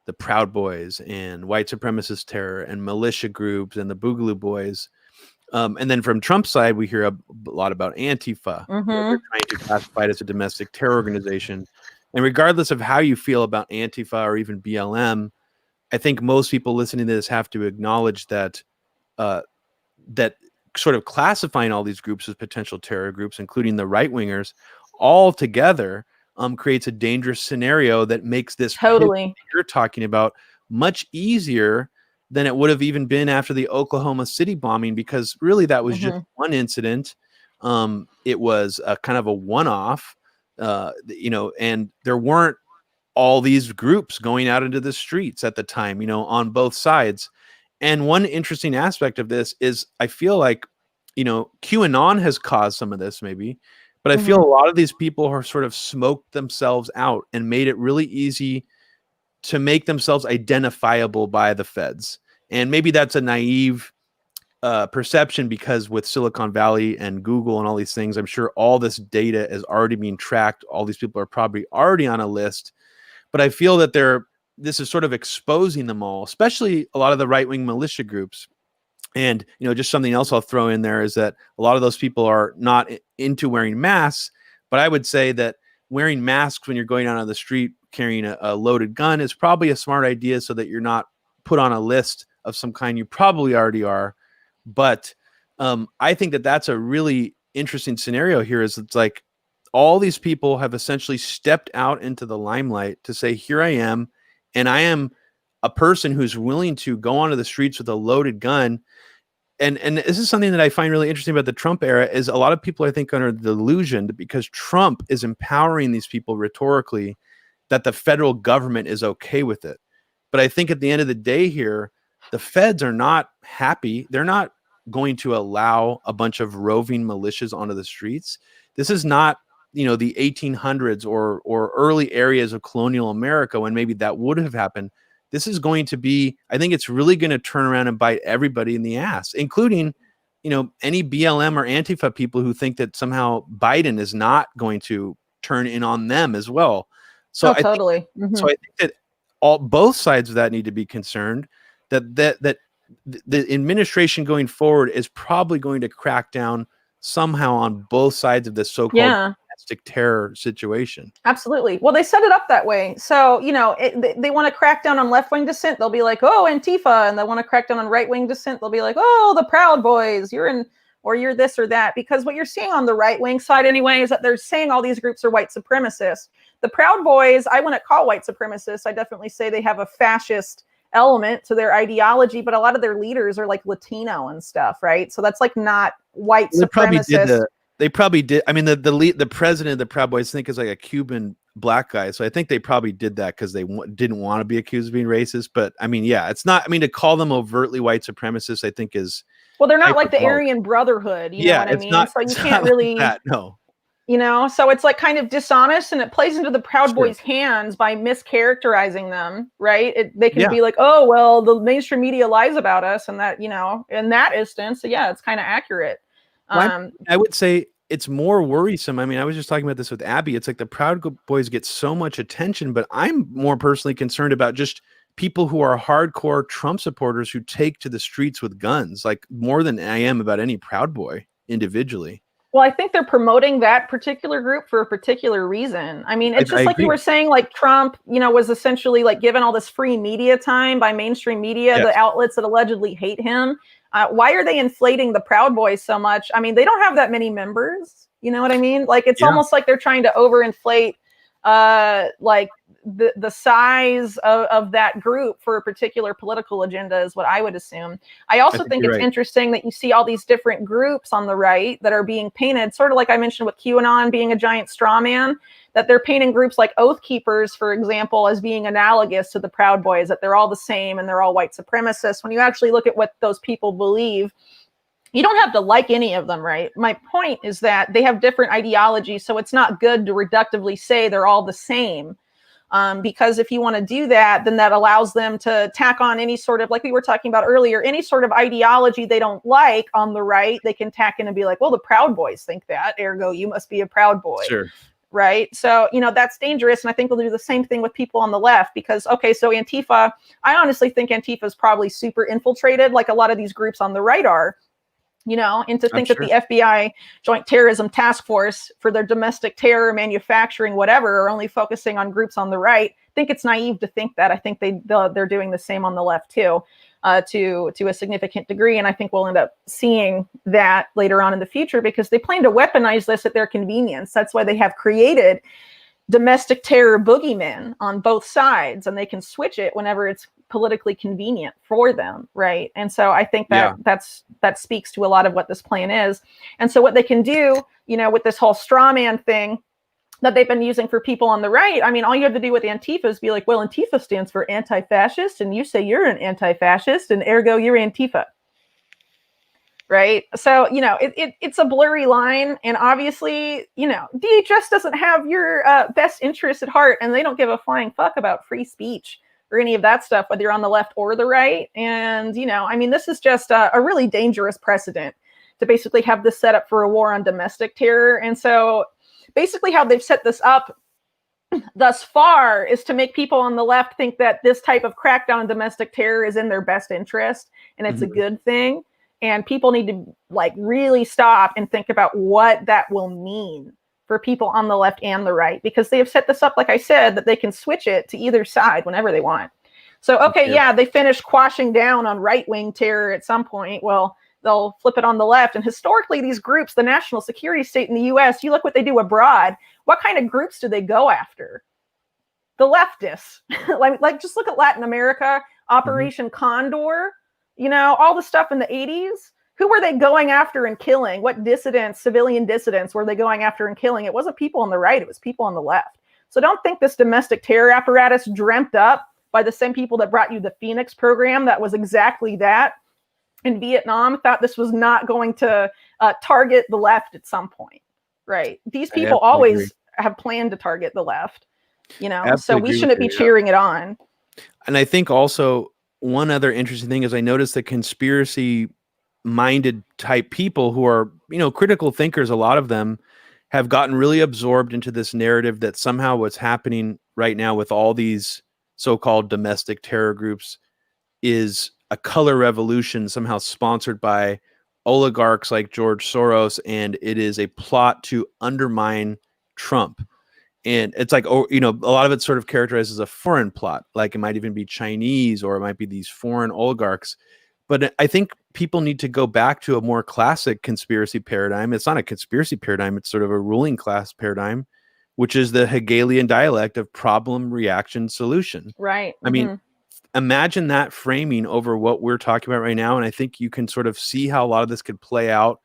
A: the Proud Boys and white supremacist terror and militia groups and the Boogaloo Boys. And then from Trump's side, we hear a lot about Antifa. They're trying to classify it as a domestic terror organization. And regardless of how you feel about Antifa or even BLM, I think most people listening to this have to acknowledge that that sort of classifying all these groups as potential terror groups, including the right-wingers, all together creates a dangerous scenario that makes this
B: totally
A: you're talking about much easier than it would have even been after the Oklahoma City bombing, because really that was just one incident. It was a kind of a one-off. And there weren't all these groups going out into the streets at the time, on both sides. And one interesting aspect of this is I feel like, QAnon has caused some of this maybe, but I feel a lot of these people are sort of smoked themselves out and made it really easy to make themselves identifiable by the feds. And maybe that's a naive perception, because with Silicon Valley and Google and all these things, I'm sure all this data is already being tracked. All these people are probably already on a list, but I feel that this is sort of exposing them all, especially a lot of the right-wing militia groups. And, just something else I'll throw in there is that a lot of those people are not into wearing masks, but I would say that wearing masks when you're going out on the street carrying a loaded gun is probably a smart idea, so that you're not put on a list of some kind, you probably already are. But I think that that's a really interesting scenario here. Is it's like all these people have essentially stepped out into the limelight to say, here I am, and I am a person who's willing to go onto the streets with a loaded gun. And this is something that I find really interesting about the Trump era is a lot of people, I think, are under the delusion that because Trump is empowering these people rhetorically, that the federal government is okay with it. But I think at the end of the day here, the feds are not happy. They're not going to allow a bunch of roving militias onto the streets. This is not, the 1800s or early areas of colonial America when maybe that would have happened. This is going to be, I think it's really going to turn around and bite everybody in the ass, including, any BLM or Antifa people who think that somehow Biden is not going to turn in on them as well. So
B: totally.
A: So I think that both sides of that need to be concerned that the administration going forward is probably going to crack down somehow on both sides of this so-called domestic terror situation.
B: Absolutely. Well, they set it up that way. So, they want to crack down on left-wing dissent. They'll be like, oh, Antifa. And they want to crack down on right-wing dissent. They'll be like, oh, the Proud Boys, you're this or that. Because what you're seeing on the right-wing side anyway is that they're saying all these groups are white supremacists. The Proud Boys, I wouldn't call white supremacists. I definitely say they have a fascist element to their ideology, but a lot of their leaders are like Latino and stuff, right? So that's like not white supremacists.
A: They probably did. I mean, the president of the Proud Boys, I think, is like a Cuban black guy. So I think they probably did that because they didn't want to be accused of being racist. But I mean, yeah, it's not. I mean, to call them overtly white supremacists, I think is.
B: Well, they're not like the Aryan Brotherhood. You know what I mean?
A: Not,
B: so you can't really.
A: Like that, no.
B: So it's like kind of dishonest, and it plays into the Proud Boys' hands by mischaracterizing them, right? They can be like, oh, well, the mainstream media lies about us, and that, in that instance, so yeah, it's kind of accurate.
A: I would say it's more worrisome. I mean, I was just talking about this with Abby. It's like the Proud Boys get so much attention, but I'm more personally concerned about just people who are hardcore Trump supporters who take to the streets with guns, like more than I am about any Proud Boy individually.
B: Well, I think they're promoting that particular group for a particular reason. I mean, it's just like you were saying, like Trump, was essentially like given all this free media time by mainstream media, the outlets that allegedly hate him. Why are they inflating the Proud Boys so much? I mean, they don't have that many members. You know what I mean? Like, it's almost like they're trying to overinflate like the size of that group for a particular political agenda is what I would assume. I also think it's interesting that you see all these different groups on the right that are being painted, sort of like I mentioned with QAnon being a giant straw man, that they're painting groups like Oath Keepers, for example, as being analogous to the Proud Boys, that they're all the same and they're all white supremacists. When you actually look at what those people believe, you don't have to like any of them, right? My point is that they have different ideologies, so it's not good to reductively say they're all the same. Because if you want to do that, then that allows them to tack on any sort of, like we were talking about earlier, any sort of ideology they don't like on the right, they can tack in and be like, well, the Proud Boys think that, ergo, you must be a Proud Boy.
A: Sure.
B: Right. So, that's dangerous. And I think we'll do the same thing with people on the left because, okay, so Antifa, I honestly think Antifa is probably super infiltrated like a lot of these groups on the right are. And to think that the FBI Joint Terrorism Task Force for their domestic terror, manufacturing, whatever, are only focusing on groups on the right. I think it's naive to think that. I think they're doing the same on the left too, to a significant degree. And I think we'll end up seeing that later on in the future because they plan to weaponize this at their convenience. That's why they have created domestic terror boogeymen on both sides, and they can switch it whenever it's politically convenient for them, right? And so I think that that speaks to a lot of what this plan is. And so what they can do, with this whole straw man thing that they've been using for people on the right, I mean, all you have to do with Antifa is be like, well, Antifa stands for anti-fascist, and you say you're an anti-fascist, and ergo you're Antifa. Right. So, it's a blurry line. And obviously, DHS doesn't have your best interests at heart, and they don't give a flying fuck about free speech or any of that stuff, whether you're on the left or the right. And, this is just a really dangerous precedent to basically have this set up for a war on domestic terror. And so basically how they've set this up thus far is to make people on the left think that this type of crackdown on domestic terror is in their best interest and it's a good thing. And people need to really stop and think about what that will mean for people on the left and the right, because they have set this up, like I said, that they can switch it to either side whenever they want. So, okay, yeah, they finished quashing down on right-wing terror at some point. Well, they'll flip it on the left. And historically, these groups, the national security state in the US, you look what they do abroad. What kind of groups do they go after? The leftists. like just look at Latin America, Operation Condor, all the stuff in the 80s. Who were they going after and killing? What dissidents, civilian dissidents, were they going after and killing? It wasn't people on the right, it was people on the left. So don't think this domestic terror apparatus dreamt up by the same people that brought you the Phoenix program that was exactly that in Vietnam, thought this was not going to target the left at some point, right? These people always have planned to target the left, so we shouldn't be cheering it on.
A: And I think also one other interesting thing is I noticed that conspiracy-minded type people who are, critical thinkers, a lot of them have gotten really absorbed into this narrative that somehow what's happening right now with all these so-called domestic terror groups is a color revolution somehow sponsored by oligarchs like George Soros, and it is a plot to undermine Trump. And it's like, a lot of it's sort of characterized as a foreign plot, like it might even be Chinese or it might be these foreign oligarchs. But I think people need to go back to a more classic conspiracy paradigm. It's not a conspiracy paradigm, it's sort of a ruling class paradigm, which is the Hegelian dialect of problem, reaction, solution.
B: Right.
A: I mean, imagine that framing over what we're talking about right now. And I think you can sort of see how a lot of this could play out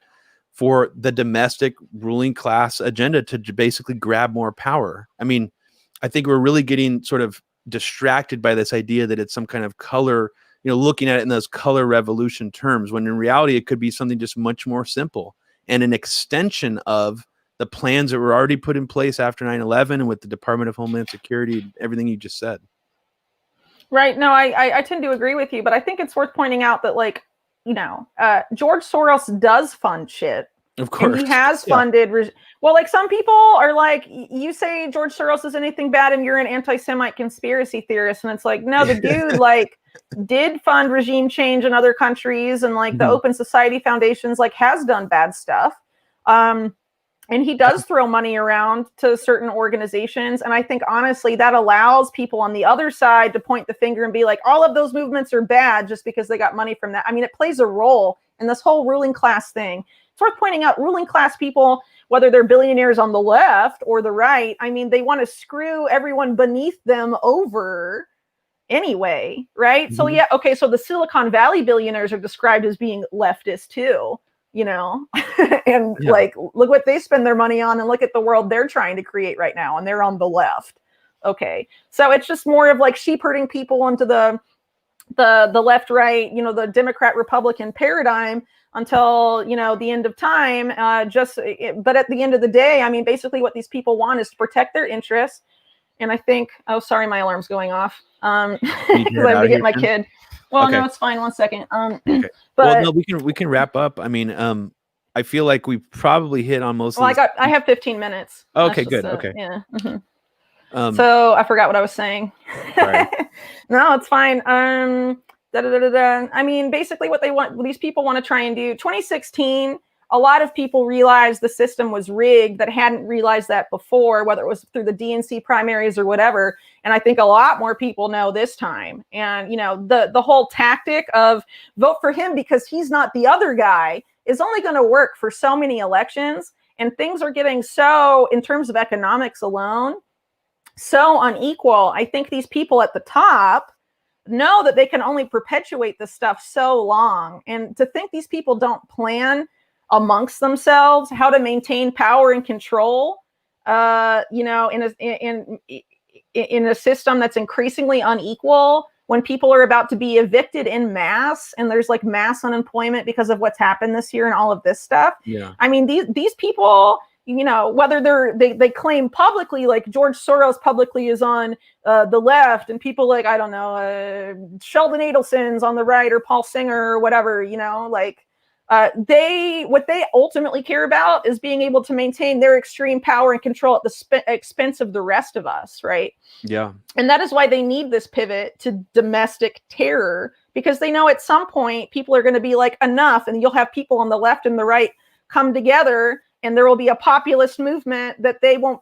A: for the domestic ruling class agenda to basically grab more power. I mean, I think we're really getting sort of distracted by this idea that it's some kind of color, looking at it in those color revolution terms, when in reality, it could be something just much more simple and an extension of the plans that were already put in place after 9/11 and with the Department of Homeland Security, everything you just said.
B: Right. No, I tend to agree with you, but I think it's worth pointing out that, George Soros does fund shit.
A: Of course.
B: And he has funded. Well, some people are like, you say George Soros is anything bad and you're an anti-Semite conspiracy theorist. And it's like, no, the dude did fund regime change in other countries, and the Open Society Foundations has done bad stuff. And he does throw money around to certain organizations. And I think, honestly, that allows people on the other side to point the finger and be like, all of those movements are bad just because they got money from that. I mean, it plays a role in this whole ruling class thing. It's worth pointing out, ruling class people, whether they're billionaires on the left or the right, I mean, they want to screw everyone beneath them over anyway, right? So, so the Silicon Valley billionaires are described as being leftist too. And look what they spend their money on, and look at the world they're trying to create right now, and they're on the left. Okay, so it's just more of sheep herding people into the left, right, the Democrat Republican paradigm until the end of time. But at the end of the day, I mean, basically what these people want is to protect their interests. And I think, oh, sorry, my alarm's going off because I have to get my kid. Well, okay. No, it's fine. 1 second.
A: Okay. But no, we can wrap up. I mean, I feel like we probably hit on most.
B: Well, I have 15 minutes.
A: Okay, good. Okay.
B: Yeah. So I forgot what I was saying. No, it's fine. I mean, basically, what these people want to try and do. 2016. A lot of people realized the system was rigged that hadn't realized that before, whether it was through the DNC primaries or whatever. And I think a lot more people know this time. And, the whole tactic of vote for him because he's not the other guy is only going to work for so many elections. And things are getting so, in terms of economics alone, so unequal. I think these people at the top know that they can only perpetuate this stuff so long. And to think these people don't plan amongst themselves how to maintain power and control, in a system that's increasingly unequal, when people are about to be evicted in mass and there's mass unemployment because of what's happened this year and all of this stuff. Yeah. I mean, these people, whether they claim publicly, like George Soros publicly is on the left, and people I don't know, Sheldon Adelson's on the right, or Paul Singer or whatever, what they ultimately care about is being able to maintain their extreme power and control at the expense of the rest of us, right?
A: Yeah.
B: And that is why they need this pivot to domestic terror, because they know at some point people are going to be enough, and you'll have people on the left and the right come together, and there will be a populist movement that they won't,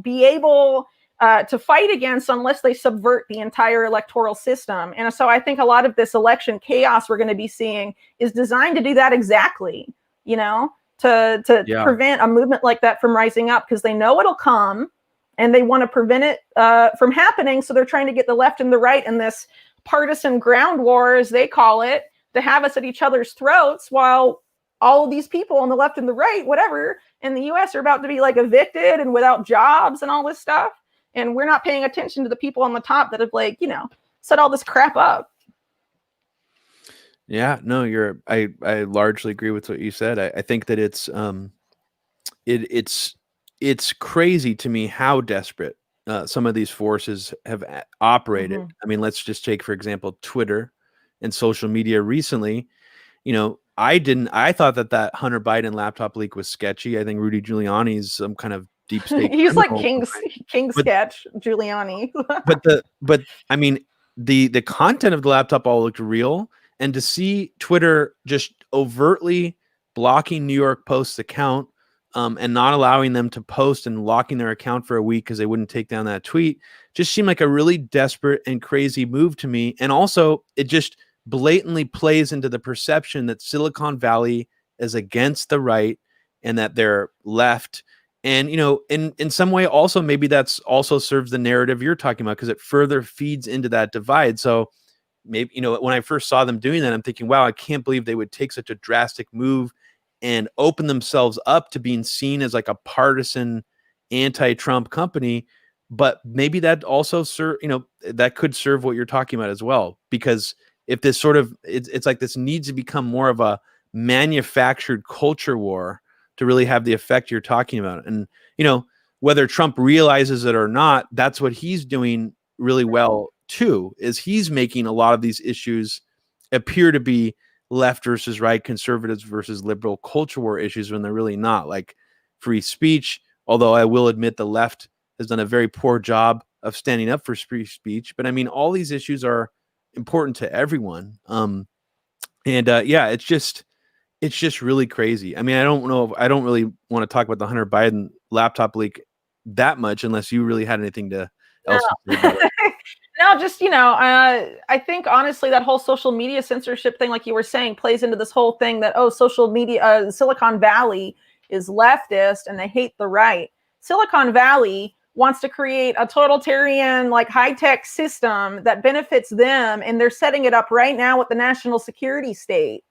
B: be able to fight against unless they subvert the entire electoral system. And so I think a lot of this election chaos we're going to be seeing is designed to do that exactly, you know, to prevent a movement like that from rising up, because they know it'll come and they want to prevent it from happening. So they're trying to get the left and the right in this partisan ground war, as they call it, to have us at each other's throats, while all of these people on the left and the right, whatever, in the US are about to be like evicted and without jobs and all this stuff. And we're not paying attention to the people on the top that have, like, you know, set all this crap up.
A: Yeah, no, I largely agree with what you said. I think that it's crazy to me how desperate some of these forces have operated. I mean, let's just take, for example, Twitter and social media recently. You know, I thought that Hunter Biden laptop leak was sketchy. I think Rudy Giuliani's some kind of deep state.
B: He's like King sketch Giuliani.
A: but I mean, the content of the laptop all looked real, and to see Twitter just overtly blocking New York Post's account and not allowing them to post and locking their account for a week because they wouldn't take down that tweet just seemed like a really desperate and crazy move to me. And also, it just blatantly plays into the perception that Silicon Valley is against the right and that they're left. And, you know, in some way also, maybe that's also serves the narrative you're talking about, because it further feeds into that divide. So maybe, you know, when I first saw them doing that, I'm thinking, wow, I can't believe they would take such a drastic move and open themselves up to being seen as like a partisan anti-Trump company. But maybe that also that could serve what you're talking about as well, because if this sort of, it's like this needs to become more of a manufactured culture war to really have the effect you're talking about. And, you know, whether Trump realizes it or not, that's what he's doing really well too, is he's making a lot of these issues appear to be left versus right, conservatives versus liberal culture war issues, when they're really not. Like free speech, although I will admit the left has done a very poor job of standing up for free speech. But I mean, all these issues are important to everyone. Yeah, it's just really crazy. I mean, I don't really want to talk about the Hunter Biden laptop leak that much, unless you really had anything else to say about it.
B: No, just, you know, I think honestly that whole social media censorship thing, like you were saying, plays into this whole thing that, social media, Silicon Valley is leftist and they hate the right. Silicon Valley wants to create a totalitarian, like, high-tech system that benefits them, and they're setting it up right now with the national security state,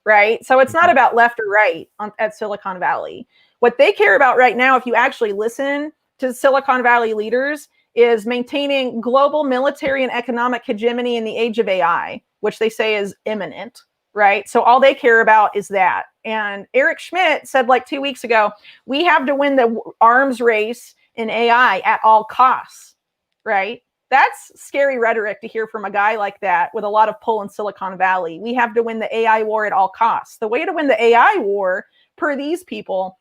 B: right? So it's not about left or right at Silicon Valley. What they care about right now, if you actually listen to Silicon Valley leaders, is maintaining global military and economic hegemony in the age of AI, which they say is imminent, right? So all they care about is that. And Eric Schmidt said, like 2 weeks ago, we have to win the arms race in AI at all costs, right? That's scary rhetoric to hear from a guy like that with a lot of pull in Silicon Valley. We have to win the AI war at all costs. The way to win the AI war, per these people,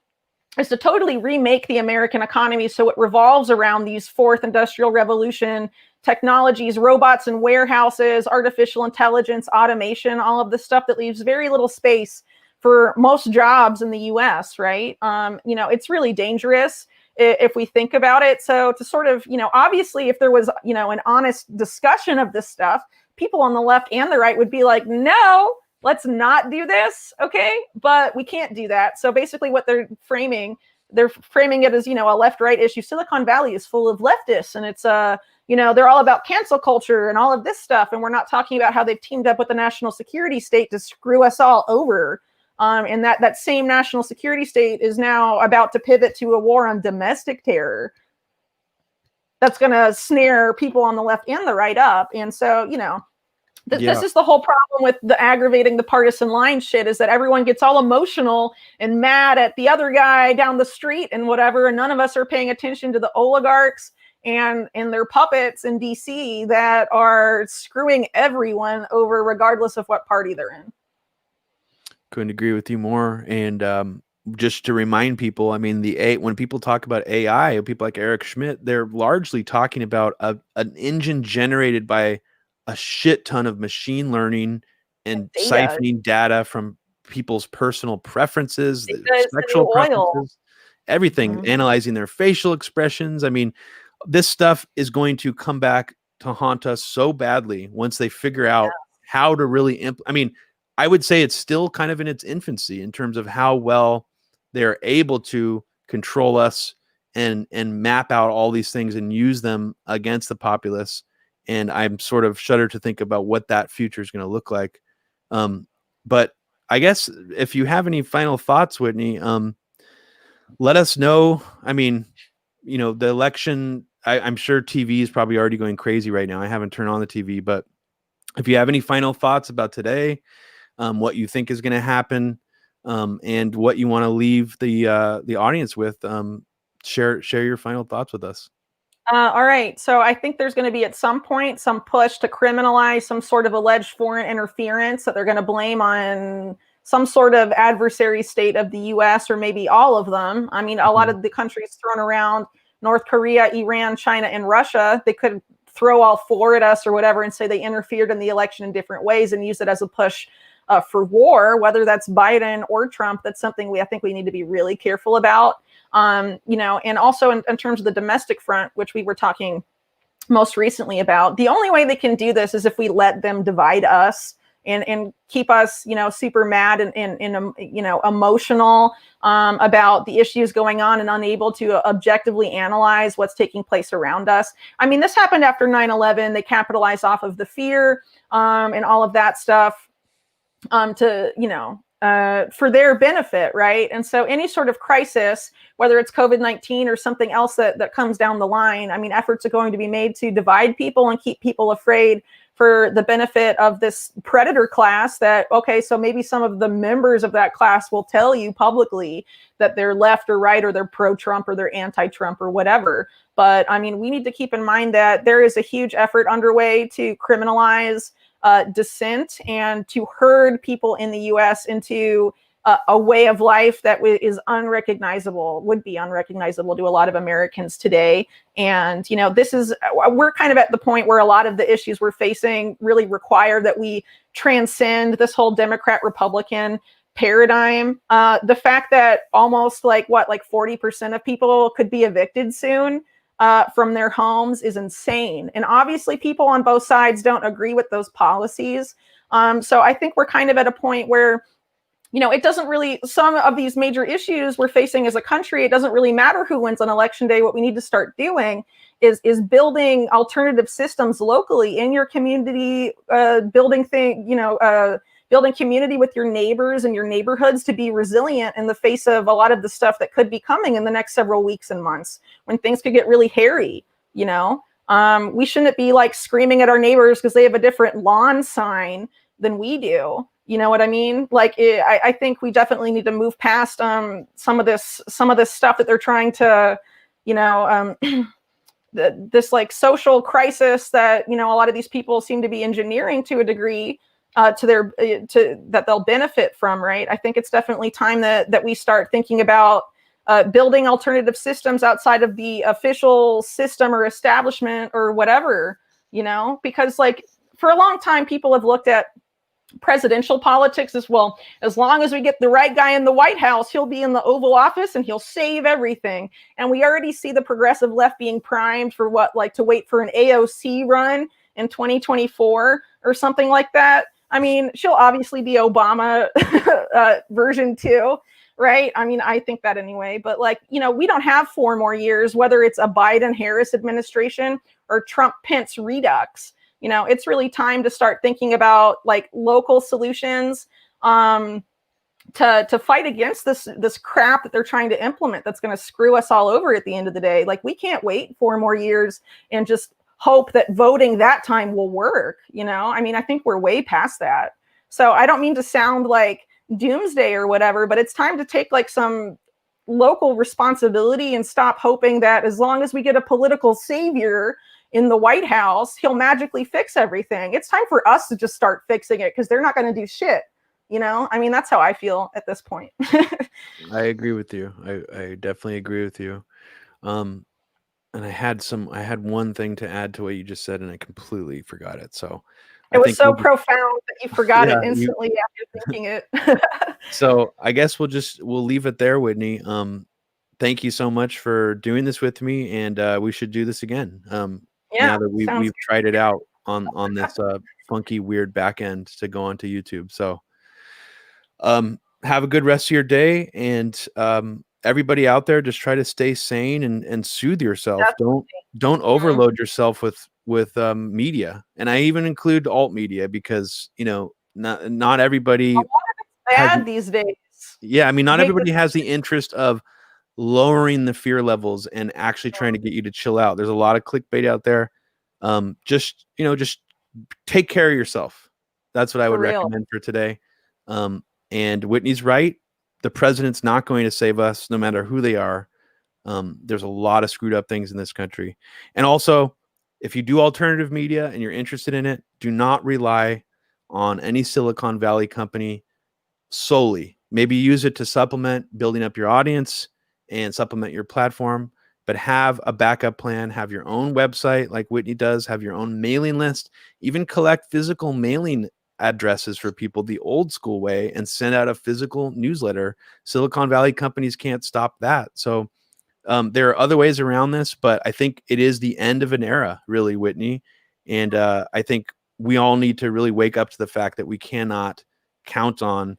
B: is to totally remake the American economy so it revolves around these fourth industrial revolution technologies, robots in warehouses, artificial intelligence, automation, all of this stuff that leaves very little space for most jobs in the US, right? You know, it's really dangerous if we think about it. So to sort of, you know, obviously if there was, you know, an honest discussion of this stuff, people on the left and the right would be like, no, let's not do this, okay? But we can't do that. So basically what they're framing it as, you know, a left-right issue. Silicon Valley is full of leftists, and it's, you know, they're all about cancel culture and all of this stuff. And we're not talking about how they've teamed up with the national security state to screw us all over. And that same national security state is now about to pivot to a war on domestic terror that's going to snare people on the left and the right up. And so, you know, this is the whole problem with the aggravating the partisan line shit, is that everyone gets all emotional and mad at the other guy down the street and whatever. And none of us are paying attention to the oligarchs and their puppets in DC that are screwing everyone over, regardless of what party they're in.
A: Couldn't agree with you more. And just to remind people, I mean, when people talk about AI, people like Eric Schmidt, they're largely talking about an engine generated by a shit ton of machine learning and siphoning data from people's personal preferences, sexual preferences, everything, analyzing their facial expressions. I mean, this stuff is going to come back to haunt us so badly once they figure out how to really I mean, I would say it's still kind of in its infancy in terms of how well they're able to control us and map out all these things and use them against the populace. And I'm sort of shudder to think about what that future is going to look like. But I guess if you have any final thoughts, Whitney, let us know. I mean, you know, the election, I'm sure TV is probably already going crazy right now. I haven't turned on the TV, but if you have any final thoughts about today, what you think is going to happen, and what you want to leave the audience with, share your final thoughts with us.
B: All right. So I think there's going to be at some point some push to criminalize some sort of alleged foreign interference that they're going to blame on some sort of adversary state of the US, or maybe all of them. I mean, a lot of the countries thrown around, North Korea, Iran, China, and Russia, they could throw all four at us or whatever and say they interfered in the election in different ways and use it as a push for war, whether that's Biden or Trump. That's something I think we need to be really careful about. You know, and also in terms of the domestic front, which we were talking most recently about, the only way they can do this is if we let them divide us and keep us, you know, super mad and you know, emotional about the issues going on and unable to objectively analyze what's taking place around us. I mean, this happened after 9/11. They capitalized off of the fear and all of that stuff to, you know, for their benefit, right? And so any sort of crisis, whether it's COVID-19 or something else that comes down the line, I mean, efforts are going to be made to divide people and keep people afraid for the benefit of this predator class that, okay, so maybe some of the members of that class will tell you publicly that they're left or right, or they're pro-Trump or they're anti-Trump or whatever. But I mean, we need to keep in mind that there is a huge effort underway to criminalize dissent and to herd people in the US into a way of life that is unrecognizable, would be unrecognizable to a lot of Americans today. And, you know, we're kind of at the point where a lot of the issues we're facing really require that we transcend this whole Democrat-Republican paradigm. The fact that almost like 40% of people could be evicted soon from their homes is insane. And obviously people on both sides don't agree with those policies. So I think we're kind of at a point where, you know, it doesn't really, some of these major issues we're facing as a country, it doesn't really matter who wins on election day. What we need to start doing is building alternative systems locally in your community, building community with your neighbors and your neighborhoods to be resilient in the face of a lot of the stuff that could be coming in the next several weeks and months when things could get really hairy, you know? We shouldn't be like screaming at our neighbors because they have a different lawn sign than we do. You know what I mean? Like, I think we definitely need to move past some of this stuff that they're trying to, you know, this like social crisis that, you know, a lot of these people seem to be engineering to a degree that they'll benefit from, right? I think it's definitely time that we start thinking about building alternative systems outside of the official system or establishment or whatever, you know, because like for a long time, people have looked at presidential politics as well. As long as we get the right guy in the White House, he'll be in the Oval Office and he'll save everything. And we already see the progressive left being primed for to wait for an AOC run in 2024 or something like that. I mean, she'll obviously be Obama version 2, right? I mean, I think that anyway. But like, you know, we don't have 4 more years, whether it's a Biden-Harris administration or Trump-Pence redux. You know, it's really time to start thinking about like local solutions to fight against this crap that they're trying to implement that's going to screw us all over at the end of the day. Like, we can't wait 4 more years and just hope that voting that time will work. You know, I mean, I think we're way past that. So I don't mean to sound like doomsday or whatever, but it's time to take like some local responsibility and stop hoping that as long as we get a political savior in the White House, he'll magically fix everything. It's time for us to just start fixing it because they're not going to do shit. You know, I mean, that's how I feel at this point.
A: I agree with you. I definitely agree with you. And I had one thing to add to what you just said, and I completely forgot it. So
B: it was so profound that you forgot it instantly after thinking it.
A: So I guess we'll leave it there, Whitney. thank you so much for doing this with me, and we should do this again.
B: Yeah,
A: Now that
B: sounds
A: we've tried it out on this funky weird back end to go onto YouTube. So have a good rest of your day, and everybody out there, just try to stay sane and soothe yourself.
B: definitely.
A: Don't overload yourself with media, and I even include alt media, because not everybody has.
B: Bad these days.
A: Yeah, I mean,
B: I
A: not
B: hate to
A: everybody has the interest of lowering the fear levels and actually trying to get you to chill out. There's a lot of clickbait out there. Just take care of yourself. That's what I
B: for
A: would
B: real.
A: recommend for today. And Whitney's right. The president's not going to save us, no matter who they are. There's a lot of screwed up things in this country. And also, if you do alternative media and you're interested in it, do not rely on any Silicon Valley company solely. Maybe use it to supplement building up your audience and supplement your platform, but have a backup plan. Have your own website like Whitney does. Have your own mailing list. Even collect physical mailing addresses for people the old school way and send out a physical newsletter. Silicon Valley companies can't stop that. So there are other ways around this, but I think it is the end of an era, really, Whitney. And I think we all need to really wake up to the fact that we cannot count on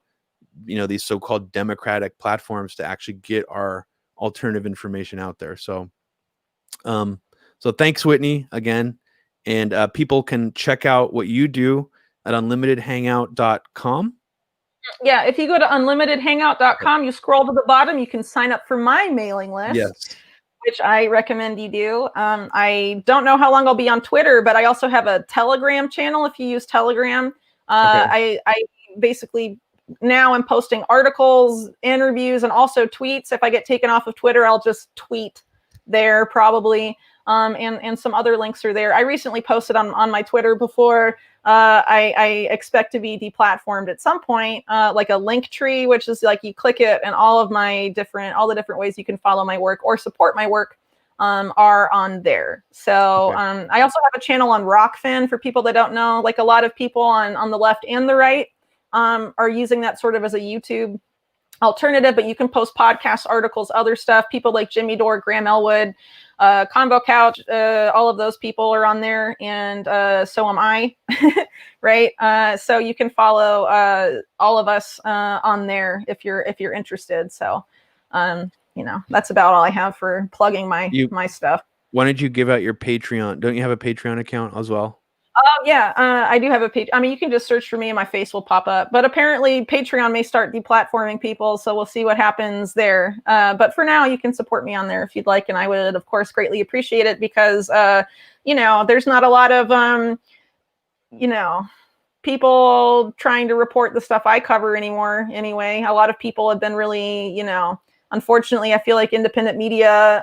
A: these so-called democratic platforms to actually get our alternative information out there. So thanks, Whitney, again. And people can check out what you do at unlimitedhangout.com.
B: Yeah, if you go to unlimitedhangout.com, you scroll to the bottom, you can sign up for my mailing list.
A: Yes.
B: Which I recommend you do. I don't know how long I'll be on Twitter, but I also have a Telegram channel if you use Telegram. I basically now I'm posting articles, interviews, and also tweets. If I get taken off of Twitter, I'll just tweet there probably. And some other links are there. I recently posted on my Twitter before. I expect to be deplatformed at some point, like a link tree, which is like you click it and all the different ways you can follow my work or support my work are on there. So I also have a channel on Rockfin for people that don't know. Like a lot of people on the left and the right are using that sort of as a YouTube alternative, but you can post podcasts, articles, other stuff. People like Jimmy Dore, Graham Elwood, Convo Couch, all of those people are on there, and so am I, right? So you can follow all of us on there if you're interested. So, that's about all I have for plugging my stuff.
A: Why don't you give out your Patreon? Don't you have a Patreon account as well?
B: Oh yeah, I do have a page. I mean, you can just search for me and my face will pop up. But apparently Patreon may start deplatforming people, so we'll see what happens there. But for now, you can support me on there if you'd like, and I would, of course, greatly appreciate it because, there's not a lot of, people trying to report the stuff I cover anymore. Anyway, a lot of people have been really, unfortunately, I feel like independent media,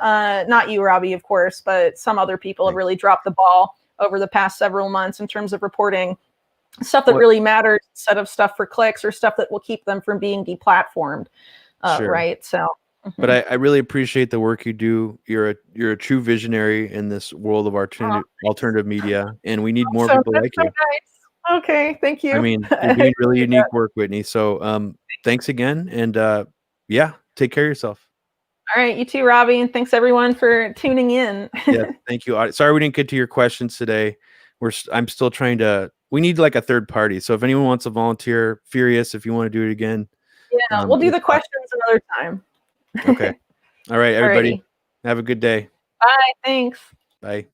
B: not you, Robbie, of course, but some other people have really dropped the ball over the past several months in terms of reporting stuff that really matters instead of stuff for clicks or stuff that will keep them from being deplatformed.
A: Sure.
B: Right. So,
A: but I really appreciate the work you do. You're a true visionary in this world of alternative media, and we need more people like you.
B: Nice. Okay. Thank you.
A: I mean, you're doing really unique work, Whitney. So thanks again. And take care of yourself.
B: All right, you too, Robbie, and thanks everyone for tuning in.
A: Yeah, thank you. Sorry we didn't get to your questions today. I'm still trying to. We need like a third party. So if anyone wants to volunteer, Furious, if you want to do it again.
B: Yeah, we'll do the questions another time.
A: Okay. All right, everybody. Have a good day.
B: Bye. Thanks.
A: Bye.